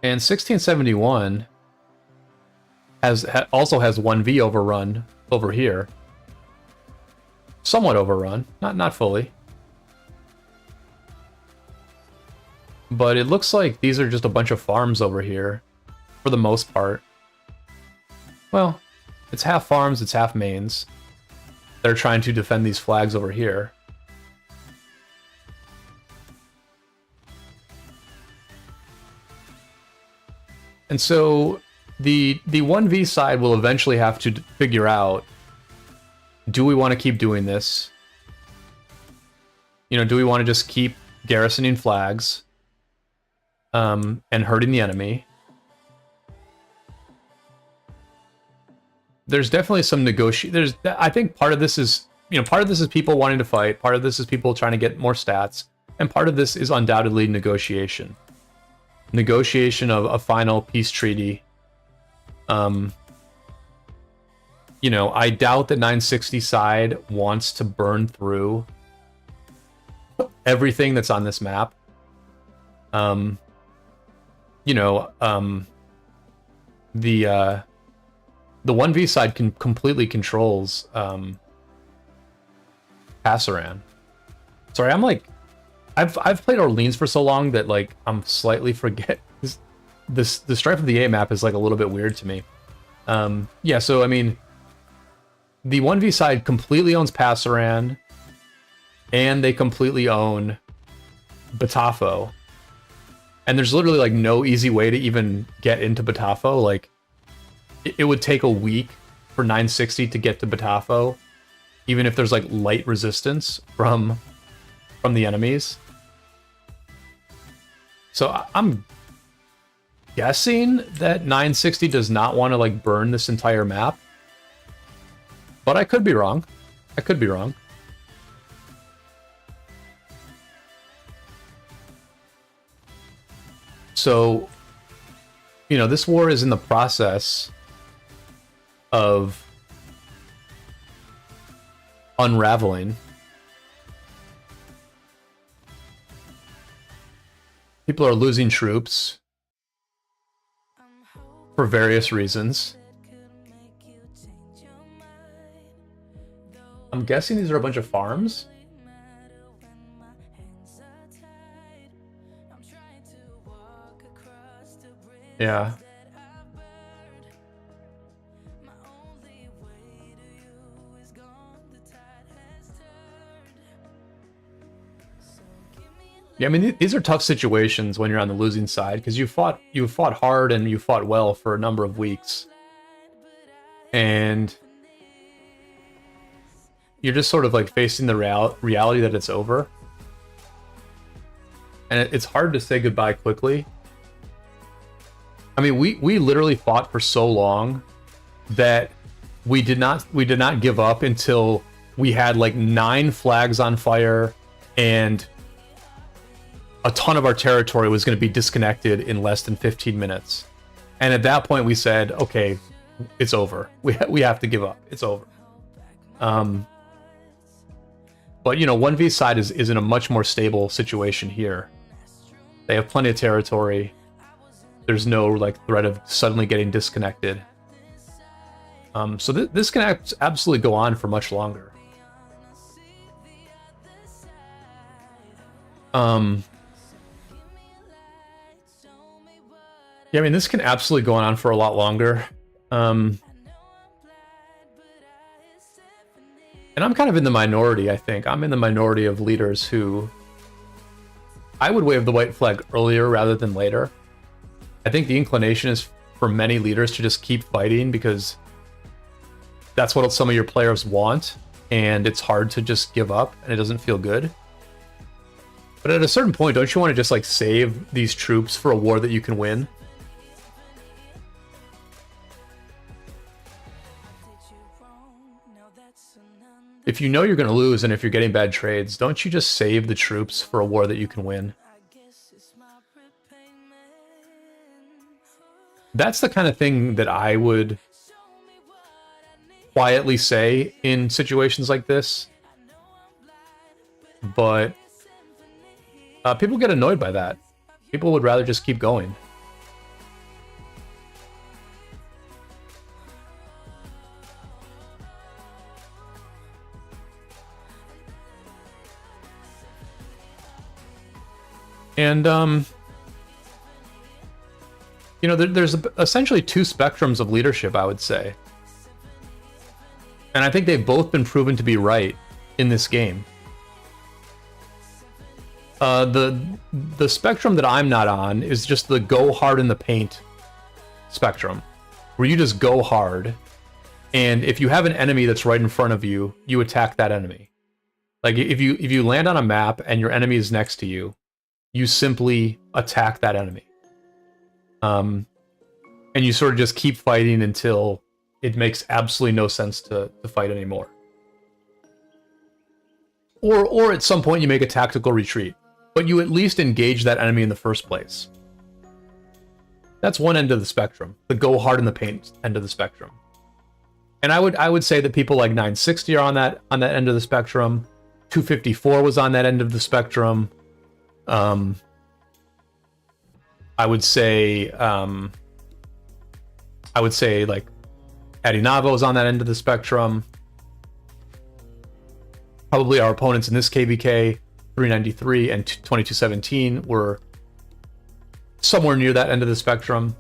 And 1671 also has 1V overrun over here. Somewhat overrun, not fully. But it looks like these are just a bunch of farms over here, for the most part. Well, it's half farms, it's half mains. They're trying to defend these flags over here. And so the 1v side will eventually have to figure out, do we want to keep doing this? You know, do we want to just keep garrisoning flags and hurting the enemy? There's definitely some negotiation. I think part of this is, you know, part of this is people wanting to fight, part of this is people trying to get more stats, and part of this is undoubtedly negotiation. Negotiation of a final peace treaty. You know, I doubt that 960 side wants to burn through everything that's on this map. You know, the 1v side completely controls Passaran. Sorry, I'm like, I've played Orleans for so long that like I'm slightly forget the Strife of the A map is like a little bit weird to me. Yeah, so I mean, the 1v side completely owns Passaran, and they completely own Batafo. And there's literally like no easy way to even get into Batafo. Like, it would take a week for 960 to get to Batafo, even if there's like light resistance from the enemies. So I'm guessing that 960 does not want to like burn this entire map. But I could be wrong. I could be wrong. So, you know, this war is in the process of unraveling. People are losing troops for various reasons. I'm guessing these are a bunch of farms. Yeah. Yeah, I mean, these are tough situations when you're on the losing side, because you fought hard and you fought well for a number of weeks. And you're just sort of like facing the reality that it's over. And it's hard to say goodbye quickly. I mean, we literally fought for so long that we did not give up until we had like 9 flags on fire and a ton of our territory was going to be disconnected in less than 15 minutes. And at that point we said, okay, it's over. We have to give up. It's over. But, you know, 1v side is in a much more stable situation here. They have plenty of territory. There's no, like, threat of suddenly getting disconnected. So this can absolutely go on for much longer. Yeah, I mean, this can absolutely go on for a lot longer. And I'm kind of in the minority, I think. I'm in the minority of leaders who... I would wave the white flag earlier rather than later. I think the inclination is for many leaders to just keep fighting because that's what some of your players want, and it's hard to just give up, and it doesn't feel good. But at a certain point, don't you want to just, like, save these troops for a war that you can win? If you know you're going to lose and if you're getting bad trades, don't you just save the troops for a war that you can win? That's the kind of thing that I would quietly say in situations like this. But people get annoyed by that. People would rather just keep going. And, you know, there's essentially two spectrums of leadership, I would say. And I think they've both been proven to be right in this game. The spectrum that I'm not on is just the go hard in the paint spectrum, where you just go hard, and if you have an enemy that's right in front of you, you attack that enemy. Like, if you land on a map and your enemy is next to you, you simply attack that enemy. And you sort of just keep fighting until it makes absolutely no sense to fight anymore. Or at some point you make a tactical retreat, but you at least engage that enemy in the first place. That's one end of the spectrum, the go hard in the paint end of the spectrum. And I would say that people like 960 are on that end of the spectrum. 254 was on that end of the spectrum. I would say like Adinavo is on that end of the spectrum. Probably our opponents in this KvK, 393 and 2217, were somewhere near that end of the spectrum.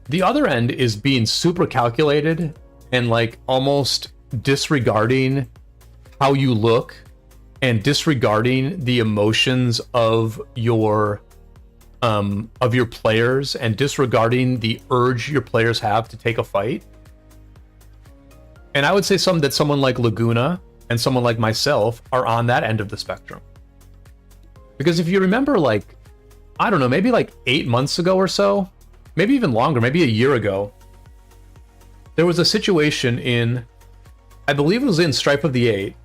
The other end is being super calculated and, like, almost disregarding how you look and disregarding the emotions of your players and disregarding the urge your players have to take a fight. And I would say someone like Laguna and someone like myself are on that end of the spectrum. Because if you remember, like, I don't know, maybe like 8 months ago or so, maybe even longer, maybe a year ago, there was a situation in, I believe it was in Strife of the Eight,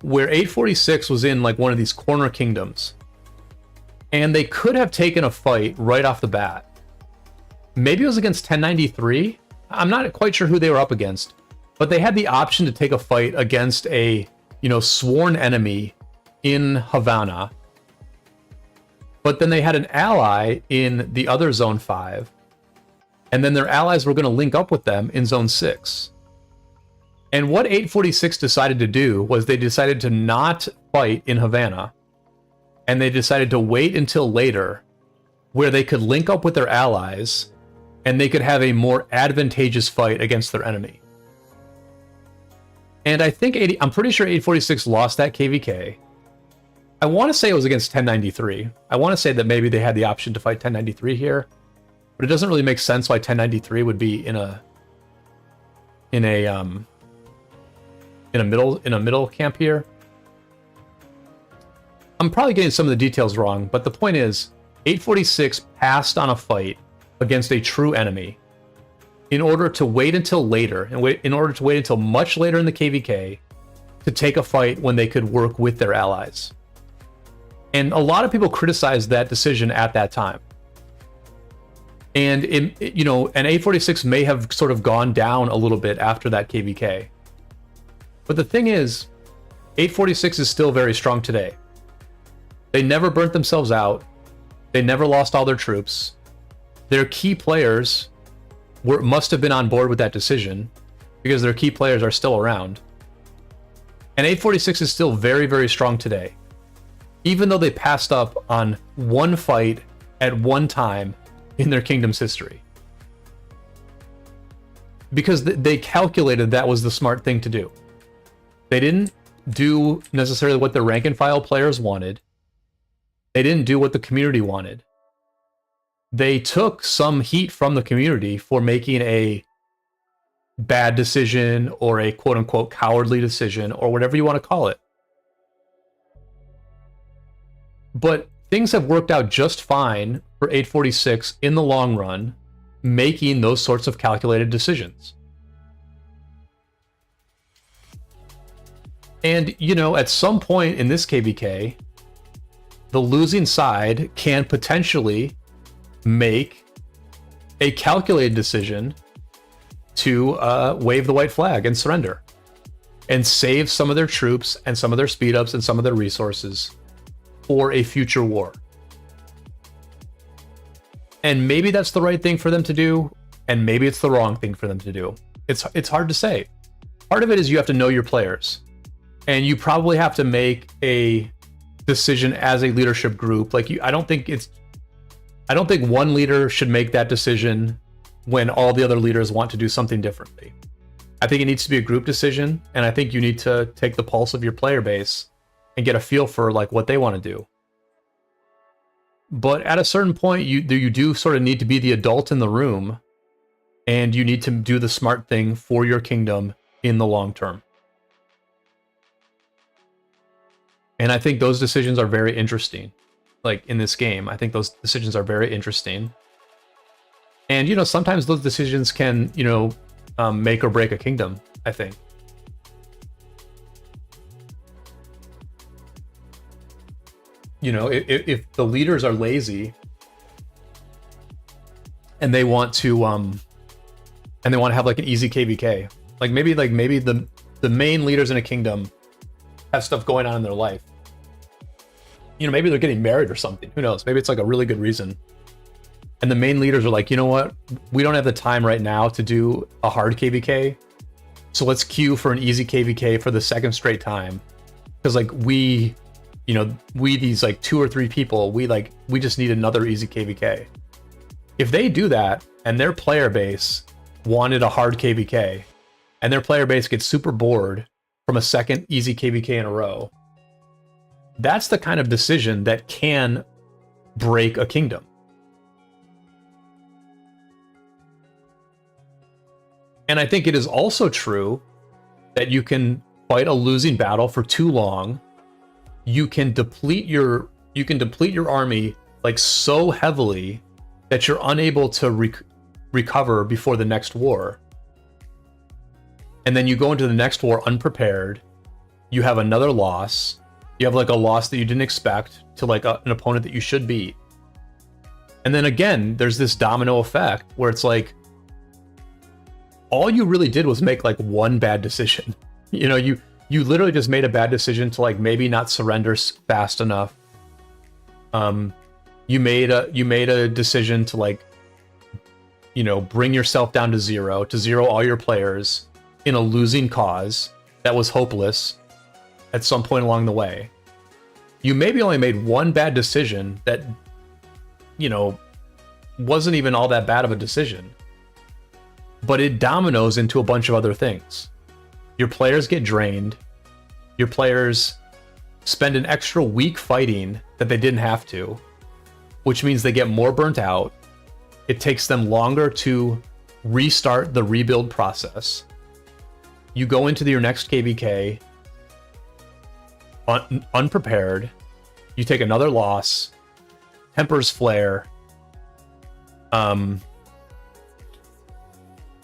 where 846 was in like one of these corner kingdoms. And they could have taken a fight right off the bat. Maybe it was against 1093. I'm not quite sure who they were up against, but they had the option to take a fight against a, you know, sworn enemy in Havana. But then they had an ally in the other Zone 5. And then their allies were going to link up with them in Zone 6. And what 846 decided to do was they decided to not fight in Havana. And they decided to wait until later, where they could link up with their allies, and they could have a more advantageous fight against their enemy. And I think I'm pretty sure 846 lost that KvK. I want to say it was against 1093. I want to say that maybe they had the option to fight 1093 here, but it doesn't really make sense why 1093 would be in a middle camp here. I'm probably getting some of the details wrong, but the point is, 846 passed on a fight against a true enemy in order to wait until later, in order to wait until much later in the KvK to take a fight when they could work with their allies. And a lot of people criticized that decision at that time. And and 846 may have sort of gone down a little bit after that KvK. But the thing is, 846 is still very strong today. They never burnt themselves out. They never lost all their troops. Their key players must have been on board with that decision because their key players are still around. And 846 is still very, very strong today. Even though they passed up on one fight at one time in their kingdom's history. Because they calculated that was the smart thing to do. They didn't do necessarily what the rank and file players wanted. They didn't do what the community wanted. They took some heat from the community for making a bad decision or a quote-unquote cowardly decision or whatever you want to call it. But things have worked out just fine for 846 in the long run, making those sorts of calculated decisions. And, you know, at some point in this KvK, the losing side can potentially make a calculated decision to wave the white flag and surrender and save some of their troops and some of their speed ups and some of their resources for a future war. And maybe that's the right thing for them to do, and maybe it's the wrong thing for them to do. It's hard to say. Part of it is you have to know your players, and you probably have to make a decision as a leadership group. Like I don't think one leader should make that decision when all the other leaders want to do something differently. I think it needs to be a group decision, and I think you need to take the pulse of your player base and get a feel for like what they want to do. But at a certain point, you do sort of need to be the adult in the room, and you need to do the smart thing for your kingdom in the long term. And I think those decisions are very interesting. Like in this game, I think those decisions are very interesting. And, you know, sometimes those decisions can, you know, make or break a kingdom, I think. You know, if the leaders are lazy and they want to have like an easy KvK, like maybe the main leaders in a kingdom have stuff going on in their life. You know, maybe they're getting married or something. Who knows? Maybe it's like a really good reason. And the main leaders are like, you know what? We don't have the time right now to do a hard KvK. So let's queue for an easy KvK for the second straight time. Because like we these like 2 or 3 people, we just need another easy KvK. If they do that and their player base wanted a hard KvK and their player base gets super bored from a second easy KvK in a row, that's the kind of decision that can break a kingdom. And I think it is also true that you can fight a losing battle for too long. You can deplete your army like so heavily that you're unable to recover before the next war. And then you go into the next war unprepared. You have another loss. You have like a loss that you didn't expect to like an opponent that you should beat. And then again, there's this domino effect where it's like, all you really did was make like one bad decision. You know, you literally just made a bad decision to like maybe not surrender fast enough. You made a decision to like, you know, bring yourself down to zero all your players in a losing cause that was hopeless at some point along the way. You maybe only made one bad decision that, you know, wasn't even all that bad of a decision. But it dominoes into a bunch of other things. Your players get drained. Your players spend an extra week fighting that they didn't have to, which means they get more burnt out. It takes them longer to restart the rebuild process. You go into your next KvK unprepared. You take another loss. Tempers flare.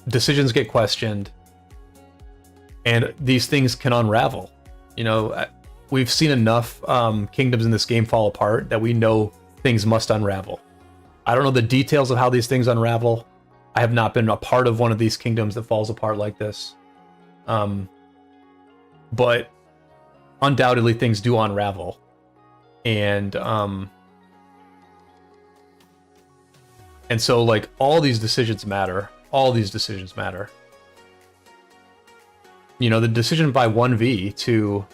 Decisions get questioned, and these things can unravel. You know, we've seen enough kingdoms in this game fall apart that we know things must unravel. I don't know the details of how these things unravel. I have not been a part of one of these kingdoms that falls apart like this. But undoubtedly things do unravel. And so, like, all these decisions matter. All these decisions matter. You know, the decision by 1v to,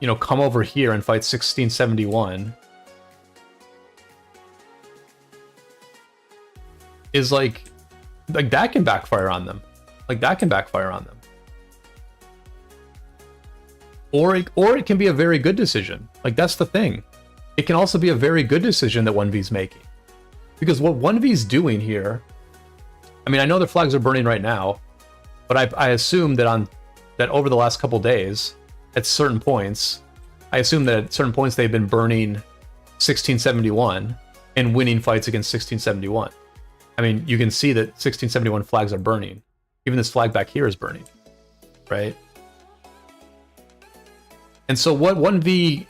you know, come over here and fight 1671 is like that can backfire on them. Like, that can backfire on them. Or it can be a very good decision. Like, that's the thing. It can also be a very good decision that 1v's making. Because what 1v's doing here, I mean, I know their flags are burning right now, but I assume that that over the last couple days, at certain points, they've been burning 1671 and winning fights against 1671. I mean, you can see that 1671 flags are burning. Even this flag back here is burning, right? And so what 1v,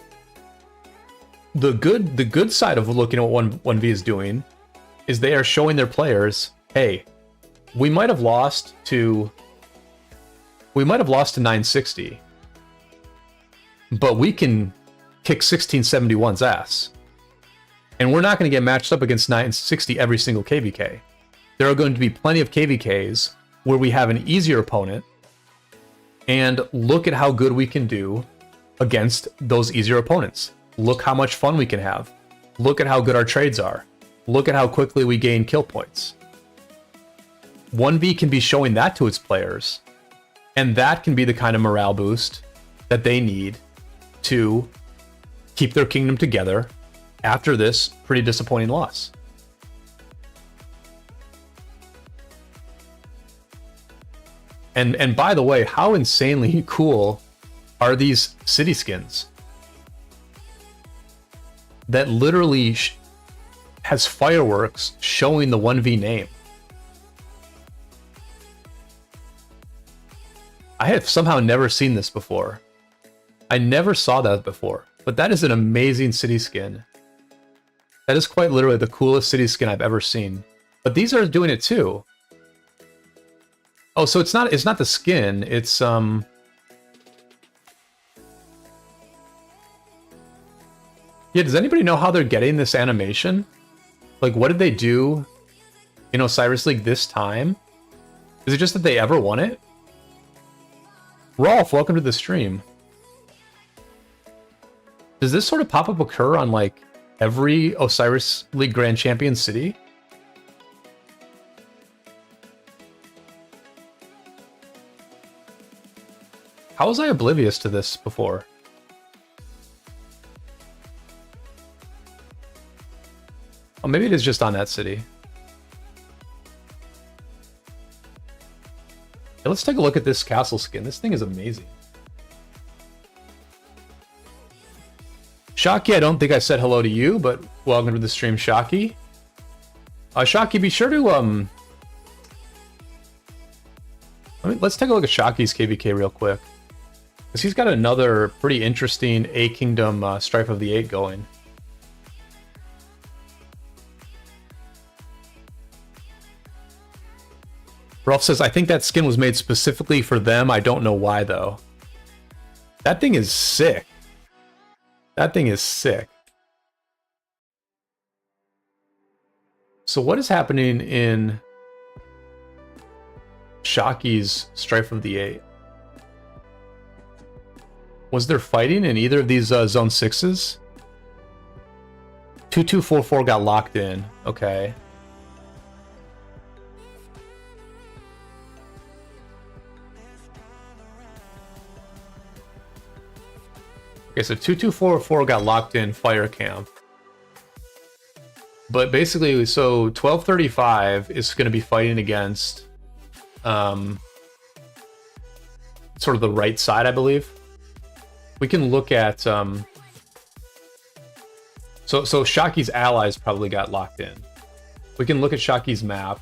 the good side of looking at what 1v is doing is they are showing their players, hey, we might have lost to 960, but we can kick 1671's ass. And we're not going to get matched up against 960 every single KvK. There are going to be plenty of KvKs where we have an easier opponent, and look at how good we can do against those easier opponents. Look how much fun we can have. Look at how good our trades are. Look at how quickly we gain kill points. 1v can be showing that to its players, and that can be the kind of morale boost that they need to keep their kingdom together after this pretty disappointing loss. And by the way, how insanely cool are these city skins that literally has fireworks showing the 1v name? I have somehow never seen this before. I never saw that before, but that is an amazing city skin. That is quite literally the coolest city skin I've ever seen. But these are doing it too. Oh, so it's not the skin, it's Yeah, does anybody know how they're getting this animation? Like, what did they do in Osiris League this time? Is it just that they ever won it? Rolf, welcome to the stream. Does this sort of pop-up occur on, like, every Osiris League Grand Champion city? How was I oblivious to this before? Oh, maybe it is just on that city. Yeah, let's take a look at this castle skin. This thing is amazing. Shocky, I don't think I said hello to you, but welcome to the stream, Shocky. Shocky, be sure to let's take a look at Shocky's KvK real quick, because he's got another pretty interesting A Kingdom Strife of the Eight going. Rolf says, I think that skin was made specifically for them. I don't know why, though. That thing is sick. That thing is sick. So what is happening in Shocky's Strife of the Eight? Was there fighting in either of these Zone 6s? 2244 got locked in. Okay. Okay, so 2244 got locked in Fire Camp. But basically, so 1235 is going to be fighting against sort of the right side, I believe. We can look at so Shocky's allies probably got locked in. We can look at Shocky's map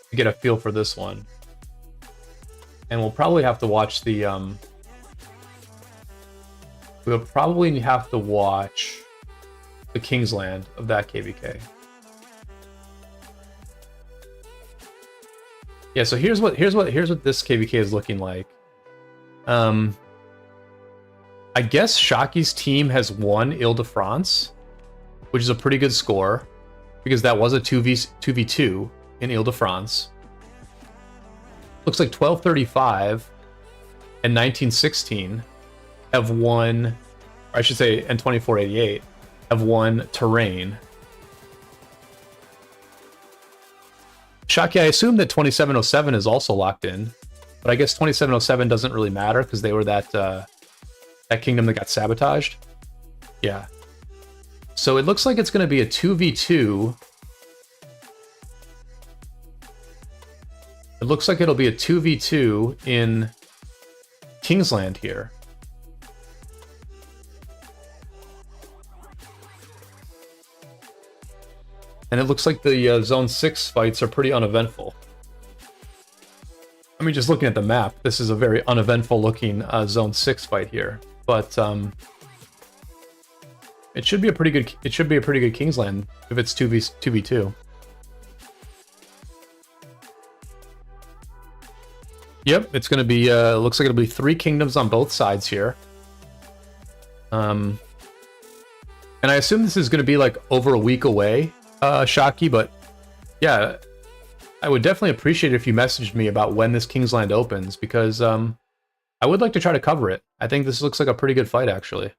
to get a feel for this one. And we'll probably have to watch the we'll probably have to watch the Kingsland of that KvK. Yeah, so here's what this KvK is looking like. I guess Shaki's team has won Ile-de-France, which is a pretty good score, because that was a 2v2 in Ile-de-France. Looks like 1235 and 1916 have won, or I should say, and 2488 have won terrain. Shaki, I assume that 2707 is also locked in, but I guess 2707 doesn't really matter because they were that that kingdom that got sabotaged. Yeah. So it looks like it's going to be a 2v2. It looks like it'll be a 2v2 in Kingsland here. And it looks like the Zone 6 fights are pretty uneventful. I mean, just looking at the map, this is a very uneventful looking Zone 6 fight here. But it should be a pretty good Kingsland if it's 2v2. Yep, it's going to be looks like it'll be 3 kingdoms on both sides here. And I assume this is going to be like over a week away, Shaki, but yeah, I would definitely appreciate it if you messaged me about when this Kingsland opens, because I would like to try to cover it. I think this looks like a pretty good fight, actually.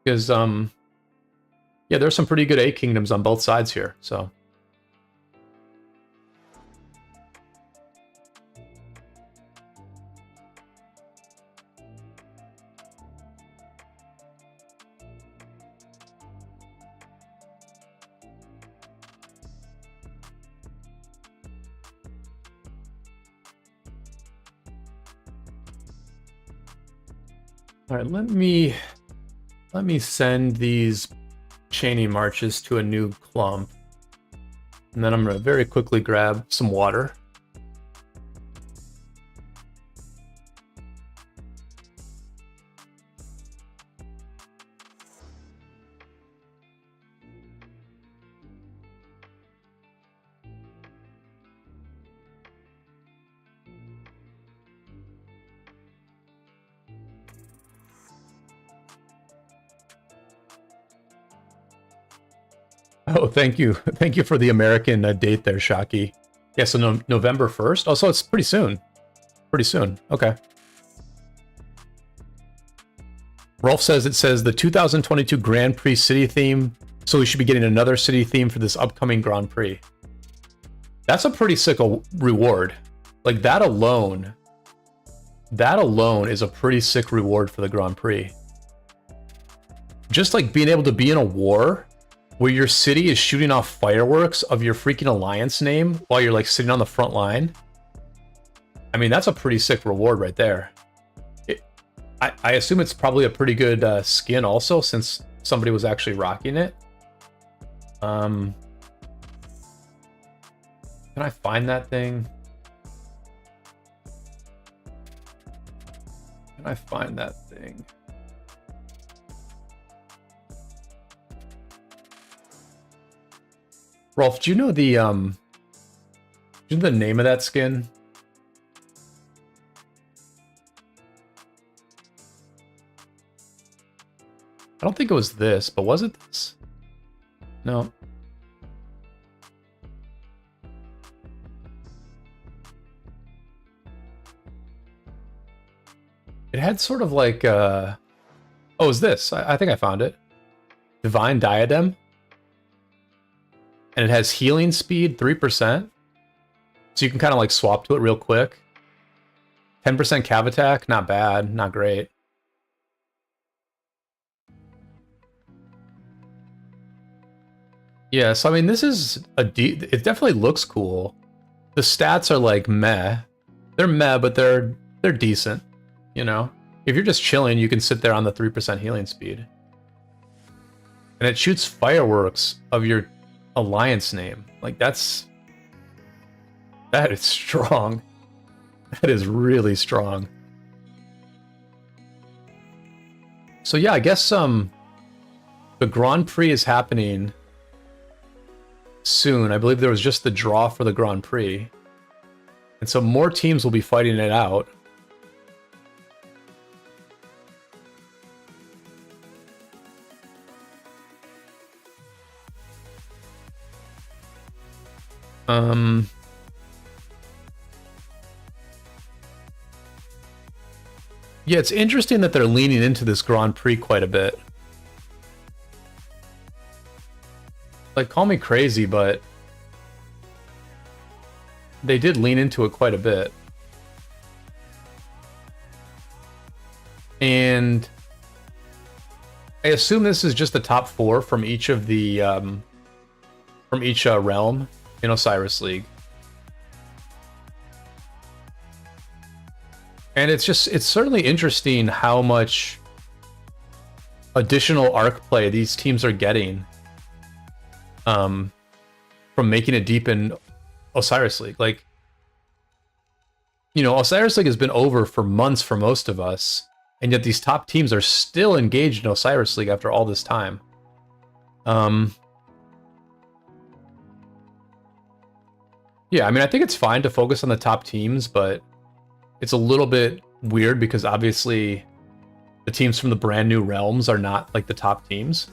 Because, yeah, there's some pretty good A kingdoms on both sides here, so... All right, let me send these chaining marches to a new clump, and then I'm gonna very quickly grab some water. Oh, thank you. Thank you for the American date there, Shaki. Yeah, so November 1st? Oh, so it's pretty soon. Pretty soon. Okay. Rolf says it says the 2022 Grand Prix city theme, so we should be getting another city theme for this upcoming Grand Prix. That's a pretty sick reward. Like, that alone is a pretty sick reward for the Grand Prix. Just like being able to be in a war where your city is shooting off fireworks of your freaking alliance name while you're like sitting on the front line. I mean, that's a pretty sick reward right there. I assume it's probably a pretty good skin also, since somebody was actually rocking it. Can I find that thing? Can I find that thing? Rolf, do you know the name of that skin? I don't think it was this, but was it this? No. It had sort of like oh, it was this. I think I found it. Divine Diadem. And it has healing speed 3%. So you can kind of like swap to it real quick. 10% cav attack, not bad, not great. Yeah, so I mean, this is it definitely looks cool. The stats are like meh. They're meh, but they're decent, you know? If you're just chilling, you can sit there on the 3% healing speed. And it shoots fireworks of your alliance name. Like, that is strong. That is really strong. So yeah, I guess the Grand Prix is happening soon. I believe there was just the draw for the Grand Prix, and so more teams will be fighting it out. Um, yeah, it's interesting that they're leaning into this Grand Prix quite a bit. Like, call me crazy, but they did lean into it quite a bit. And I assume this is just the top 4 from each of the from each realm in Osiris League. And it's certainly interesting how much additional arc play these teams are getting from making it deep in Osiris League. Like, you know, Osiris League has been over for months for most of us, and yet these top teams are still engaged in Osiris League after all this time. Yeah, I mean, I think it's fine to focus on the top teams, but it's a little bit weird because obviously the teams from the brand new realms are not like the top teams.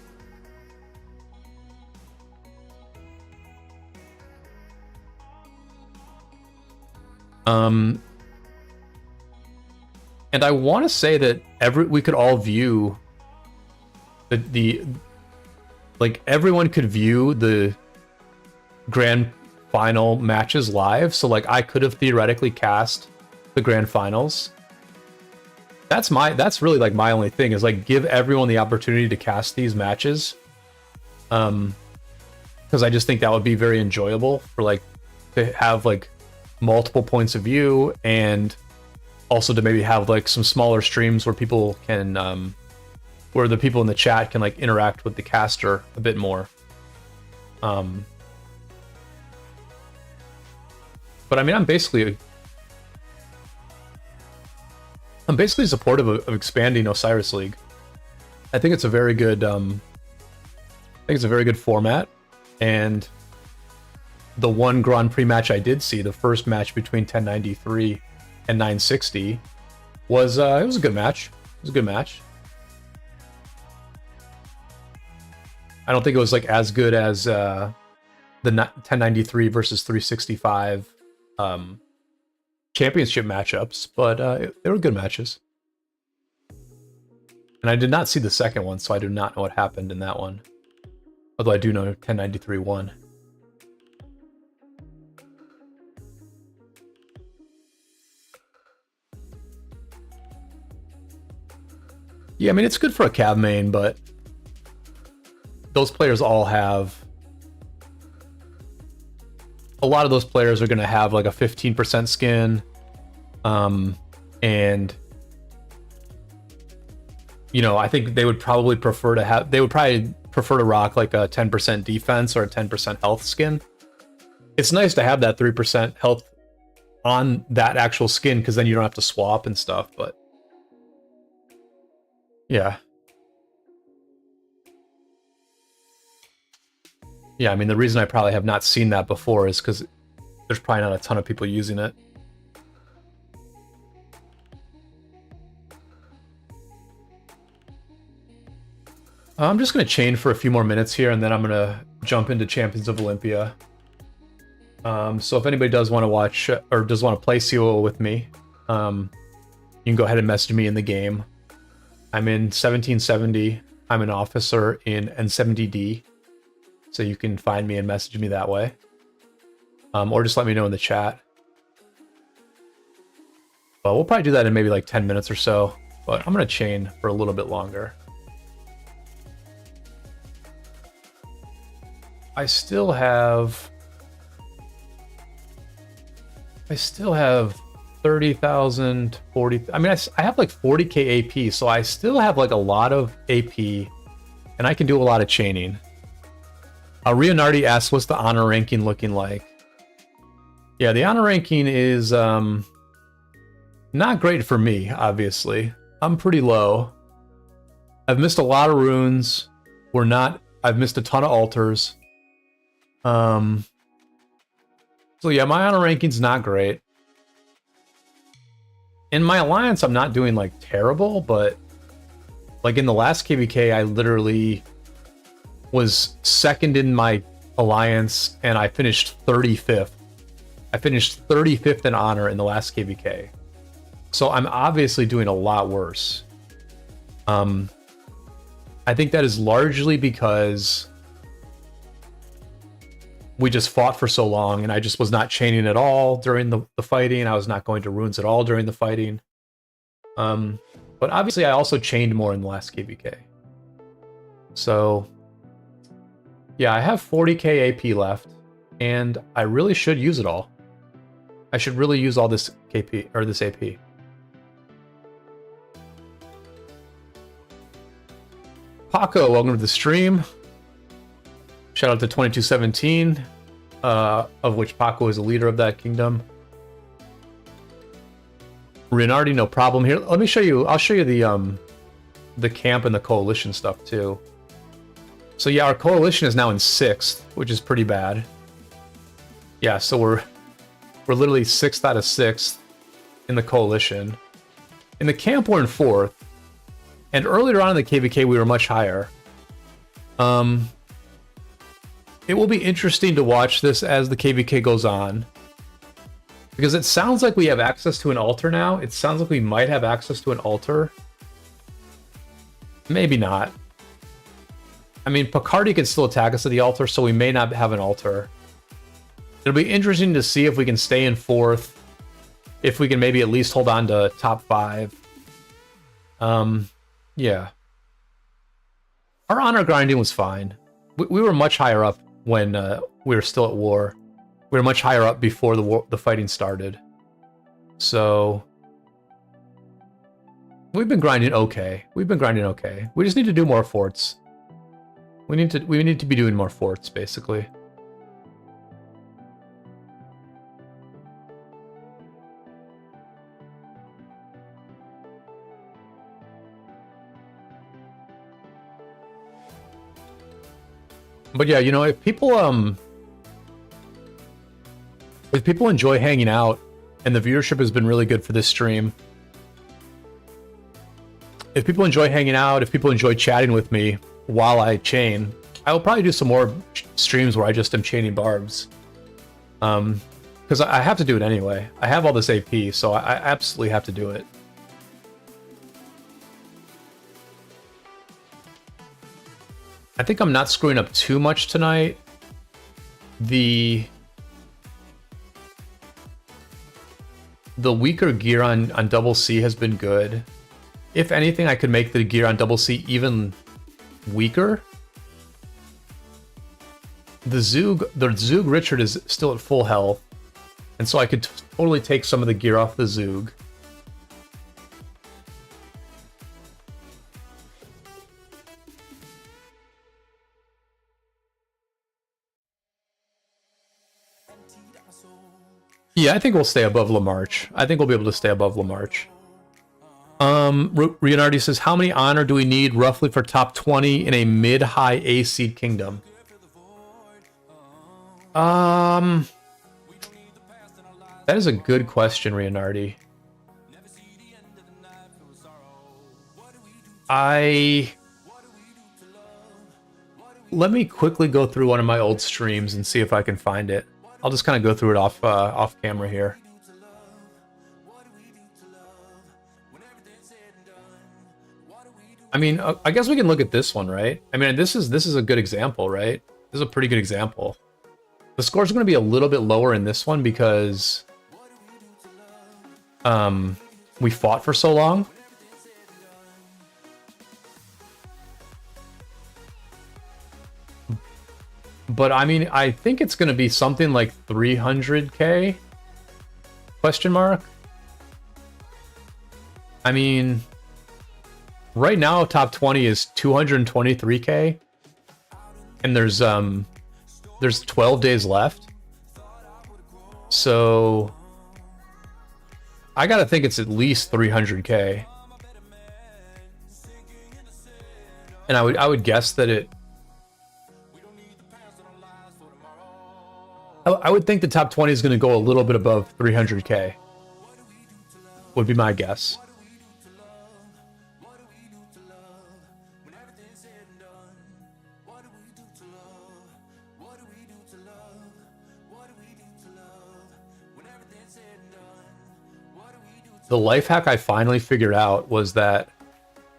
And I want to say that we could all view the like everyone could view the grand final matches live. So like I could have theoretically cast the grand finals. That's really like my only thing is like give everyone the opportunity to cast these matches. Because I just think that would be very enjoyable for like to have like multiple points of view, and also to maybe have like some smaller streams where people can where the people in the chat can like interact with the caster a bit more. But I mean, I'm basically supportive of expanding Osiris League. I think it's a very good format, and the one Grand Prix match I did see, the first match between 1093 and 960, was it was a good match. It was a good match. I don't think it was like as good as the 1093 versus 365 championship matchups, but they were good matches. And I did not see the second one, so I do not know what happened in that one. Although I do know 1093 won. Yeah, I mean, it's good for a Cav main, but those players all have... A lot of those players are going to have like a 15% skin. And, you know, I think they would probably prefer to have... They would probably prefer to rock like a 10% defense or a 10% health skin. It's nice to have that 3% health on that actual skin, because then you don't have to swap and stuff, but... Yeah. Yeah, I mean, the reason I probably have not seen that before is because there's probably not a ton of people using it. I'm just going to chain for a few more minutes here, and then I'm going to jump into Champions of Olympia. So if anybody does want to watch, or does want to play COO with me, you can go ahead and message me in the game. I'm in 1770. I'm an officer in N70D. So you can find me and message me that way. Or just let me know in the chat. But we'll probably do that in maybe like 10 minutes or so. But I'm going to chain for a little bit longer. I still have 30,000, 40. I mean, I have like 40k AP, so I still have like a lot of AP, and I can do a lot of chaining. Rionardi asks, what's the honor ranking looking like? Yeah, the honor ranking is not great for me, obviously. I'm pretty low. I've missed a lot of runes. I've missed a ton of altars. So yeah, my honor ranking's not great. In my alliance, I'm not doing like terrible, but like in the last KvK, I literally was second in my Alliance, and I finished 35th. I finished 35th in honor in the last KvK. So I'm obviously doing a lot worse. I think that is largely because we just fought for so long, and I just was not chaining at all during the fighting. I was not going to runes at all during the fighting. But obviously I also chained more in the last KvK. So yeah, I have 40k AP left, and I really should use it all. I should really use all this KP, or this AP. Paco, welcome to the stream. Shout out to 2217, of which Paco is a leader of that kingdom. Renardi, no problem here. Let me show you. I'll show you the camp and the coalition stuff too. So yeah, our coalition is now in 6th, which is pretty bad. Yeah, so we're literally 6th out of 6th in the coalition. In the camp, we're in 4th. And earlier on in the KvK, we were much higher. It will be interesting to watch this as the KvK goes on. Because it sounds like we have access to an altar now. It sounds like we might have access to an altar. Maybe not. I mean, Picardi can still attack us at the altar, so we may not have an altar. It'll be interesting to see if we can stay in 4th. If we can maybe at least hold on to top 5. Yeah. Our honor grinding was fine. We were much higher up when we were still at war. We were much higher up before the fighting started. So we've been grinding okay. We've been grinding okay. We just need to do more forts. We need to be doing more forts, basically. But yeah, you know, if people enjoy hanging out, and the viewership has been really good for this stream. If people enjoy hanging out, if people enjoy chatting with me while I chain, I will probably do some more streams where I just am chaining barbs. Because I have to do it anyway. I have all this AP, so I absolutely have to do it. I think I'm not screwing up too much tonight. The weaker gear on double C has been good. If anything, I could make the gear on double C even weaker. The Zug Richard is still at full health, and so I could totally take some of the gear off the Zug. Yeah, I think we'll stay above LaMarche. I think we'll be able to stay above LaMarche. Leonardi says, how many honor do we need roughly for top 20 in a mid-high A seed kingdom? That is a good question, Leonardi. Let me quickly go through one of my old streams and see if I can find it. I'll just kind of go through it off camera here. I mean, I guess we can look at this one, right? I mean, this is a good example, right? This is a pretty good example. The score's going to be a little bit lower in this one because we fought for so long. But I mean, I think it's going to be something like 300k? Question mark? I mean, right now top 20 is 223k, and there's 12 days left. So I gotta think it's at least 300k, and I would guess that I would think the top 20 is going to go a little bit above 300k. Would be my guess. the life hack I finally figured out was that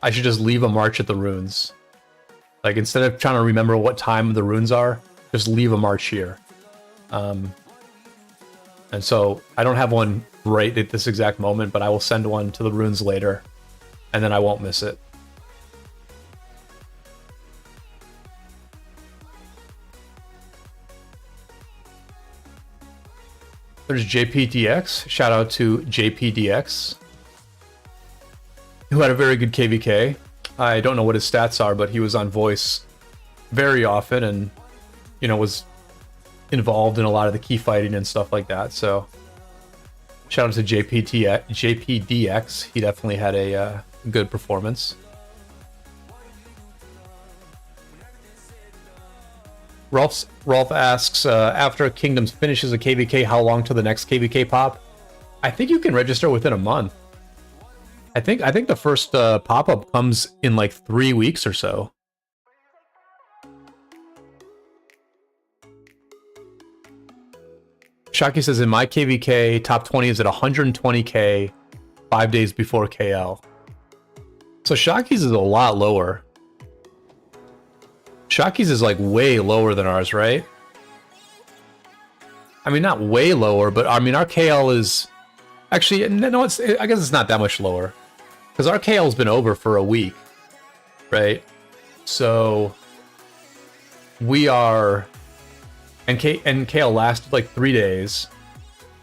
I should just leave a march at the runes. Like, instead of trying to remember what time the runes are, just leave a march here. And so I don't have one right at this exact moment, but I will send one to the runes later, and then I won't miss it. There's JPDX. Shout out to JPDX, who had a very good KvK. I don't know what his stats are, but he was on voice very often and, you know, was involved in a lot of the key fighting and stuff like that. So shout out to JPDX. He definitely had a good performance. Rolf asks, after Kingdoms finishes a KvK, how long till the next KvK pop? I think you can register within a month. I think the first pop-up comes in like 3 weeks or so. Shaki says, in my KvK, top 20 is at 120k 5 days before KL. So Shaki's is a lot lower. Shaki's is like way lower than ours, right? I mean, not way lower, but I mean, our KL is actually, no, I guess it's not that much lower, because our KL's been over for a week, right? So we are, and KL lasted like 3 days,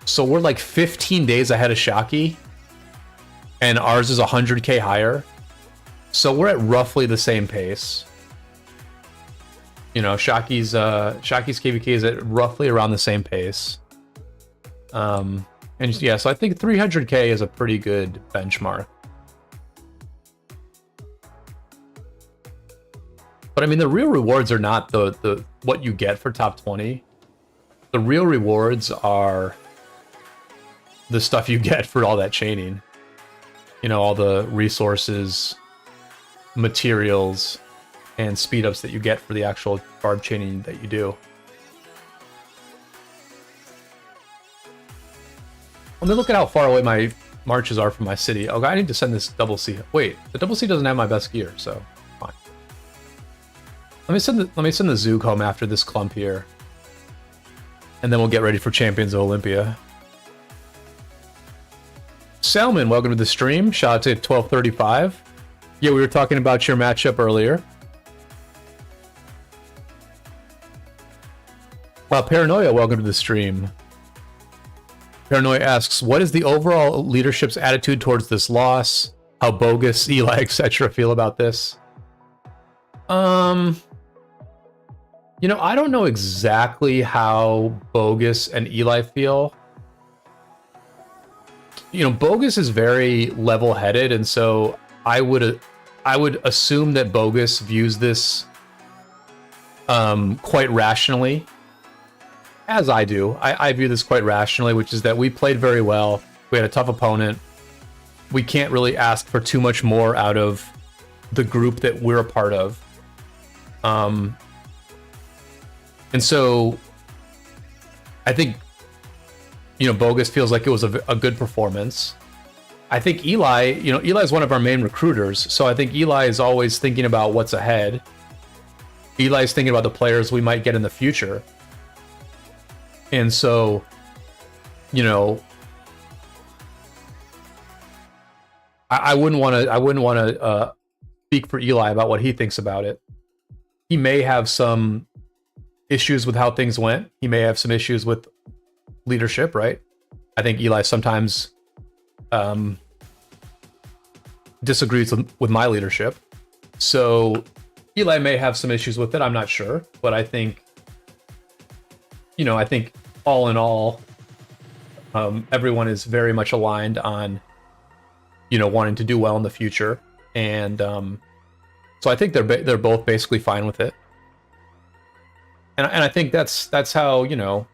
so we're like 15 days ahead of Shaki, and ours is 100k higher, so we're at roughly the same pace. You know, Shaki's KvK is at roughly around the same pace. And yeah, so I think 300k is a pretty good benchmark. But I mean, the real rewards are not the what you get for top 20. The real rewards are the stuff you get for all that chaining. You know, all the resources, materials, and speed ups that you get for the actual barb chaining that you do. Let me look at how far away my marches are from my city. Okay, I need to send this double C. Wait, the double C doesn't have my best gear, so fine. Let me send the Zoog home after this clump here, and then we'll get ready for Champions of Olympia. Salmon, welcome to the stream. Shout out to 1235. Yeah, we were talking about your matchup earlier. Paranoia, welcome to the stream. Paranoia asks, what is the overall leadership's attitude towards this loss? How Bogus, Eli, etc. feel about this? You know, I don't know exactly how Bogus and Eli feel. You know, Bogus is very level-headed, and so I would assume that Bogus views this quite rationally. As I do. I view this quite rationally, which is that we played very well. We had a tough opponent. We can't really ask for too much more out of the group that we're a part of. And so I think, you know, Bogus feels like it was a good performance. I think Eli, you know, Eli is one of our main recruiters, so I think Eli is always thinking about what's ahead. Eli's thinking about the players we might get in the future. And so, you know, I wouldn't want to speak for Eli about what he thinks about it. He may have some issues with how things went. He may have some issues with leadership, right? I think Eli sometimes disagrees with my leadership. So Eli may have some issues with it. I'm not sure, but I think, you know, I think all in all, everyone is very much aligned on, you know, wanting to do well in the future, and so I think they're both basically fine with it, and I think that's how, you know,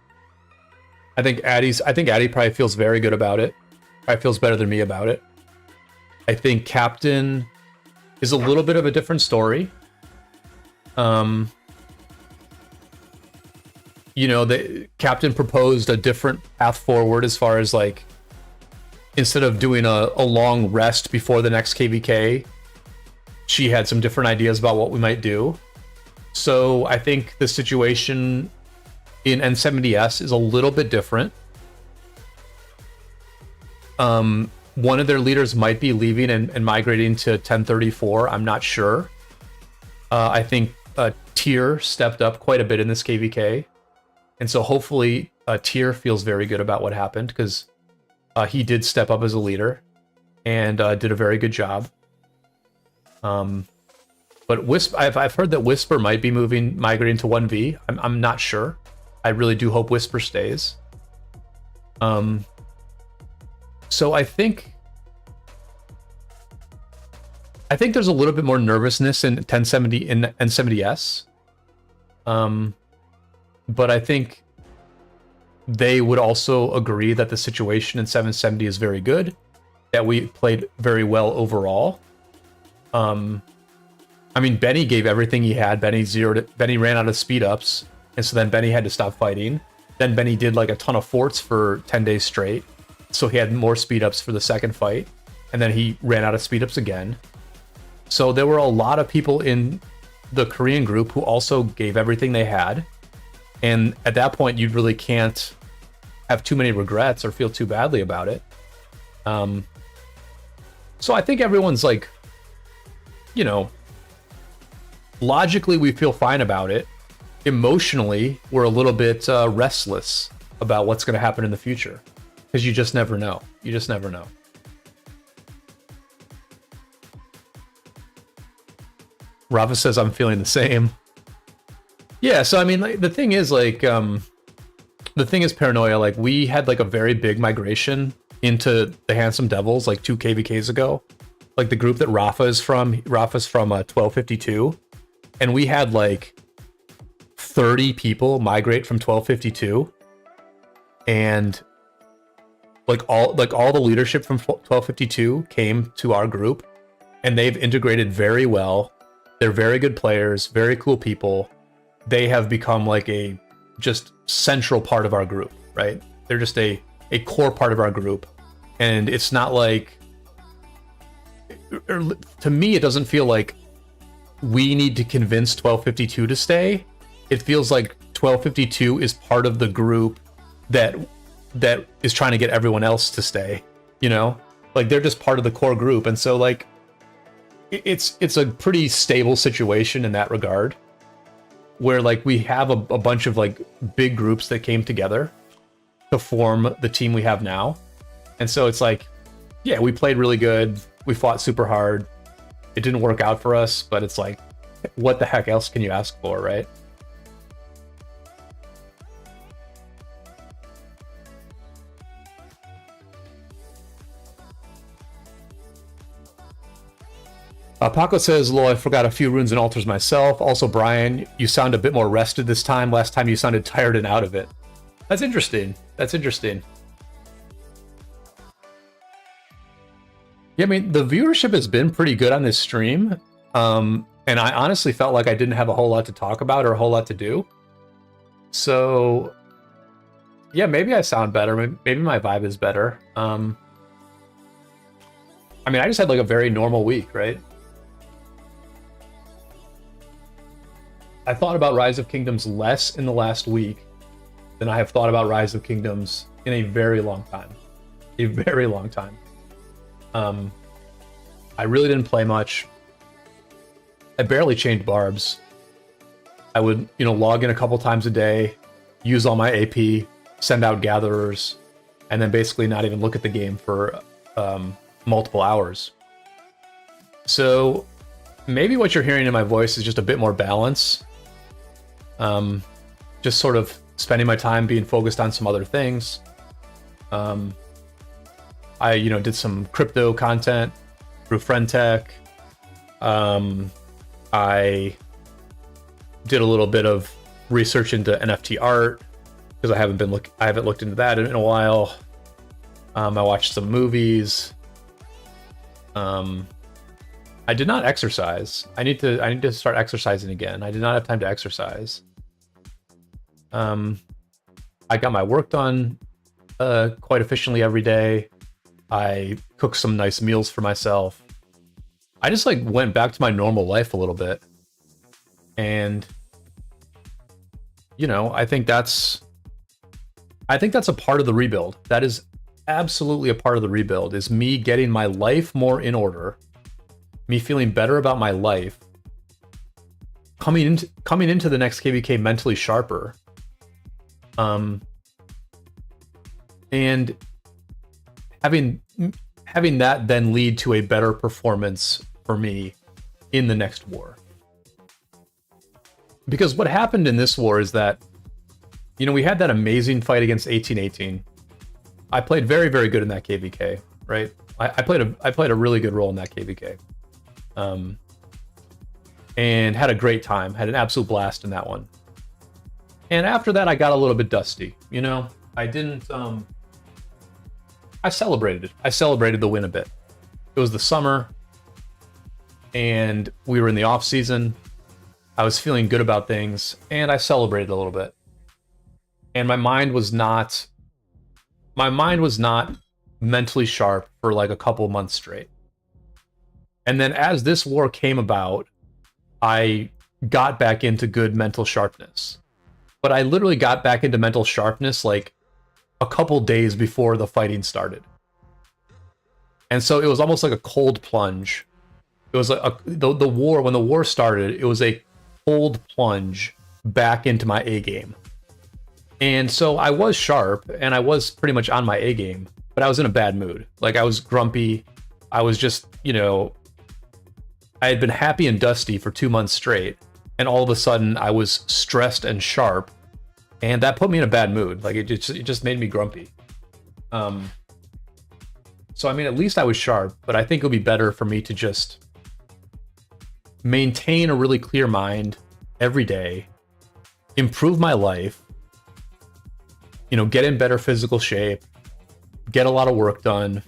I think Addy probably feels very good about it. Probably feels better than me about it. I think Captain is a little bit of a different story. You know, the Captain proposed a different path forward as far as like instead of doing a long rest before the next KvK, she had some different ideas about what we might do. So I think the situation in N70S is a little bit different. One of their leaders might be leaving and migrating to 1034. I'm not sure. I think Tyr stepped up quite a bit in this KvK. And so hopefully Tyr feels very good about what happened, because he did step up as a leader and did a very good job. But I've heard that Whisper might be migrating to 1v. I'm not sure. I really do hope Whisper stays. So I think there's a little bit more nervousness in 1070 and N70S. But I think they would also agree that the situation in 770 is very good, that we played very well overall. I mean, Benny gave everything he had. Benny ran out of speed ups, and so then Benny had to stop fighting. Then Benny did like a ton of forts for 10 days straight, so he had more speed ups for the second fight, and then he ran out of speed ups again. So there were a lot of people in the Korean group who also gave everything they had, and at that point you really can't have too many regrets or feel too badly about it. So I think everyone's like, you know, logically we feel fine about it. Emotionally, we're a little bit restless about what's going to happen in the future, because you just never know. You just never know. Rafa says I'm feeling the same. Yeah, so I mean, like, the thing is, like, the thing is paranoia. Like, we had like a very big migration into the Handsome Devils like 2 KvKs ago. Like the group that Rafa's from 1252, and we had like 30 people migrate from 1252, and like all the leadership from 1252 came to our group, and they've integrated very well. They're very good players, very cool people. They have become like a just central part of our group, right? They're just a core part of our group. And it's not like, to me, it doesn't feel like we need to convince 1252 to stay. It feels like 1252 is part of the group that is trying to get everyone else to stay, you know? Like, they're just part of the core group. And so, like, it's a pretty stable situation in that regard, where like we have a bunch of like big groups that came together to form the team we have now. And so it's like, yeah, we played really good. We fought super hard. It didn't work out for us, but it's like, what the heck else can you ask for, right? Paco says, lol, I forgot a few runes and altars myself. Also, Brian, you sound a bit more rested this time. Last time you sounded tired and out of it. That's interesting. That's interesting. Yeah, I mean, the viewership has been pretty good on this stream. And I honestly felt like I didn't have a whole lot to talk about or a whole lot to do. So, yeah, maybe I sound better. Maybe my vibe is better. I mean, I just had like a very normal week, right? I thought about Rise of Kingdoms less in the last week than I have thought about Rise of Kingdoms in a very long time. A very long time. I really didn't play much. I barely changed Barbs. I would, you know, log in a couple times a day, use all my AP, send out gatherers, and then basically not even look at the game for multiple hours. So maybe what you're hearing in my voice is just a bit more balance. Just sort of spending my time being focused on some other things. I, you know, did some crypto content through FriendTech. I did a little bit of research into NFT art because I haven't looked into that in a while. I watched some movies. I did not exercise. I need to start exercising again. I did not have time to exercise. I got my work done quite efficiently every day. I cooked some nice meals for myself. I just like went back to my normal life a little bit. And you know, I think that's a part of the rebuild. That is absolutely a part of the rebuild, is me getting my life more in order, me feeling better about my life, coming into the next KvK mentally sharper. And having that then lead to a better performance for me in the next war. Because what happened in this war is that, you know, we had that amazing fight against 1818. I played very, very good in that KvK, right? I played a really good role in that KvK. And had a great time, had an absolute blast in that one. And after that, I got a little bit dusty, you know? I didn't, I celebrated it. I celebrated the win a bit. It was the summer, and we were in the off season. I was feeling good about things, and I celebrated a little bit. And my mind was not mentally sharp for like a couple months straight. And then as this war came about, I got back into good mental sharpness. But I literally got back into mental sharpness like a couple days before the fighting started. And so it was almost like a cold plunge. It was like the war, when the war started, it was a cold plunge back into my A game. And so I was sharp and I was pretty much on my A game, but I was in a bad mood. Like I was grumpy. I was just, you know, I had been happy and dusty for 2 months straight. And all of a sudden I was stressed and sharp. And that put me in a bad mood. Like it just made me grumpy. So, I mean, at least I was sharp, but I think it would be better for me to just maintain a really clear mind every day, improve my life, you know, get in better physical shape, get a lot of work done,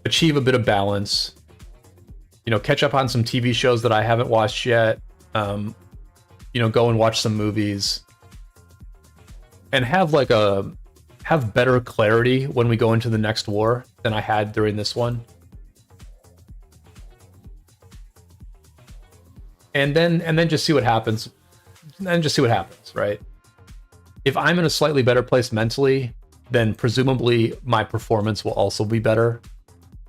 achieve a bit of balance, you know, catch up on some TV shows that I haven't watched yet, you know, go and watch some movies, and have better clarity when we go into the next war than I had during this one. And then just see what happens. And just see what happens, right? If I'm in a slightly better place mentally, then presumably my performance will also be better.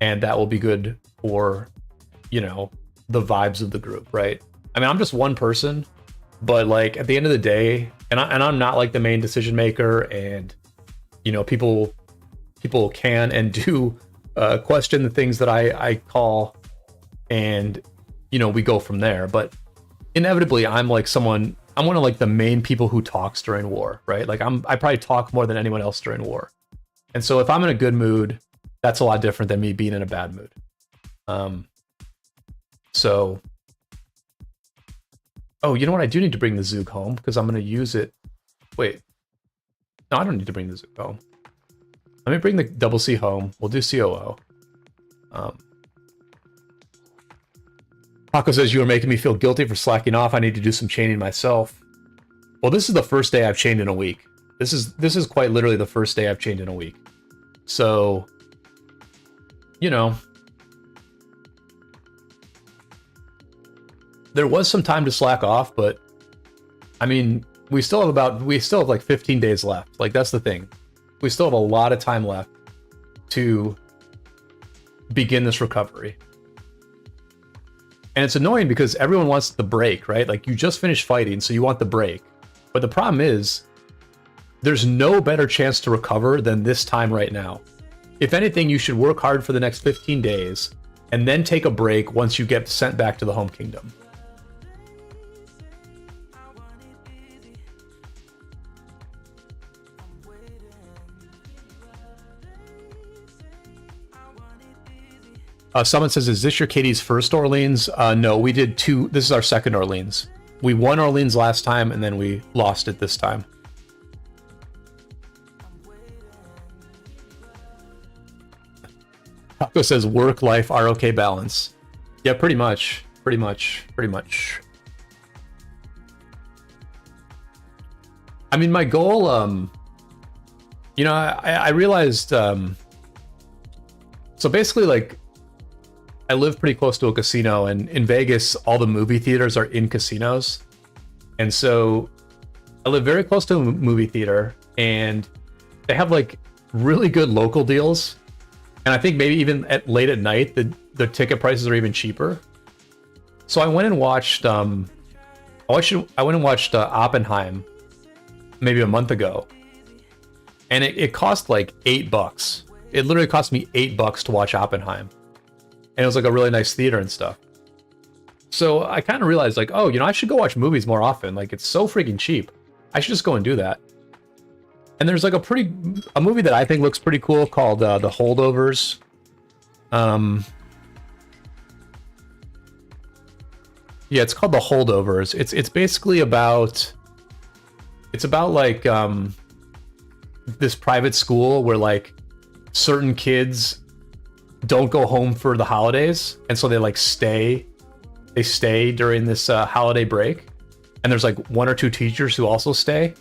And that will be good for, you know, the vibes of the group, right? I mean, I'm just one person, but like at the end of the day, and I'm not like the main decision maker, and you know, people can and do question the things that I call, and you know, we go from there. But inevitably, I'm one of like the main people who talks during war, right? Like I probably talk more than anyone else during war. And so if I'm in a good mood, that's a lot different than me being in a bad mood. So, oh, you know what? I do need to bring the Zook home because I'm going to use it. Wait, no, I don't need to bring the Zook home. Let me bring the double C home. We'll do COO. Paco says, you are making me feel guilty for slacking off. I need to do some chaining myself. Well, this is the first day I've chained in a week. This is quite literally the first day I've chained in a week. So, you know, there was some time to slack off, but I mean, we still have like 15 days left. Like, that's the thing. We still have a lot of time left to begin this recovery. And it's annoying because everyone wants the break, right? Like, you just finished fighting, so you want the break. But the problem is, there's no better chance to recover than this time right now. If anything, you should work hard for the next 15 days, and then take a break once you get sent back to the home kingdom. Someone says, is this your Katie's first Orleans? No, we did two. This is our second Orleans. We won Orleans last time, and then we lost it this time. Paco says, work-life ROK balance. Yeah, pretty much. Pretty much. I mean, my goal You know, I realized, so basically, like, I live pretty close to a casino, and in Vegas, all the movie theaters are in casinos. And so I live very close to a movie theater, and they have like really good local deals. And I think maybe even late at night, the ticket prices are even cheaper. So I went and watched, Oppenheim maybe a month ago. And it cost like $8. It literally cost me $8 to watch Oppenheim. And it was like a really nice theater and stuff. So I kind of realized like, oh, you know, I should go watch movies more often. Like, it's so freaking cheap. I should just go and do that. And there's like a movie that I think looks pretty cool called The Holdovers. Yeah, it's called The Holdovers. It's basically about, like this private school where like certain kids don't go home for the holidays, and so they like stay during this holiday break, and there's like one or two teachers who also stay.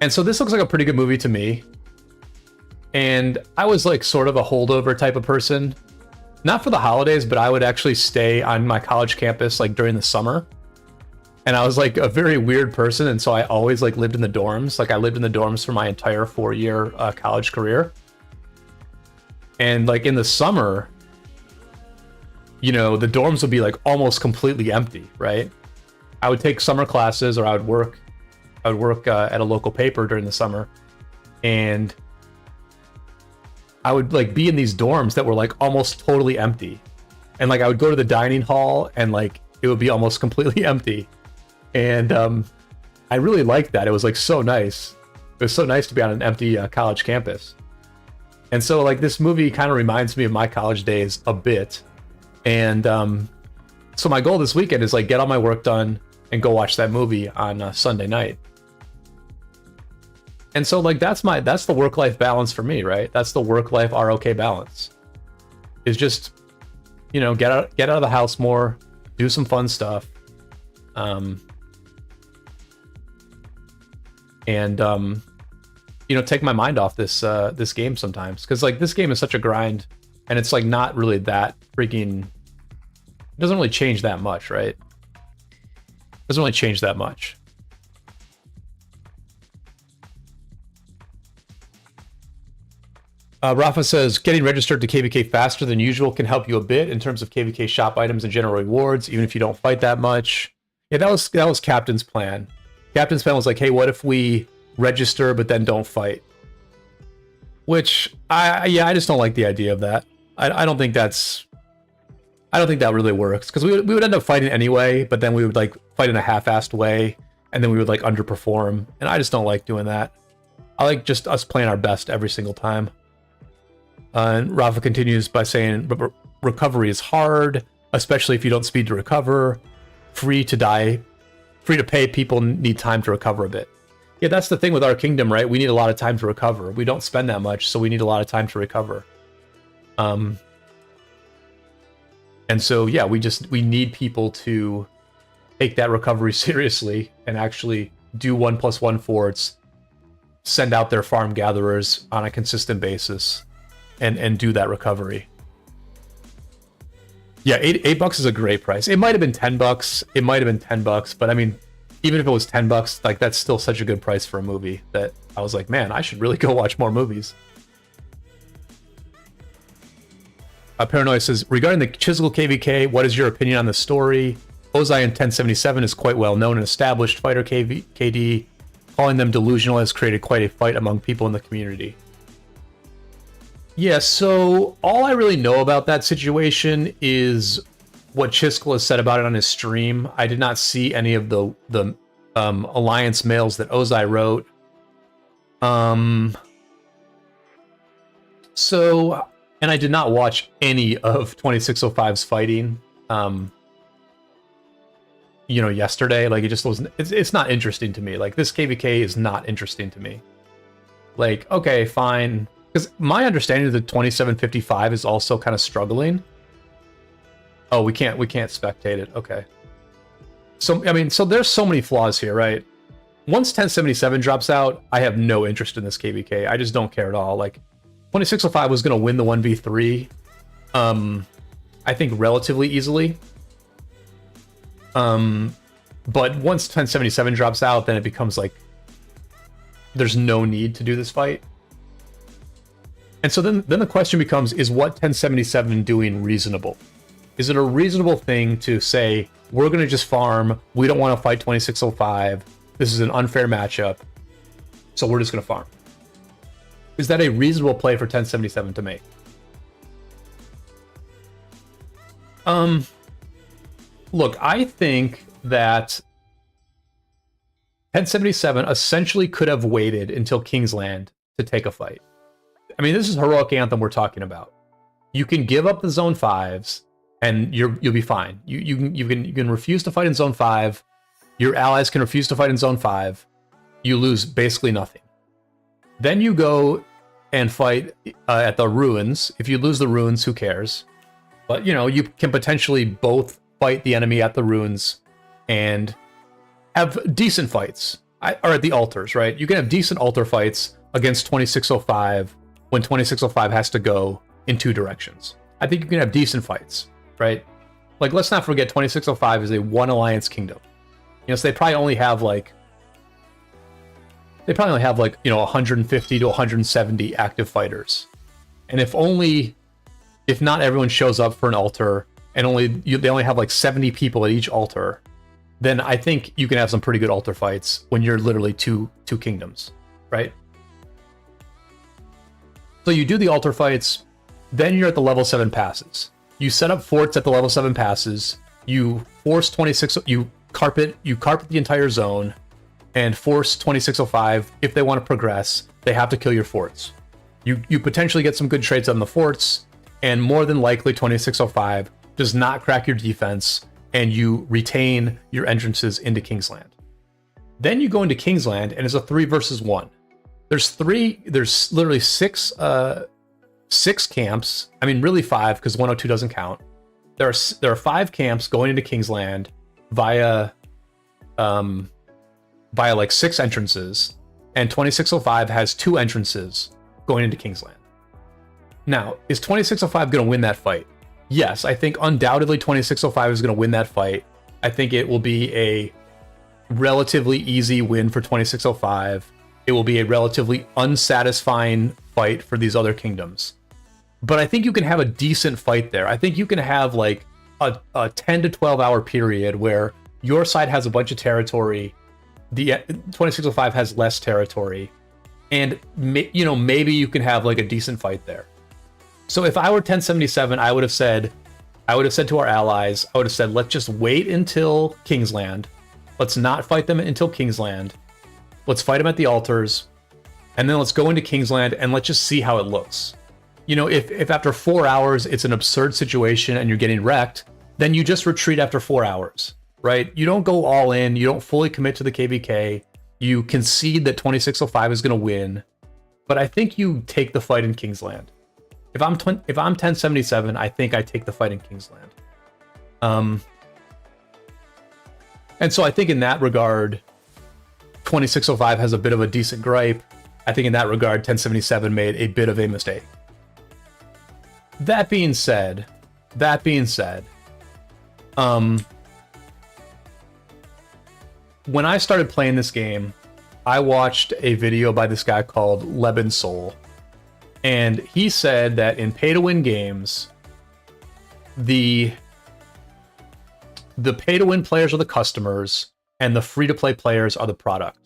And so this looks like a pretty good movie to me. And I was like sort of a holdover type of person, not for the holidays, but I would actually stay on my college campus like during the summer. And I was like a very weird person, and so I always like lived in the dorms. Like, I lived in the dorms for my entire 4-year college career. And like in the summer, you know, the dorms would be like almost completely empty, right? I would take summer classes, or I would work at a local paper during the summer, and I would like be in these dorms that were like almost totally empty. And like I would go to the dining hall, and like it would be almost completely empty. And I really liked that. It was like so nice. It was so nice to be on an empty college campus. And so like this movie kind of reminds me of my college days a bit. And so my goal this weekend is like get all my work done and go watch that movie on Sunday night. And so like that's the work-life balance for me, right? That's the work-life ROK balance. Is just, you know, get out of the house more, do some fun stuff. You know, take my mind off this game sometimes, because like this game is such a grind, and it's like not really that freaking. It doesn't really change that much, right? It doesn't really change that much. Rafa says, getting registered to KvK faster than usual can help you a bit in terms of KvK shop items and general rewards, even if you don't fight that much. Yeah, that was Captain's plan. Captain's plan was like, hey, what if we register but then don't fight? Which I just don't like the idea of that. I don't think that really works, because we would end up fighting anyway, but then we would like fight in a half-assed way, and then we would like underperform, and I just don't like doing that. I like just us playing our best every single time. And Rafa continues by saying, recovery is hard, especially if you don't speed to recover. Free to pay people need time to recover a bit. Yeah, that's the thing with our kingdom, right? We need a lot of time to recover. We don't spend that much, so we need a lot of time to recover. And so, yeah, we need people to take that recovery seriously and actually do 1+1 forts, send out their farm gatherers on a consistent basis, and do that recovery. Yeah, $8 is a great price. It might have been $10. It might have been $10, but I mean, even if it was $10, like that's still such a good price for a movie that I was like, man, I should really go watch more movies. Paranoia says, regarding the Chisel KvK, what is your opinion on the story? Ozai in 1077 is quite well known and established fighter KD. Calling them delusional has created quite a fight among people in the community. Yeah, so all I really know about that situation is what Chisel has said about it on his stream. I did not see any of the Alliance mails that Ozai wrote. So, and I did not watch any of 2605's fighting, you know, yesterday. Like, it just wasn't, it's not interesting to me. Like, this KvK is not interesting to me. Like, okay, fine. Because my understanding of the 2755 is also kind of struggling. Oh, we can't spectate it. Okay. So, I mean, so there's so many flaws here, right? once 1077 drops out, I have no interest in this KvK. I just don't care at all. Like 2605 was going to win the 1v3, I think relatively easily. But once 1077 drops out, then it becomes like there's no need to do this fight. And so then the question becomes, is what 1077 doing reasonable? Is it a reasonable thing to say, we're going to just farm, we don't want to fight 2605, this is an unfair matchup, so we're just going to farm? Is that a reasonable play for 1077 to make? Look, I think that 1077 essentially could have waited until Kingsland to take a fight. I mean, this is Heroic Anthem we're talking about. You can give up the Zone 5s, and you'll be fine. You can refuse to fight in Zone 5. Your allies can refuse to fight in Zone 5. You lose basically nothing. Then you go and fight at the ruins. If you lose the ruins, who cares? But, you know, you can potentially both fight the enemy at the ruins and have decent fights. Or at the altars, right? You can have decent altar fights against 2605 when 2605 has to go in two directions. I think you can have decent fights, right? Like, let's not forget 2605 is a one alliance kingdom. You know, so they probably only have like, you know, 150 to 170 active fighters. And if not everyone shows up for an altar, and they only have like 70 people at each altar, then I think you can have some pretty good altar fights when you're literally two kingdoms, right? So you do the altar fights, then you're at the level 7 passes. You set up forts at the level 7 passes, you force 26, you carpet the entire zone, and force 2605, if they want to progress, they have to kill your forts. You potentially get some good trades on the forts, and more than likely 2605 does not crack your defense, and you retain your entrances into Kingsland. Then you go into Kingsland, and it's a 3 versus 1. There's literally six camps. I mean, really 5, because 102 doesn't count. There are 5 camps going into Kingsland via like 6 entrances, and 2605 has 2 entrances going into Kingsland. Now, is 2605 going to win that fight? Yes, I think undoubtedly 2605 is going to win that fight. I think it will be a relatively easy win for 2605. It will be a relatively unsatisfying fight for these other kingdoms. But I think you can have a decent fight there. I think you can have like a 10 to 12 hour period where your side has a bunch of territory, the 2605 has less territory, and maybe you can have like a decent fight there. So if I were 1077, I would have said to our allies, I would have said, let's just wait until Kingsland. Let's not fight them until Kingsland. Let's fight them at the altars, and then let's go into Kingsland and let's just see how it looks. You know, if after 4 hours it's an absurd situation and you're getting wrecked, then you just retreat after 4 hours, right? You don't go all in, you don't fully commit to the KvK, you concede that 2605 is going to win, but I think you take the fight in Kingsland. If I'm 1077, I think I take the fight in Kingsland. And so I think in that regard, 2605 has a bit of a decent gripe. I think in that regard, 1077 made a bit of a mistake. That being said, when I started playing this game, I watched a video by this guy called Leben Soul. And he said that in pay-to-win games, the pay-to-win players are the customers, and the free-to-play players are the product.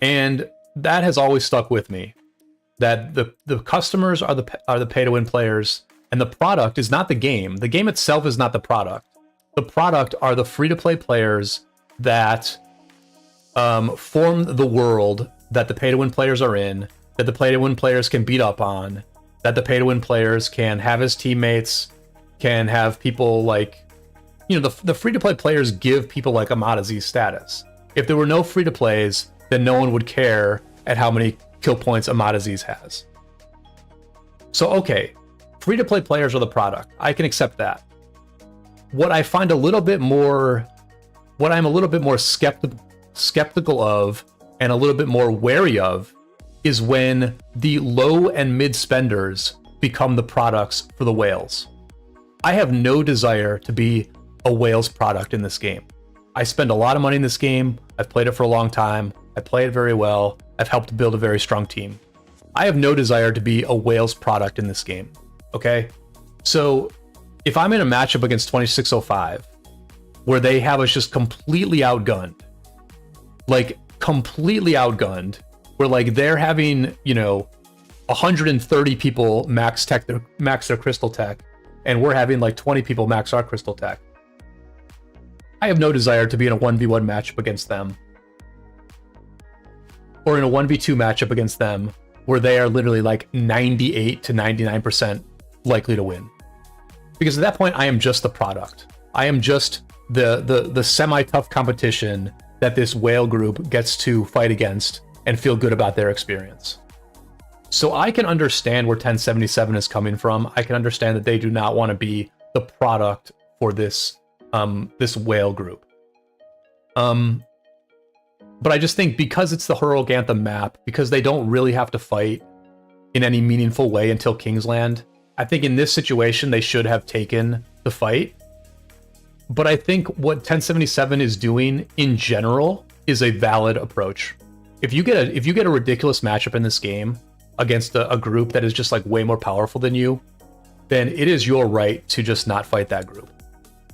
And that has always stuck with me. That the customers are the pay-to-win players, and the product is not the game. The game itself is not the product. The product are the free-to-play players that form the world that the pay-to-win players are in, that the pay-to-win players can beat up on, that the pay-to-win players can have as teammates, can have people like, you know, the free-to-play players give people like Amada Z status. If there were no free-to-plays, then no one would care at how many kill points Amada Z's has. So, okay, free-to-play players are the product. I can accept that. What I'm a little bit more skeptical of and a little bit more wary of is when the low and mid spenders become the products for the whales. I have no desire to be a whales product in this game. I spend a lot of money in this game. I've played it for a long time. I play it very well. I've helped build a very strong team. I have no desire to be a whales product in this game. Okay? So if I'm in a matchup against 2605 where they have us just completely outgunned, like completely outgunned, where like they're having, you know, 130 people max their crystal tech, and we're having like 20 people max our crystal tech, I have no desire to be in a 1v1 matchup against them, or in a 1v2 matchup against them where they are literally like 98 to 99% likely to win. Because at that point, I am just the product. I am just the semi-tough competition that this whale group gets to fight against and feel good about their experience. So I can understand where 1077 is coming from. I can understand that they do not want to be the product for this this whale group. But I just think because it's the Heroic Anthem map, because they don't really have to fight in any meaningful way until Kingsland, I think in this situation they should have taken the fight. But I think what 1077 is doing in general is a valid approach. If you get a ridiculous matchup in this game against a group that is just like way more powerful than you, then it is your right to just not fight that group.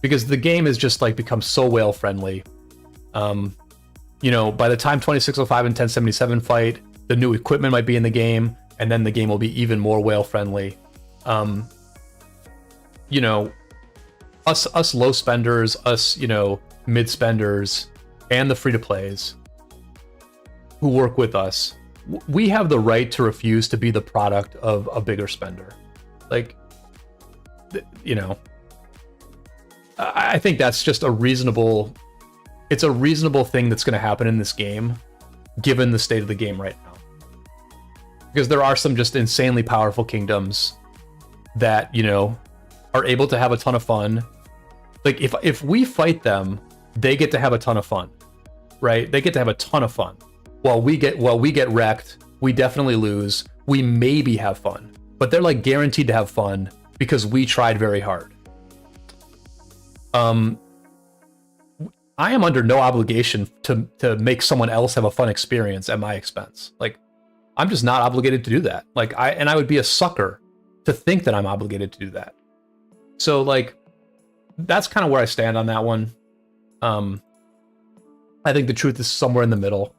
Because the game has just like become so whale friendly. You know, by the time 2605 and 1077 fight, the new equipment might be in the game, and then the game will be even more whale friendly. You know, us low spenders, us, you know, mid spenders, and the free to plays who work with us, we have the right to refuse to be the product of a bigger spender. Like, you know, I think that's just a reasonable, it's a reasonable thing that's going to happen in this game, given the state of the game right now. Because there are some just insanely powerful kingdoms that, you know, are able to have a ton of fun. Like, if we fight them, they get to have a ton of fun, right? They get to have a ton of fun. While we get wrecked, we definitely lose. We maybe have fun, but they're like guaranteed to have fun because we tried very hard. I am under no obligation to make someone else have a fun experience at my expense. Like, I'm just not obligated to do that. Like, I would be a sucker to think that I'm obligated to do that. So like, that's kind of where I stand on that one. I think the truth is somewhere in the middle.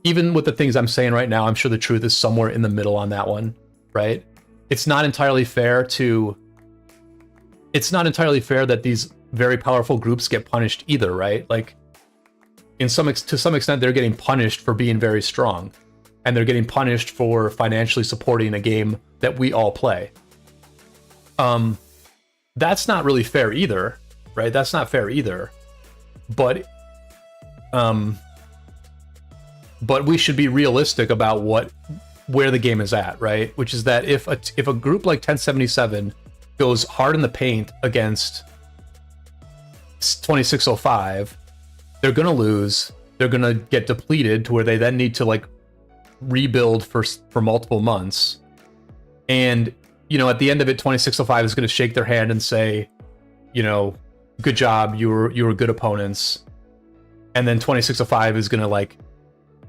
Even with the things I'm saying right now, I'm sure the truth is somewhere in the middle on that one, right? It's not entirely fair that these very powerful groups get punished either, right? Like, to some extent, they're getting punished for being very strong, and they're getting punished for financially supporting a game that we all play. That's not really fair either, right? That's not fair either. But we should be realistic about where the game is at, right? Which is that if a group like 1077 goes hard in the paint against 2605, they're gonna lose. They're gonna get depleted to where they then need to like rebuild for multiple months. And you know, at the end of it, 2605 is gonna shake their hand and say, you know, good job, you were good opponents. And then 2605 is gonna like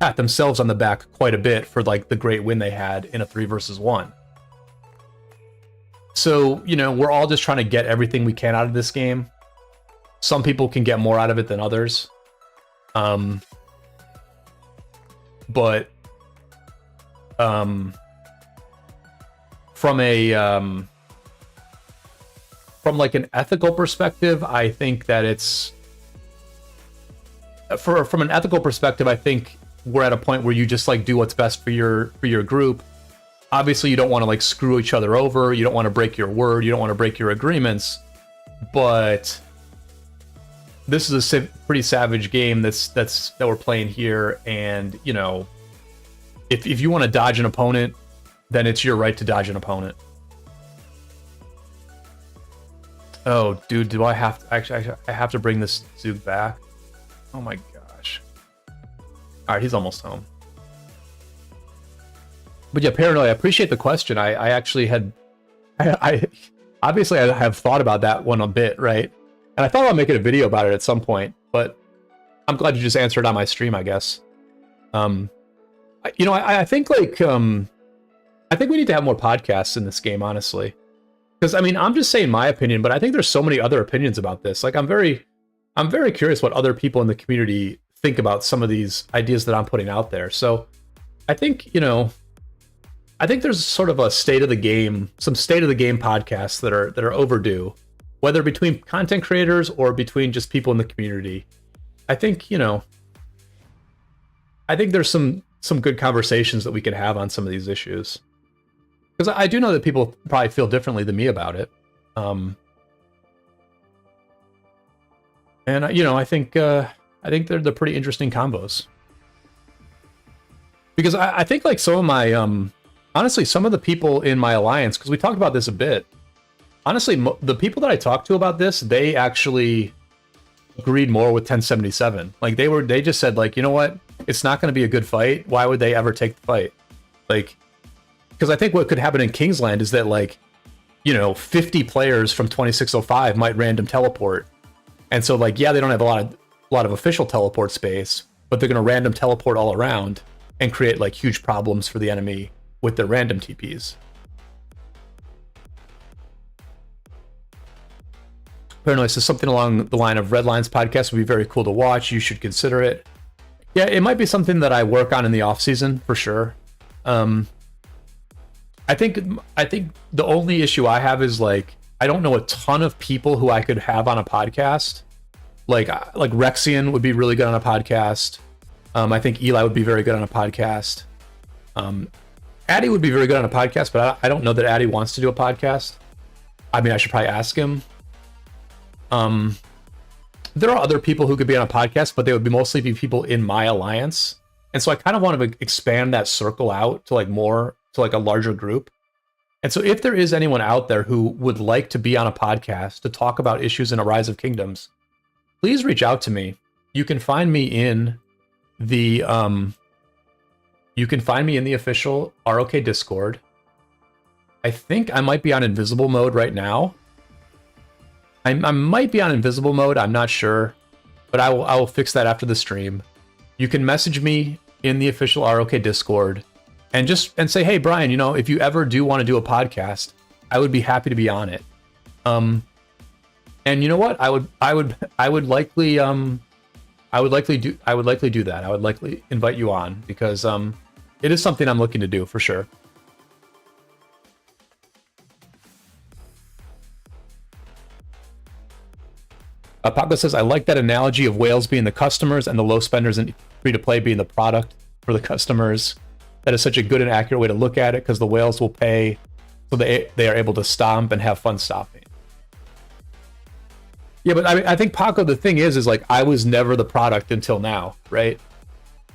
pat themselves on the back quite a bit for like the great win they had in a 3 versus 1. So, you know, we're all just trying to get everything we can out of this game. Some people can get more out of it than others. But from like an ethical perspective, I think that it's from an ethical perspective, I think we're at a point where you just like do what's best for your group. Obviously, you don't want to like screw each other over. You don't want to break your word. You don't want to break your agreements. But this is a pretty savage game that we're playing here, and you know, if you want to dodge an opponent, then it's your right to dodge an opponent. Oh, dude, do I have to actually? I have to bring this Zug back. Oh my gosh. All right, he's almost home. But yeah, Paranoid, I appreciate the question. I actually had, I obviously I have thought about that one a bit, right? And I thought about making a video about it at some point, but I'm glad you just answered on my stream, I guess. You know, I think like, I think we need to have more podcasts in this game, honestly. Because I mean, I'm just saying my opinion, but I think there's so many other opinions about this. Like, I'm very curious what other people in the community think about some of these ideas that I'm putting out there. So I think, you know, I think there's sort of a state of the game, some state of the game podcasts that are overdue, whether between content creators or between just people in the community. I think, you know, I think there's some good conversations that we can have on some of these issues. Because I do know that people probably feel differently than me about it. And you know, I think they're pretty interesting combos. Because I think like some of my honestly, some of the people in my alliance, because we talked about this a bit, honestly, the people that I talked to about this, they actually agreed more with 1077. Like they just said like, you know what, it's not going to be a good fight. Why would they ever take the fight? Like, because I think what could happen in Kingsland is that like, you know, 50 players from 2605 might random teleport, and so like, yeah, they don't have a lot of official teleport space, but they're going to random teleport all around and create like huge problems for the enemy with their random TPs. Paranoid says something along the line of Red Lines podcast would be very cool to watch. You should consider it. Yeah, it might be something that I work on in the off season for sure. I think the only issue I have is like, I don't know a ton of people who I could have on a podcast. Like Rexian would be really good on a podcast. I think Eli would be very good on a podcast. Addy would be very good on a podcast, but I don't know that Addy wants to do a podcast. I mean, I should probably ask him. There are other people who could be on a podcast, but they would mostly be people in my alliance. And so I kind of want to expand that circle out to like more, to like a larger group. And so if there is anyone out there who would like to be on a podcast to talk about issues in A Rise of Kingdoms, please reach out to me. You can find me in the official ROK Discord. I think I might be on invisible mode right now. I might be on invisible mode, I'm not sure, but I will fix that after the stream. You can message me in the official ROK Discord and say, hey Brian, you know, if you ever do want to do a podcast, I would be happy to be on it. And you know what? I would likely do that. I would likely invite you on because it is something I'm looking to do for sure. Paco says, I like that analogy of whales being the customers and the low spenders and free-to-play being the product for the customers. That is such a good and accurate way to look at it because the whales will pay so they are able to stomp and have fun stomping. Yeah, but I think, Paco, the thing is like, I was never the product until now, right?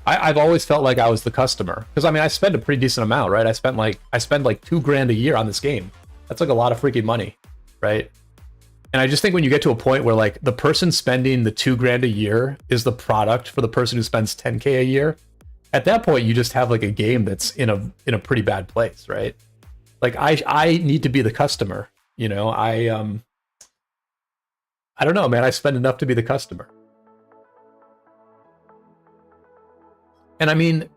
I've always felt like I was the customer. Because, I mean, I spend a pretty decent amount, right? I spend like $2,000 a year on this game. That's like a lot of freaking money, right? And I just think when you get to a point where like the person spending the $2,000 a year is the product for the person who spends $10K a year, at that point you just have like a game that's in a pretty bad place, right? Like I need to be the customer, you know. I don't know, man. I spend enough to be the customer. And I mean,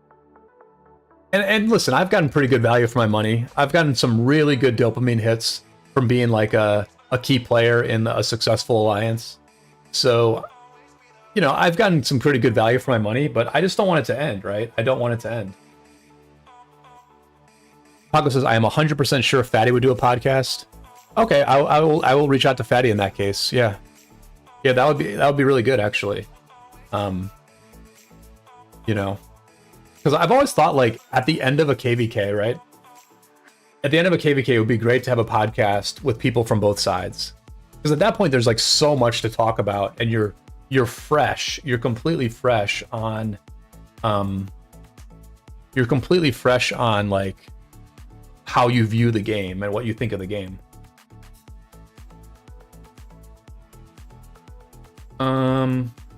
and listen, I've gotten pretty good value for my money. I've gotten some really good dopamine hits from being like a key player in a successful alliance. So, you know, I've gotten some pretty good value for my money, but I just don't want it to end, right? I don't want it to end. Paco says, I am 100% sure Fatty would do a podcast. Okay, I will reach out to Fatty in that case. Yeah. Yeah, that would be really good, actually. You know, because I've always thought like at the end of a KvK, right? At the end of a KvK, it would be great to have a podcast with people from both sides. Because at that point, there's like so much to talk about, and you're fresh. You're completely fresh on, like how you view the game and what you think of the game.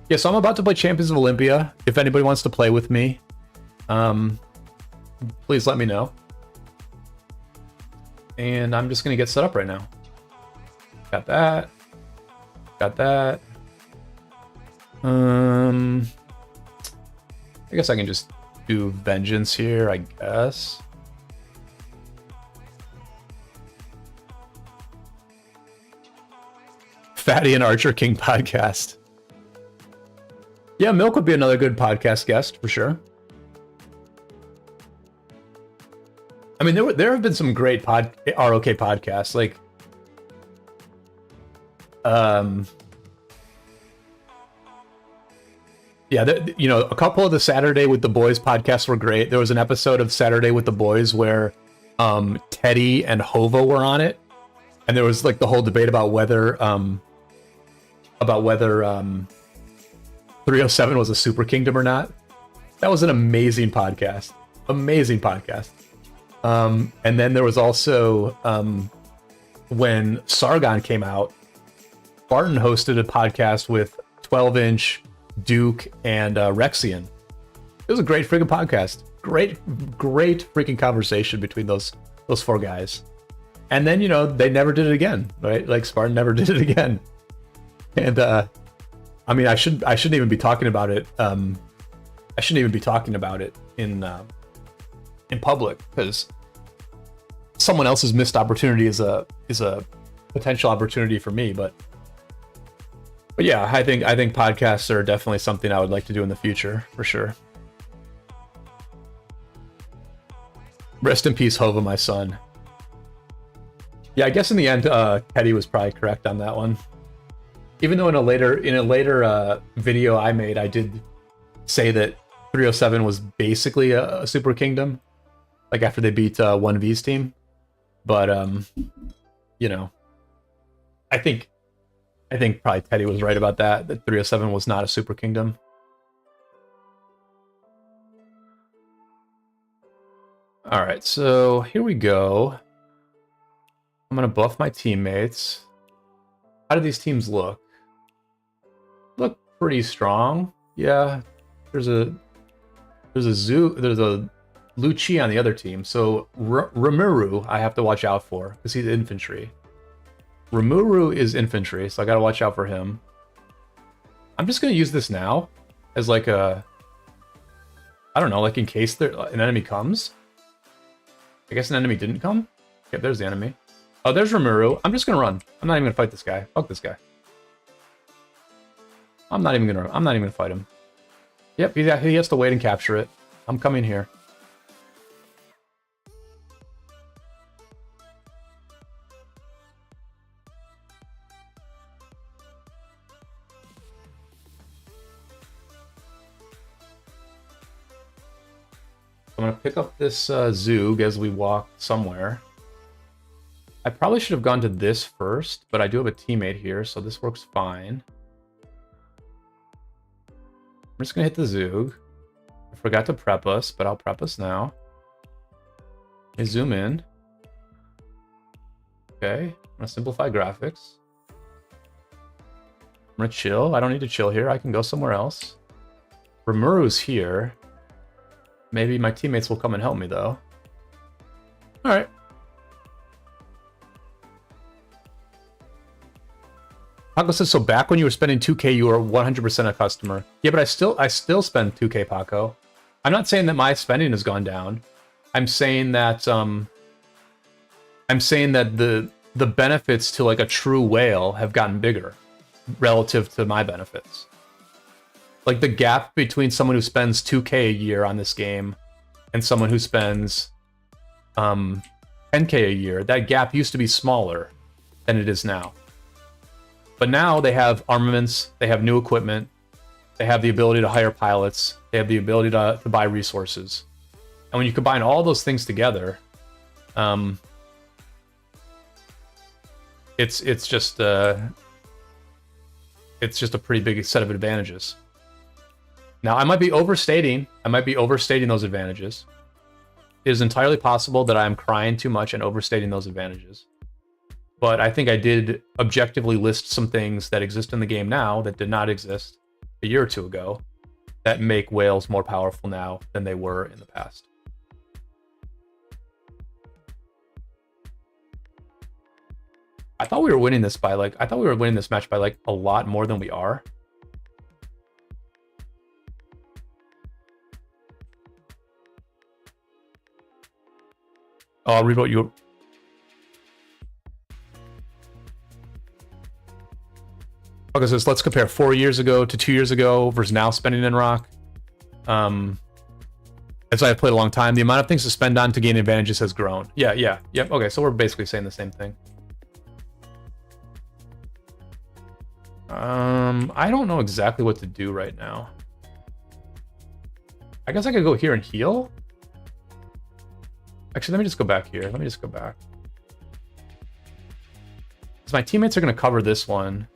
Yeah, so I'm about to play Champions of Olympia. If anybody wants to play with me, please let me know. And I'm just gonna get set up right now. Got that. Got that. I guess I can just do Vengeance here, I guess. Fatty and Archer King podcast. Yeah, Milk would be another good podcast guest for sure. I mean, there have been some great ROK podcasts, like, yeah, you know, a couple of the Saturday with the Boys podcasts were great. There was an episode of Saturday with the Boys where Teddy and Hova were on it, and there was like the whole debate about whether 307 was a super kingdom or not. That was an amazing podcast. Amazing podcast. And then there was also when Sargon came out, Barton hosted a podcast with 12-inch, Duke, and Rexian. It was a great freaking podcast. Great freaking conversation between those four guys. And then, you know, they never did it again, right? Like Spartan never did it again. And I mean, I shouldn't even be talking about it. I shouldn't even be talking about it in public, because someone else's missed opportunity is a potential opportunity for me. But yeah, I think podcasts are definitely something I would like to do in the future for sure. Rest in peace, Hova, my son. Yeah, I guess in the end, Teddy was probably correct on that one. Even though in a later video I made, I did say that 307 was basically a super kingdom, like after they beat 1V's team. But you know, I think probably Teddy was right about that 307 was not a super kingdom. All right, so here we go. I'm gonna buff my teammates. How do these teams look? Look pretty strong. Yeah, there's a Lucci on the other team. So Rimuru I have to watch out for because he's infantry. Rimuru is infantry, so I gotta watch out for him. I'm just gonna use this now as like a, I don't know, like in case an enemy comes. I guess an enemy didn't come. Yep, there's the enemy. Oh, there's Rimuru. I'm just gonna run. I'm not even gonna fight this guy. Fuck this guy. I'm not even gonna fight him. Yep, he has to wait and capture it. I'm coming here. I'm gonna pick up this Zoog as we walk somewhere. I probably should have gone to this first, but I do have a teammate here, so this works fine. I'm just gonna hit the Zoog. I forgot to prep us, but I'll prep us now. Let me zoom in. Okay, I'm gonna simplify graphics. I'm gonna chill. I don't need to chill here. I can go somewhere else. Rimuru's here. Maybe my teammates will come and help me, though. All right. Paco says, so back when you were spending 2K, you were 100% a customer. Yeah, but I still spend 2K, Paco. I'm not saying that my spending has gone down. I'm saying that the benefits to like a true whale have gotten bigger relative to my benefits. Like the gap between someone who spends 2K a year on this game and someone who spends 10K a year, that gap used to be smaller than it is now. But now they have armaments, they have new equipment, they have the ability to hire pilots, they have the ability to buy resources. And when you combine all those things together, it's just a pretty big set of advantages. Now, I might be overstating those advantages. It is entirely possible that I am crying too much and overstating those advantages. But I think I did objectively list some things that exist in the game now that did not exist a year or two ago that make whales more powerful now than they were in the past. I thought we were winning this by like, I thought we were winning this match by like a lot more than we are. Oh, I'll read what you... Okay, so let's compare 4 years ago to 2 years ago versus now spending in rock. As I've played a long time, the amount of things to spend on to gain advantages has grown. Yep. Okay, so we're basically saying the same thing. I don't know exactly what to do right now. I guess I could go here and heal. Actually, let me just go back here. Let me just go back. Because my teammates are going to cover this one.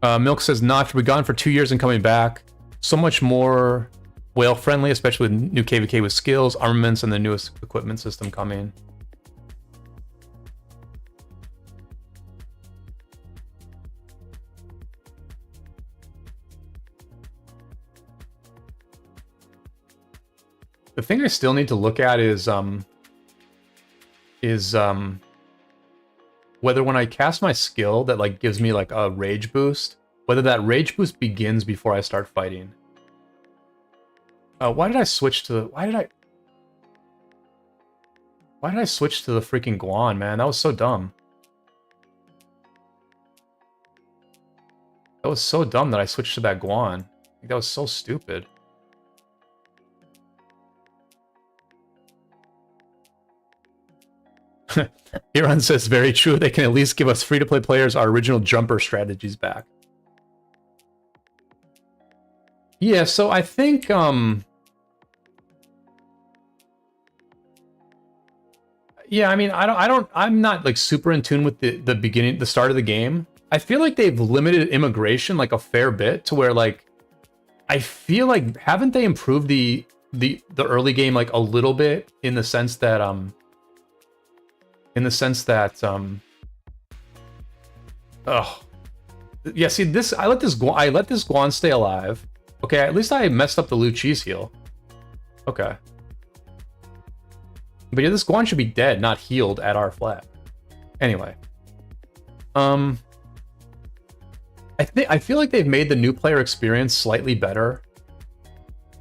Milk says, Notch, we've gone for 2 years and coming back. So much more whale friendly, especially with new KvK with skills, armaments, and the newest equipment system coming. The thing I still need to look at is whether when I cast my skill that like gives me like a rage boost, whether that rage boost begins before I start fighting. Why did I switch to the... Why did I switch to the freaking Guan, man? That was so dumb. That was so dumb that I switched to that Guan. That was so stupid. Iran says, very true. They can at least give us free-to-play players our original jumper strategies back. Yeah, so I think yeah, I mean, I'm not like super in tune with the start of the game. I feel like they've limited immigration like a fair bit to where like I feel like haven't they improved the early game like a little bit in the sense that oh yeah, see this, I let this Guan stay alive. Okay, at least I messed up the Lu Chi's heal. Okay. But yeah, this Guan should be dead, not healed at our flat. Anyway. I feel like they've made the new player experience slightly better.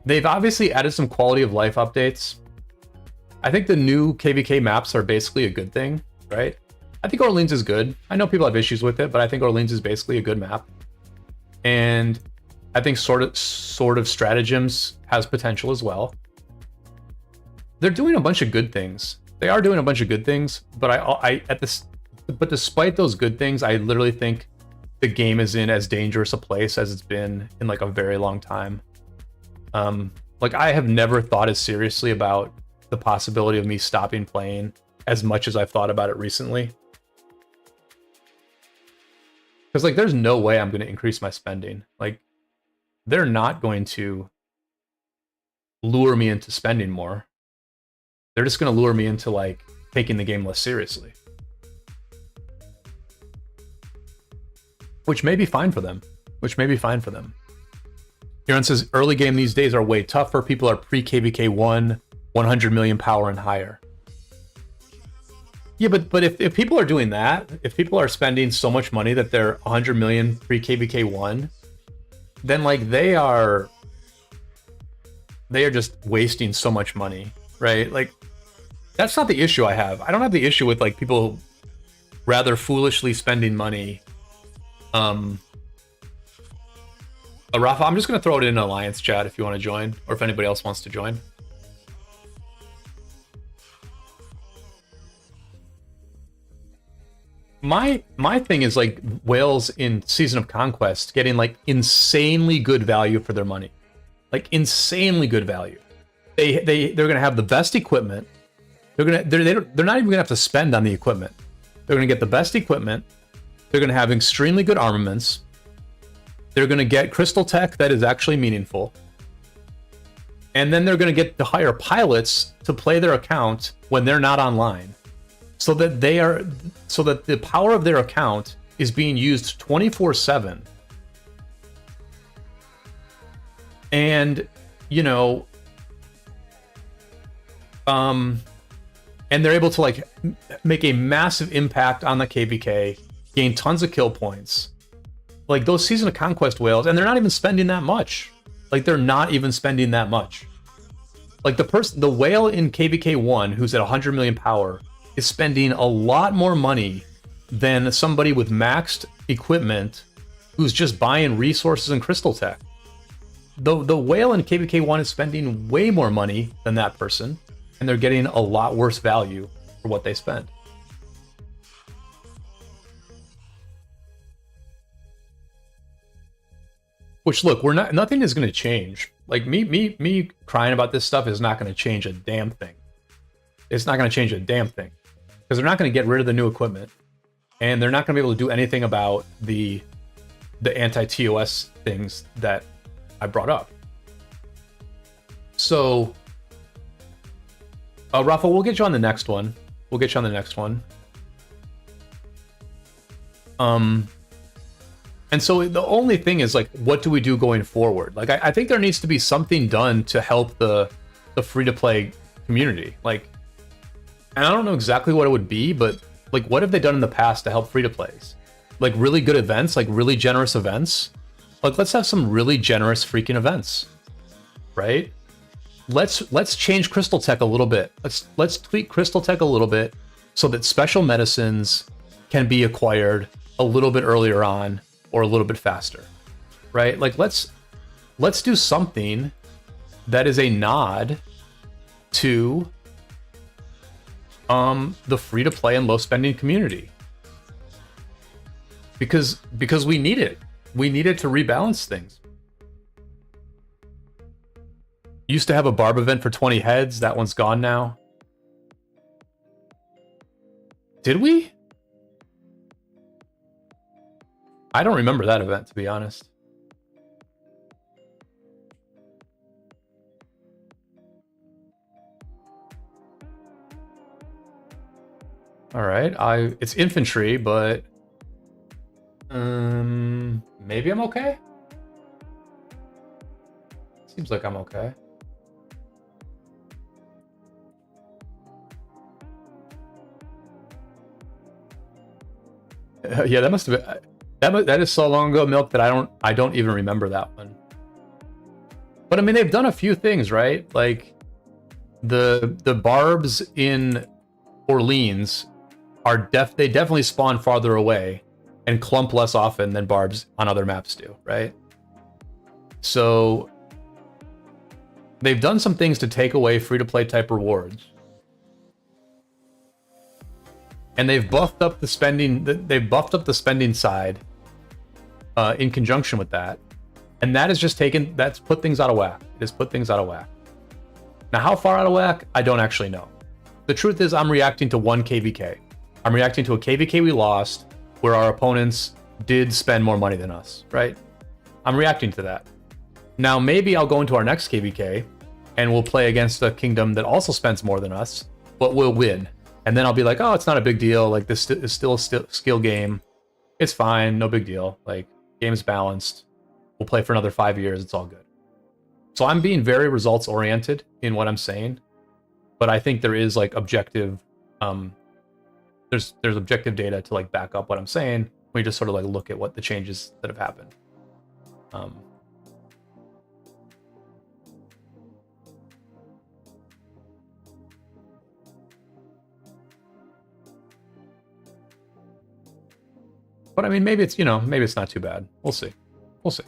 They've obviously added some quality of life updates. I think the new KvK maps are basically a good thing, right? I think Orleans is good. I know people have issues with it, but I think Orleans is basically a good map. And I think sort of Stratagems has potential as well. They're doing a bunch of good things. They are doing a bunch of good things, but but despite those good things, I literally think the game is in as dangerous a place as it's been in like a very long time. Like I have never thought as seriously about the possibility of me stopping playing as much as I've thought about it recently. Because like there's no way I'm going to increase my spending. Like they're not going to lure me into spending more. They're just going to lure me into like taking the game less seriously. Which may be fine for them. Aaron says early game these days are way tougher. People are pre-KvK 100 million power and higher. Yeah, but if people are doing that, if people are spending so much money that they're 100 million pre-KvK 1, then like they are just wasting so much money, right? Like that's not the issue I have. I don't have the issue with like people rather foolishly spending money. Rafa, I'm just gonna throw it in Alliance chat if you want to join, or if anybody else wants to join. My thing is like whales in Season of Conquest getting like insanely good value for their money, like insanely good value. They're gonna have the best equipment. They're not even gonna have to spend on the equipment. They're gonna get the best equipment. They're gonna have extremely good armaments. They're gonna get crystal tech that is actually meaningful. And then they're gonna get to hire pilots to play their account when they're not online. So that the power of their account is being used 24/7. And, you know, and they're able to like make a massive impact on the KvK, gain tons of kill points. Like those Season of Conquest whales, and they're not even spending that much. Like they're not even spending that much. Like the whale in KvK 1 who's at 100 million power is spending a lot more money than somebody with maxed equipment who's just buying resources and crystal tech. The whale in KvK 1 is spending way more money than that person, and they're getting a lot worse value for what they spend. Which, look, nothing is going to change. Like me crying about this stuff is not going to change a damn thing. It's not going to change a damn thing because they're not going to get rid of the new equipment, and they're not going to be able to do anything about the anti-TOS things that I brought up. So, Rafa, we'll get you on the next one. We'll get you on the next one. And so the only thing is, like, what do we do going forward? Like, I think there needs to be something done to help the free-to-play community. Like, and I don't know exactly what it would be, but, like, what have they done in the past to help free-to-plays? Like, really good events? Like, really generous events? Like, let's have some really generous freaking events, right? Let's change Crystal Tech a little bit. Let's tweak Crystal Tech a little bit so that special medicines can be acquired a little bit earlier on or a little bit faster, right? Like, let's do something that is a nod to the free-to-play and low-spending community, because we need it. We need it to rebalance things. Used to have a Barb event for 20 heads. That one's gone now. Did we? I don't remember that event, to be honest. All right, it's infantry, but maybe I'm okay. Seems like I'm okay. Yeah, that must have been that is so long ago, Milk, that I don't even remember that one. But I mean, they've done a few things, right? Like the Barbs in Orleans they definitely spawn farther away and clump less often than Barbs on other maps do, right? So they've done some things to take away free-to-play type rewards. And they've buffed up the spending. They've buffed up the spending side in conjunction with that, and that has just that's put things out of whack. It has put things out of whack. Now, how far out of whack? I don't actually know. The truth is, I'm reacting to one KvK. I'm reacting to a KvK we lost, where our opponents did spend more money than us. Right? I'm reacting to that. Now, maybe I'll go into our next KvK, and we'll play against a kingdom that also spends more than us, but we'll win. And then I'll be like, oh, it's not a big deal. Like, this is still a skill game. It's fine. No big deal. Like, game's balanced. We'll play for another 5 years. It's all good. So I'm being very results oriented in what I'm saying. But I think there is like objective, there's objective data to like back up what I'm saying. We just sort of like look at what the changes that have happened. But I mean, maybe it's, maybe it's not too bad. We'll see. We'll see.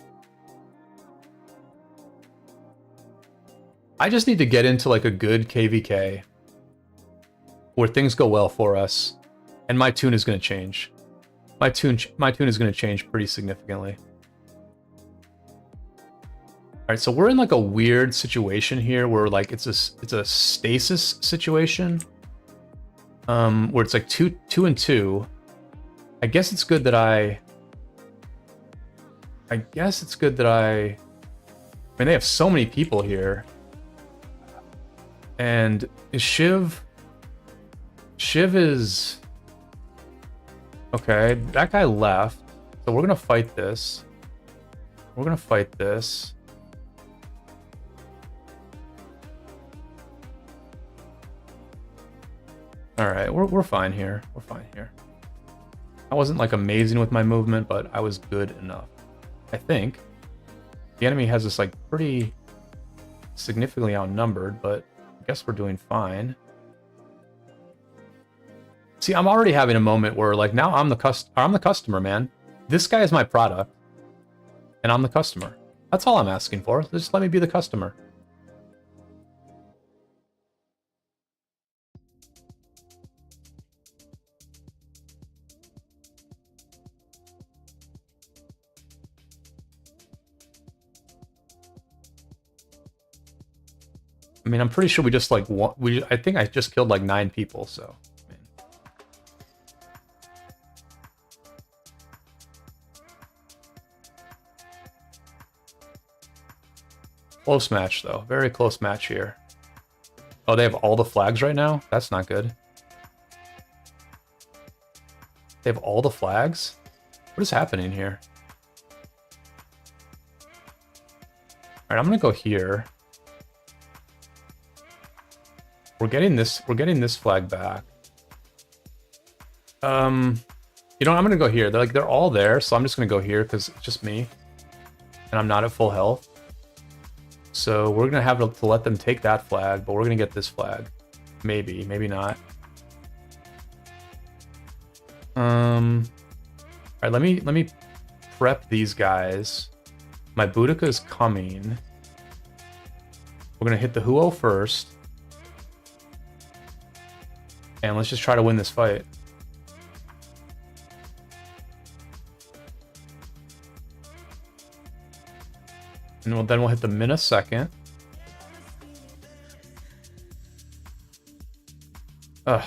I just need to get into like a good KvK where things go well for us, and my tune is going to change. My tune is going to change pretty significantly. All right, so we're in like a weird situation here where like it's a stasis situation, where it's like two and two. I guess it's good that I mean, they have so many people here. And Shiv is Okay, that guy left. So we're gonna fight this. We're gonna fight this. Alright, we're fine here. We're fine here. I wasn't like amazing with my movement, but I was good enough. I think. The enemy has us like pretty significantly outnumbered, but I guess we're doing fine. See, I'm already having a moment where like now I'm the customer, man. This guy is my product, and I'm the customer. That's all I'm asking for. Just let me be the customer. I mean, I'm pretty sure we just like I think I just killed like 9 people, so. I mean. Close match though, very close match here. Oh, they have all the flags right now? That's not good. They have all the flags? What is happening here? Alright, I'm gonna go here. We're getting this flag back. You know, I'm gonna go here. They're all there, so I'm just gonna go here because it's just me. And I'm not at full health. So we're gonna have to let them take that flag, but we're gonna get this flag. Maybe, maybe not. Alright, let me prep these guys. My Boudica is coming. We're gonna hit the Huo first. And let's just try to win this fight. And then we'll hit the Mina second. Ugh.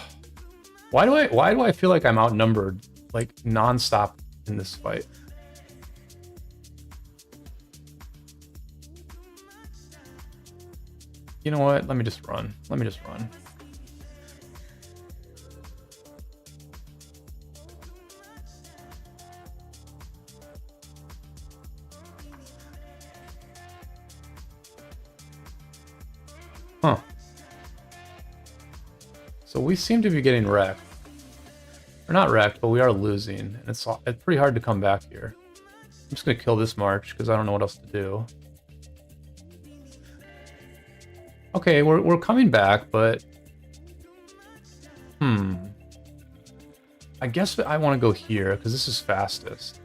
Why do I feel like I'm outnumbered like non-stop in this fight? You know what? Let me just run. Let me just run. Huh. So we seem to be getting wrecked. We're not wrecked, but we are losing. And it's pretty hard to come back here. I'm just going to kill this march because I don't know what else to do. Okay, we're coming back, but... I guess I want to go here because this is fastest.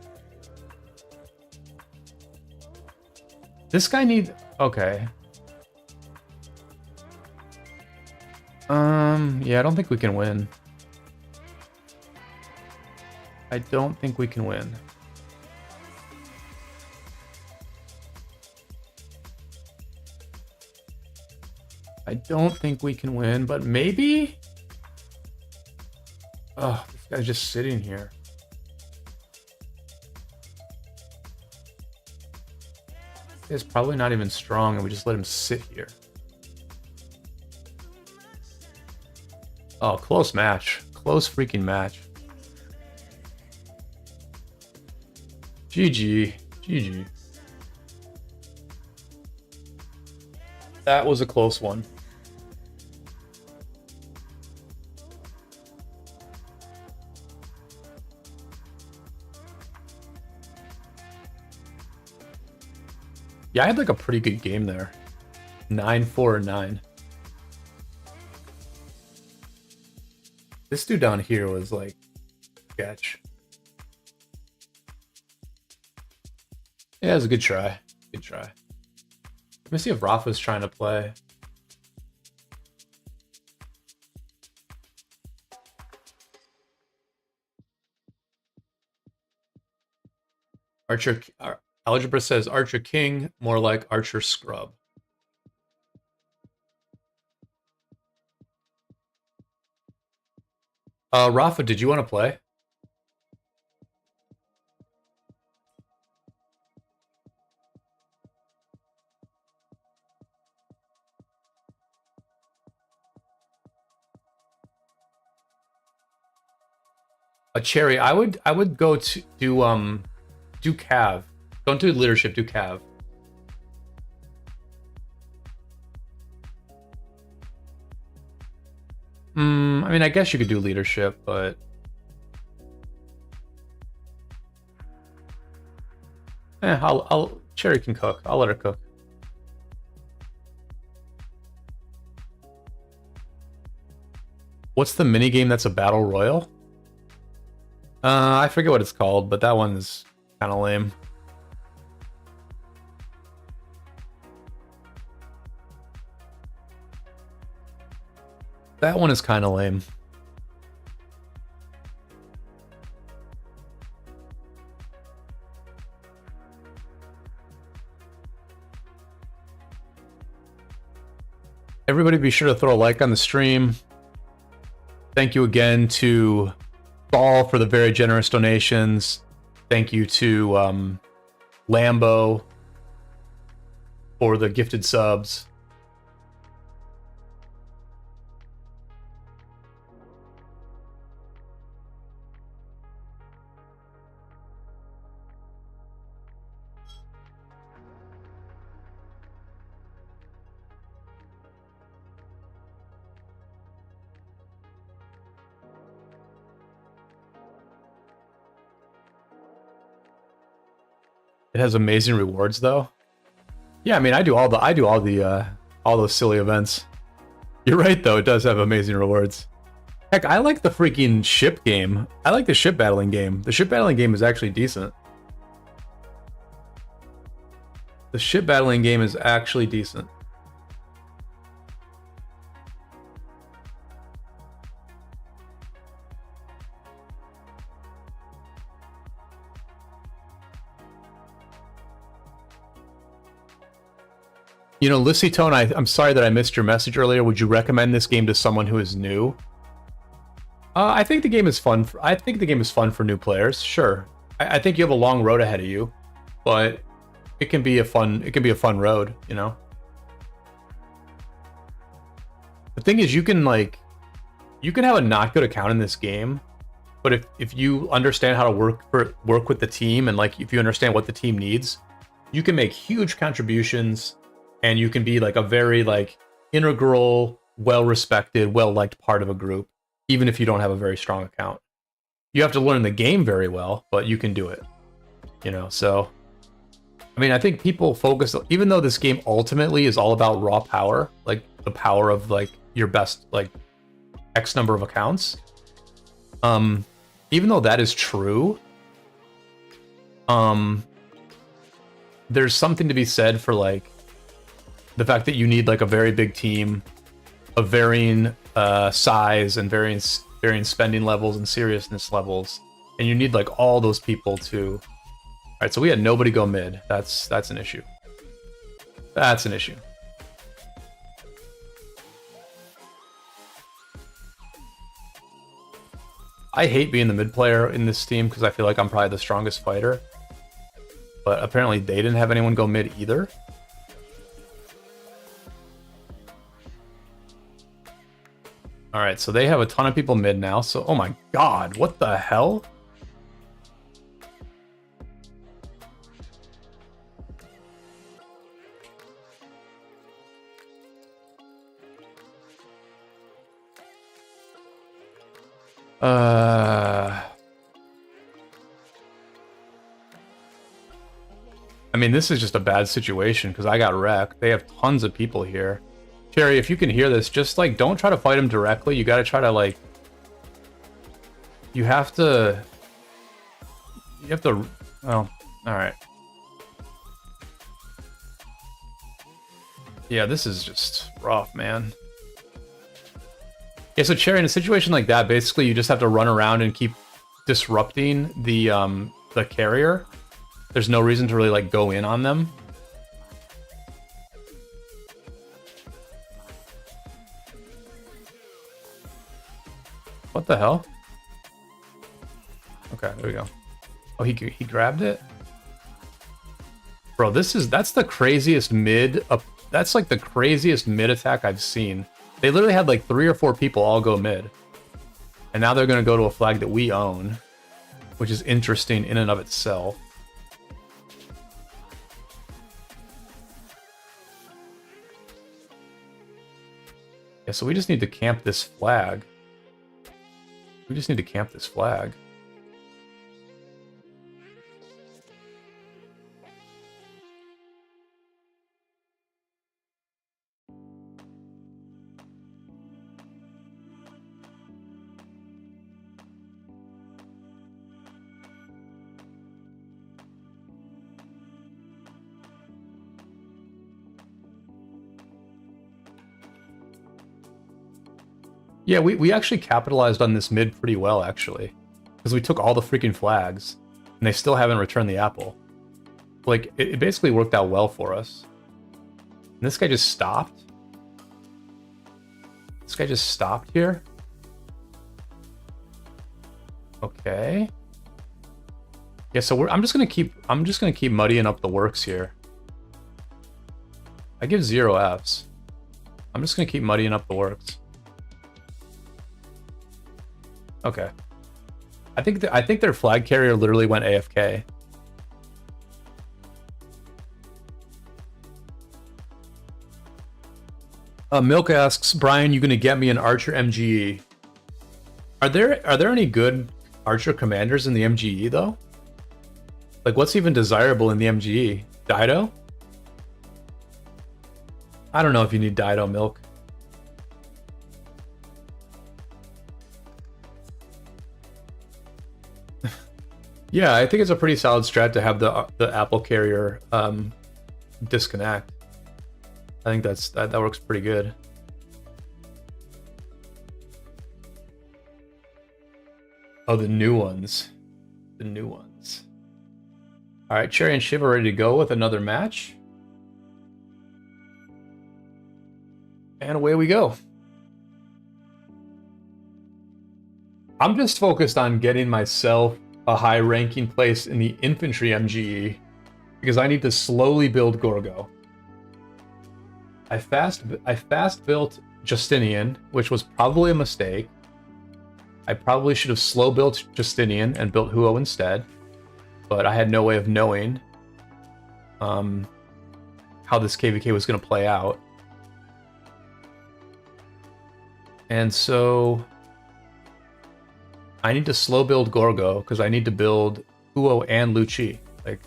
This guy needs... Okay. Yeah, I don't think we can win. I don't think we can win. I don't think we can win, but maybe? Oh, this guy's just sitting here. He's probably not even strong, and we just let him sit here. Oh, close match. Close freaking match. GG. GG. That was a close one. Yeah, I had like a pretty good game there. 9-4-9. This dude down here was like sketch. Yeah, it was a good try. Good try. Let me see if Rafa's trying to play. Archer Algebra says Archer King, more like Archer Scrub. Rafa, did you want to play? A Cherry, I would go to do Cav. Don't do leadership, do Cav. I mean, I guess you could do leadership, but I'll Cherry can cook. I'll let her cook. What's the mini game that's a battle royal? I forget what it's called, but that one is kind of lame. That one is kind of lame. Everybody be sure to throw a like on the stream. Thank you again to Saul for the very generous donations. Thank you to Lambo for the gifted subs. It has amazing rewards though. Yeah, I mean, I do all those silly events. You're right though, it does have amazing rewards. Heck, I like the freaking ship game. I like the ship battling game. The ship battling game is actually decent. The ship battling game is actually decent. You know, Lissy Tone, I'm sorry that I missed your message earlier. Would you recommend this game to someone who is new? I think the game is fun. I think the game is fun for new players. Sure, I think you have a long road ahead of you, but it can be a fun. It can be a fun road. You know. The thing is, you can have a not good account in this game, but if you understand how to work with the team and if you understand what the team needs, you can make huge contributions. And you can be a very integral, well-respected, well-liked part of a group, even if you don't have a very strong account. You have to learn the game very well, but you can do it. You know, so I mean, I think people focus, even though this game ultimately is all about raw power, like the power of your best X number of accounts. Even though that is true, there's something to be said for the fact that you need a very big team of varying size and varying spending levels and seriousness levels, and you need all those people to. All right, so we had nobody go mid. That's an issue. That's an issue. I hate being the mid player in this team because I feel like I'm probably the strongest fighter, but apparently they didn't have anyone go mid either. All right, so they have a ton of people mid now. So, oh my god, what the hell? I mean, this is just a bad situation because I got wrecked. They have tons of people here. Cherry, if you can hear this, just don't try to fight him directly. You gotta try to you have to, oh, alright. Yeah, this is just rough, man. Yeah, so Cherry, in a situation like that, basically you just have to run around and keep disrupting the carrier. There's no reason to really go in on them. What the hell? Okay, there we go. Oh, he grabbed it? Bro, that's the craziest mid, that's the craziest mid attack I've seen. They literally had 3 or 4 people all go mid. And now they're gonna go to a flag that we own. which is interesting in and of itself. Yeah, so we just need to camp this flag. We just need to camp this flag. Yeah, we actually capitalized on this mid pretty well, actually. Because we took all the freaking flags, and they still haven't returned the apple. Like, it basically worked out well for us. And this guy just stopped? This guy just stopped here? Okay. Yeah, so I'm just gonna keep muddying up the works here. I give 0 Fs. I'm just gonna keep muddying up the works. Okay. I think their flag carrier literally went AFK. Milk asks, Brian, you gonna get me an Archer MGE? Are there any good Archer commanders in the MGE though? Like, what's even desirable in the MGE? Dido? I don't know if you need Dido, Milk. Yeah, I think it's a pretty solid strat to have the apple carrier disconnect. I think that works pretty good. Oh, the new ones. The new ones. All right, Cherry and Shiv are ready to go with another match. And away we go. I'm just focused on getting myself a high ranking place in the infantry MGE because I need to slowly build Gorgo. I fast built Justinian, which was probably a mistake. I probably should have slow built Justinian and built Huo instead, but I had no way of knowing how this KvK was going to play out. And so I need to slow build Gorgo because I need to build Huo and Lucci. Like,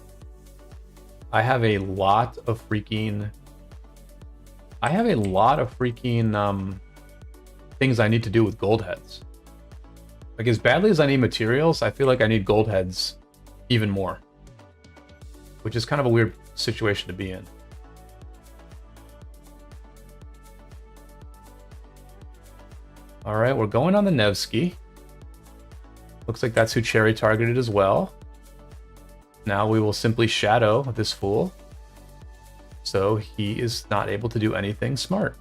I have a lot of freaking things I need to do with gold heads. Like, as badly as I need materials, I feel like I need gold heads even more, which is kind of a weird situation to be in. All right, we're going on the Nevsky. Looks like that's who Cherry targeted as well. Now we will simply shadow this fool, so he is not able to do anything smart.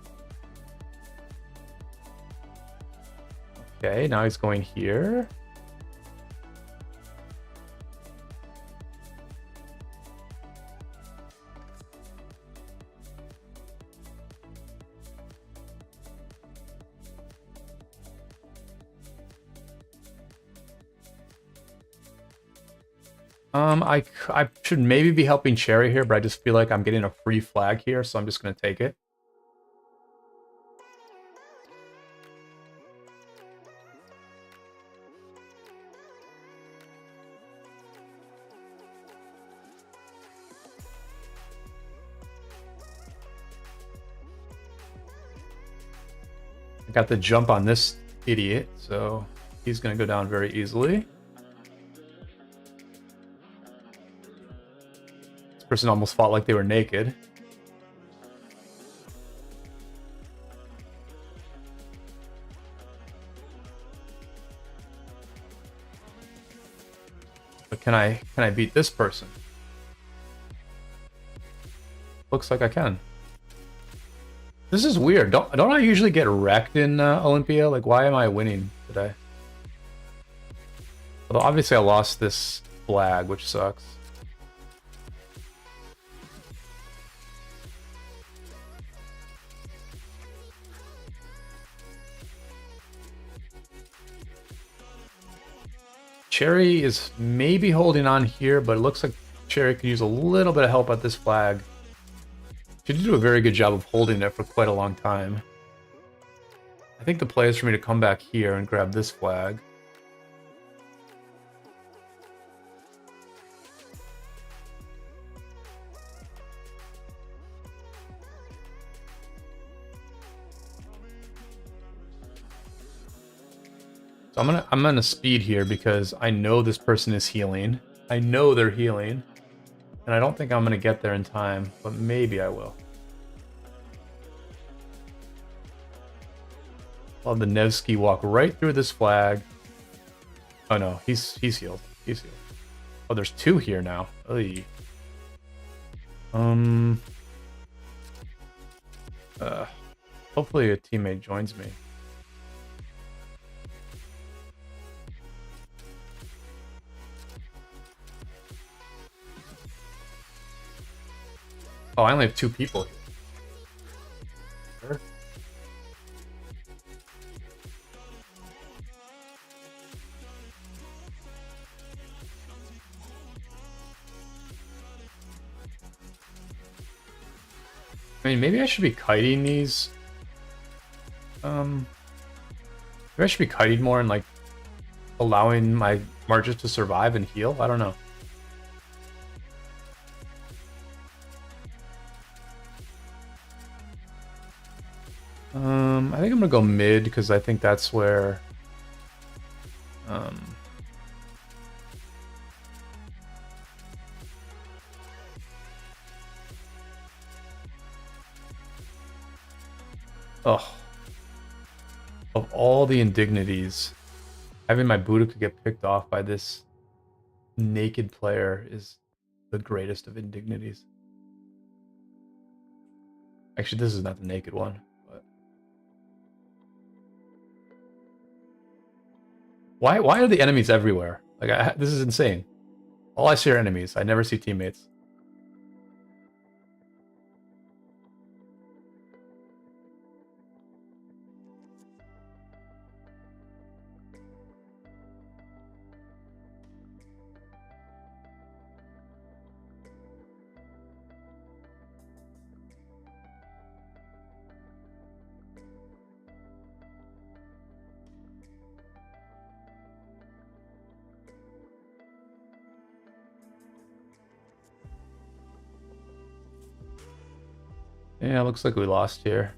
Okay, now he's going here. I should maybe be helping Cherry here, but I just feel like I'm getting a free flag here, so I'm just going to take it. I got the jump on this idiot, so he's going to go down very easily. Person almost fought like they were naked. But can I beat this person? Looks like I can. This is weird. Don't I usually get wrecked in Olympia? Like, why am I winning today? Although obviously I lost this flag, which sucks. Cherry is maybe holding on here, but it looks like Cherry could use a little bit of help at this flag. She did do a very good job of holding it for quite a long time. I think the play is for me to come back here and grab this flag. So I'm gonna speed here because I know this person is healing. I know they're healing. And I don't think I'm gonna get there in time, but maybe I will. I'll have the Nevsky walk right through this flag. Oh no, he's healed. He's healed. Oh, there's two here now. Oy. Hopefully a teammate joins me. Oh, I only have two people here. Sure. I mean, maybe I should be kiting these. Maybe I should be kiting more and like allowing my marches to survive and heal. I don't know. I think I'm gonna go mid because I think that's where oh, of all the indignities, having my Buddha get picked off by this naked player is the greatest of indignities. Actually, this is not the naked one. Why are the enemies everywhere? Like, this is insane. All I see are enemies. I never see teammates. Yeah, looks like we lost here.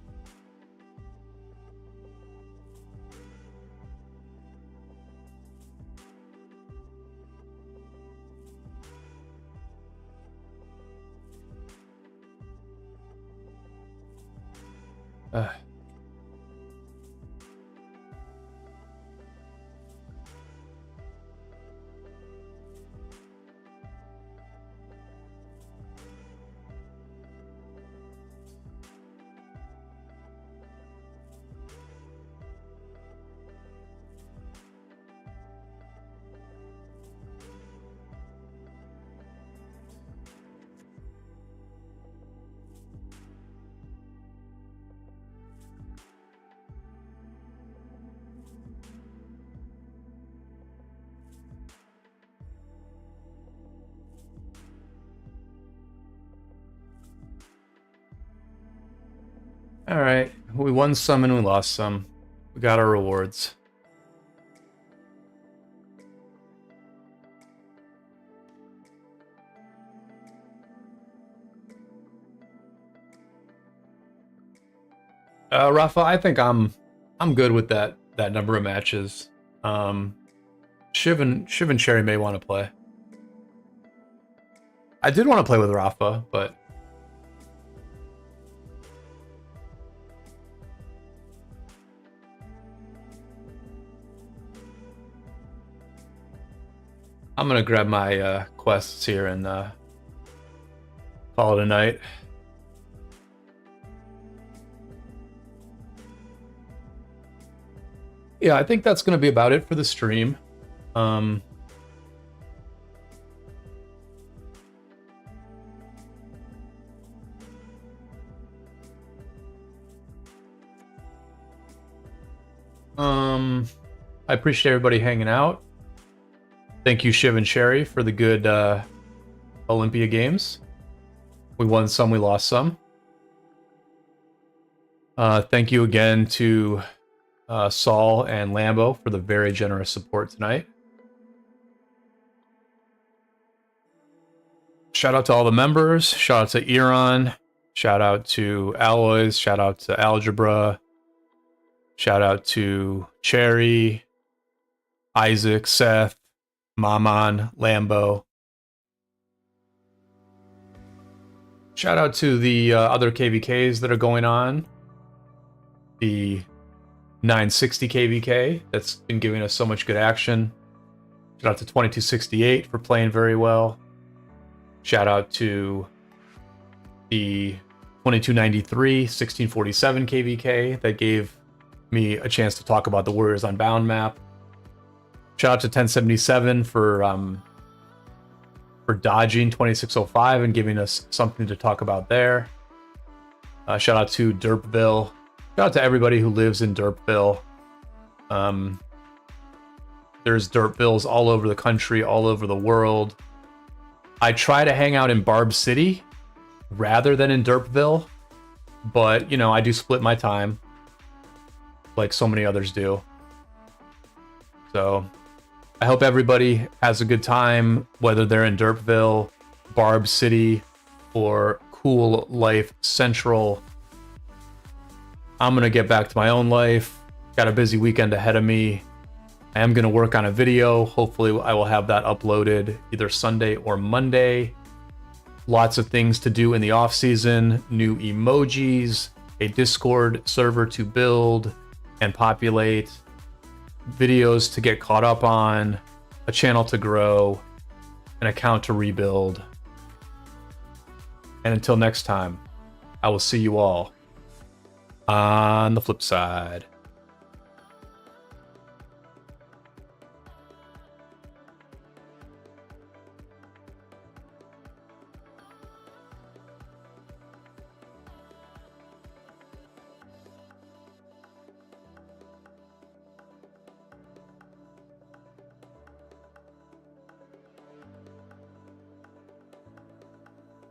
All right, we won some and we lost some. We got our rewards. Rafa, I think I'm good with that number of matches. Shiv and Cherry may want to play. I did want to play with Rafa, but I'm gonna grab my quests here and call it a night. Yeah, I think that's gonna be about it for the stream. I appreciate everybody hanging out. Thank you, Shiv and Sherry, for the good Olympia games. We won some, we lost some. Thank you again to Saul and Lambo for the very generous support tonight. Shout out to all the members. Shout out to Iran. Shout out to Alloys. Shout out to Algebra. Shout out to Cherry, Isaac, Seth, Maman, Lambo. Shout out to the other KvKs that are going on. The 960 KvK that's been giving us so much good action. Shout out to 2268 for playing very well. Shout out to the 2293 1647 KvK that gave me a chance to talk about the Warriors Unbound map. Shout out to 1077 for dodging 2605 and giving us something to talk about there. Shout out to Derpville. Shout out to everybody who lives in Derpville. There's Derpvilles all over the country, all over the world. I try to hang out in Barb City rather than in Derpville, but, you know, I do split my time like so many others do. So I hope everybody has a good time, whether they're in Derpville, Barb City, or Cool Life Central. I'm going to get back to my own life. Got a busy weekend ahead of me. I am going to work on a video. Hopefully I will have that uploaded either Sunday or Monday. Lots of things to do in the off season. New emojis, a Discord server to build and populate, videos to get caught up on, a channel to grow, an account to rebuild. And until next time, I will see you all on the flip side.